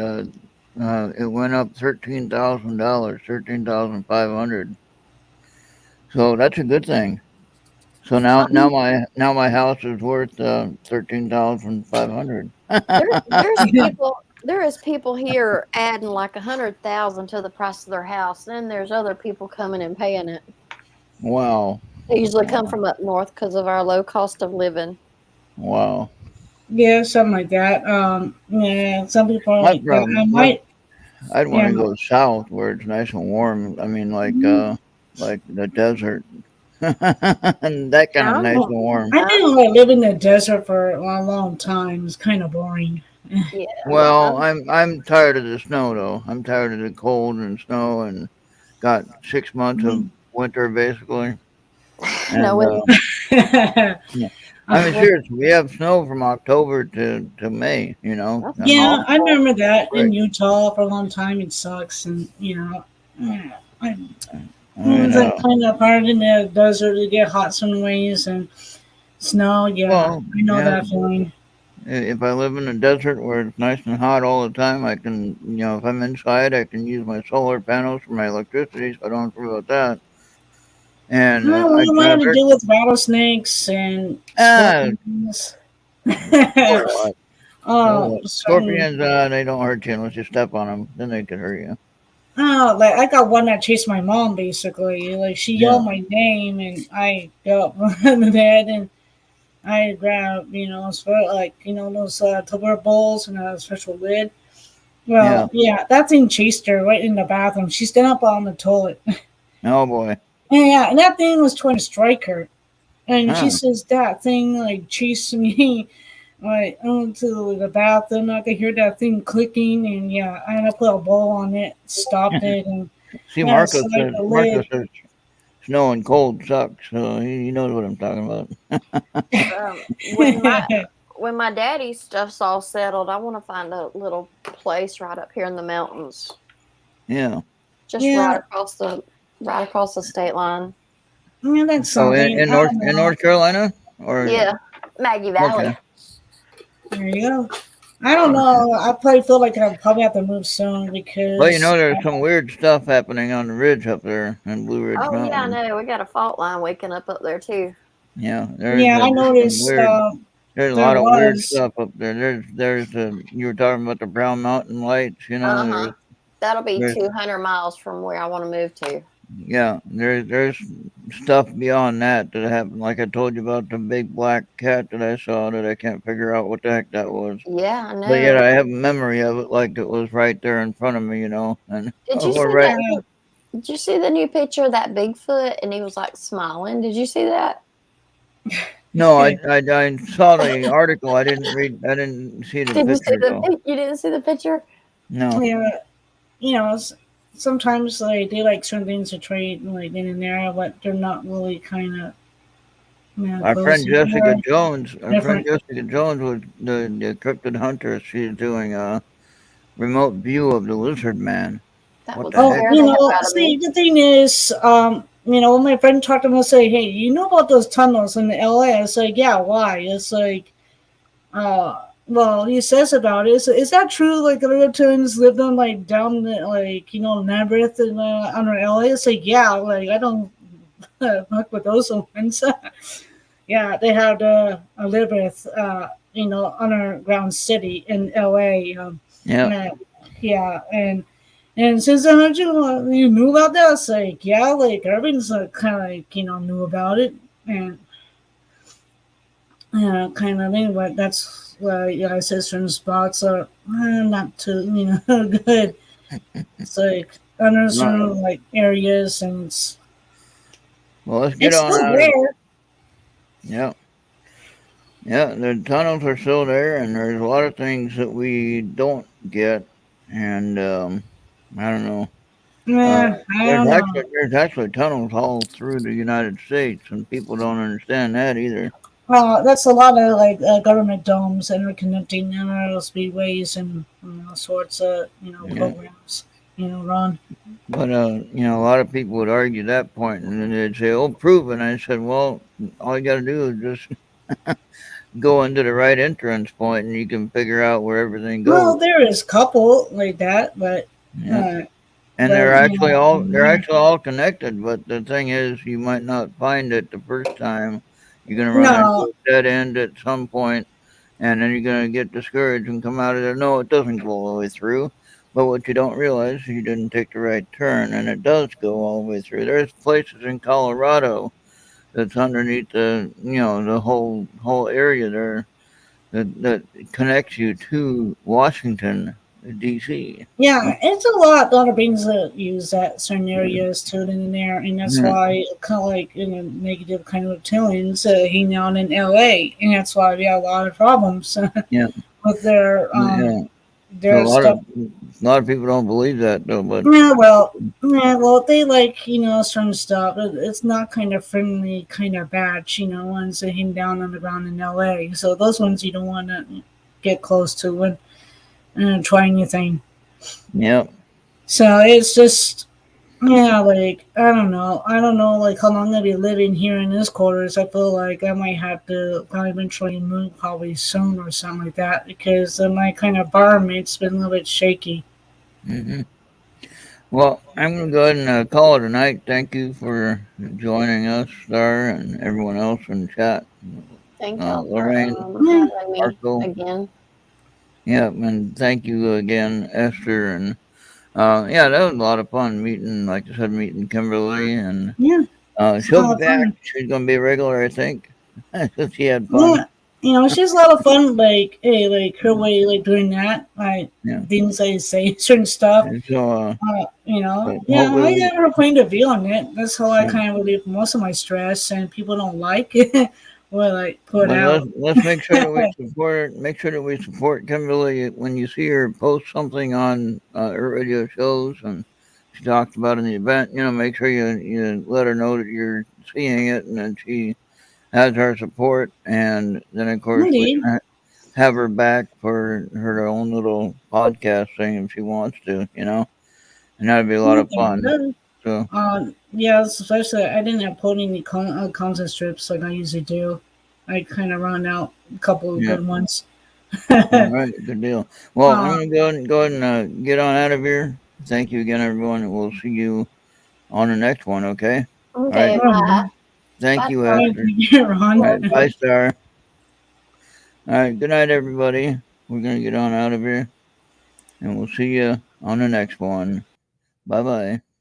it went up $13,000, 13,500. So that's a good thing. So now my house is worth 13,500. There is people here adding like 100,000 to the price of their house. Then there's other people coming and paying it. Wow. They usually come Wow. from up north because of our low cost of living. Wow. Yeah, something like that. Yeah, some people are My like that. I problem, might, I'd want yeah. to go south where it's nice and warm. I mean, like the desert, and that kind of nice Well, and warm. I didn't like live in the desert for a long time. It's kind of boring. Yeah. Well, I'm tired of the snow though. I'm tired of the cold and snow, and got 6 months of winter basically. No, And yeah. I mean, Uh, seriously, we have snow from October to May. You know, that's I mean, yeah, I awful. remember that in right. Utah for a long time. It sucks, and yeah, I, I mean, it's like kind of hard in the desert to get hot some ways and snow. Yeah, well, I know yeah. that feeling. If I live in a desert where it's nice and hot all the time, I can, if I'm inside, I can use my solar panels for my electricity, so I don't have to worry about that. And Well, we had to deal with rattlesnakes and ah, scorpions. so what? So Oh, what? Scorpions, they don't hurt you unless you step on them. Then they can hurt you. oh, like I got one that chased my mom basically. Like she Yeah, yelled my name and I got up on the bed and I grabbed, like those Tupperware bowls and a special lid. yeah. Well, yeah, that thing chased her right in the bathroom. She stood up on the toilet. Oh boy. And yeah, and that thing was trying to strike her. And she Huh. says that thing like chased me like into the bathroom. I could hear that thing clicking, and yeah, I had to put a bowl on it, stopped it, and See, yeah, slide the Marco lid. says snow and cold sucks, so he knows what I'm talking about. When my daddy's stuff's all settled, I want to find a little place right up here in the mountains, Yeah. just Yeah, right across the state line. yeah, that's Oh, something. I don't In know. North Carolina, or Yeah, Maggie Valley. okay. There you go. I don't know. I probably feel like I probably have to move soon Well, because there's some weird stuff happening on the ridge up there in Blue Ridge Oh yeah, I Mountain. know. We got a fault line waking up there too. Yeah, yeah, I just some noticed weird. There's a there lot of weird was. stuff up there. There's the you were talking about the Brown Mountain lights. Uh huh. That'll be There's 200 miles from where I want to move to. yeah, there's stuff beyond that that happened. Like I told you about the big black cat that I saw that I can't figure out what the heck that was. Yeah, I But yet know. I have a memory of it like it was right there in front of me, and Did you or see right. that? Did you see the new picture of that Bigfoot and he was like smiling? Did you see that? No, I saw the article. I didn't read. I didn't see the Did you see picture though. You didn't see the picture? No, Yeah, sometimes like they like certain things to trade like in and there, but they're not really kind of our close friend together. Friend Different. Jessica Jones was the cryptid hunter. She's doing a remote view of the lizard man. That What would the Oh, heck? scare the hell out of see, me. the thing is, when my friend talked to me, I say, hey, you know about those tunnels in LA? I was like, yeah, why? It's like, well, he says about it. Is that true? Like, the Littletons lived on, like, down, the, like, Labyrinth in, under LA? It's like, yeah, like, I don't fuck with those ones. Yeah, they had a Labyrinth, underground city in LA. Yeah. Uh, yeah, and since you knew about that, it's like, yeah, like everything's kind of like, knew about it. And kind of thing, but that's why, I said certain spots are not too, good. It's like under No. certain, like, areas, and Well, let's get it's on still out of. there. Yeah. Yeah, the tunnels are still there, and there's a lot of things that we don't get, and I don't know. Yeah, I don't know. There's actually tunnels all through the United States, and people don't understand that either. That's a lot of like government domes interconnecting narrow speedways and all sorts of Yeah. programs run. But a lot of people would argue that point, and then they'd say, "Oh, prove it." And I said, "Well, all you got to do is just go into the right entrance point, and you can figure out where everything Well, goes." there is a couple like that, but Yeah. uh, And they're actually all connected, but the thing is you might not find it the first time. You're gonna run no, into a dead end at some point, and then you're gonna get discouraged and come out of there. No, it doesn't go all the way through. But what you don't realize is you didn't take the right turn, and it does go all the way through. There's places in Colorado that's underneath the whole area there that connects you to Washington, D.C. yeah, it's a lot of things that use that certain areas too in there, and that's Yeah, why kind of like negative kind of reptilians hang out in LA, and that's why we have a lot of problems yeah, with their yeah. So There's stuff. a lot of people don't believe that though, but Yeah, well, they like, certain stuff. It's not kind of friendly, kind of batch, ones that hang down on the ground in LA. So those ones you don't want to get close to and try anything. yeah. So it's just, yeah, like, I don't know, like, how long I'll be living here in this quarters. I feel like I might have to probably eventually move probably soon or something like that because my kind of environment's been a little bit shaky. Hmm. Well, I'm gonna go ahead and call it a night. Thank you for joining us, Star, and everyone else in the chat. Thank y'all for Lorraine, Yeah, having me Marco, again. yeah, and thank you again, Esther, and yeah, that was a lot of fun meeting. Like I said, meeting Kimberly, and yeah, it's a she'll be lot of back. fun. She's gonna be a regular, I think. She had fun. Yeah, she's a lot of fun. Like, hey, like her way, like doing that, like Yeah, things I say, certain stuff. and so but Yeah, I hopefully, got her point of view on it. That's how I yeah. kind of relieve most of my stress, and people don't like it. Well, like put But out. let's make sure that we support. Make sure that we support Kimberly when you see her post something on her radio shows, and she talked about in the event. Make sure you let her know that you're seeing it, and that she has our support. And then of course we Indeed. can have her back for her own little podcast thing if she wants to. And that'd be a lot of fun. So Yeah, especially I didn't have put any content strips like I usually do. I kind of run out a couple of yeah. good ones. All right, good deal. Well, I'm uh, gonna go ahead and get on out of here. Thank you again, everyone, and we'll see you on the next one. Okay. All right. Okay, bye. um, Thank Bye, you, Star. thank Esther. you, All Ron. right. Bye, Star. All right. Good night, everybody. We're gonna get on out of here, and we'll see you on the next one. Bye bye.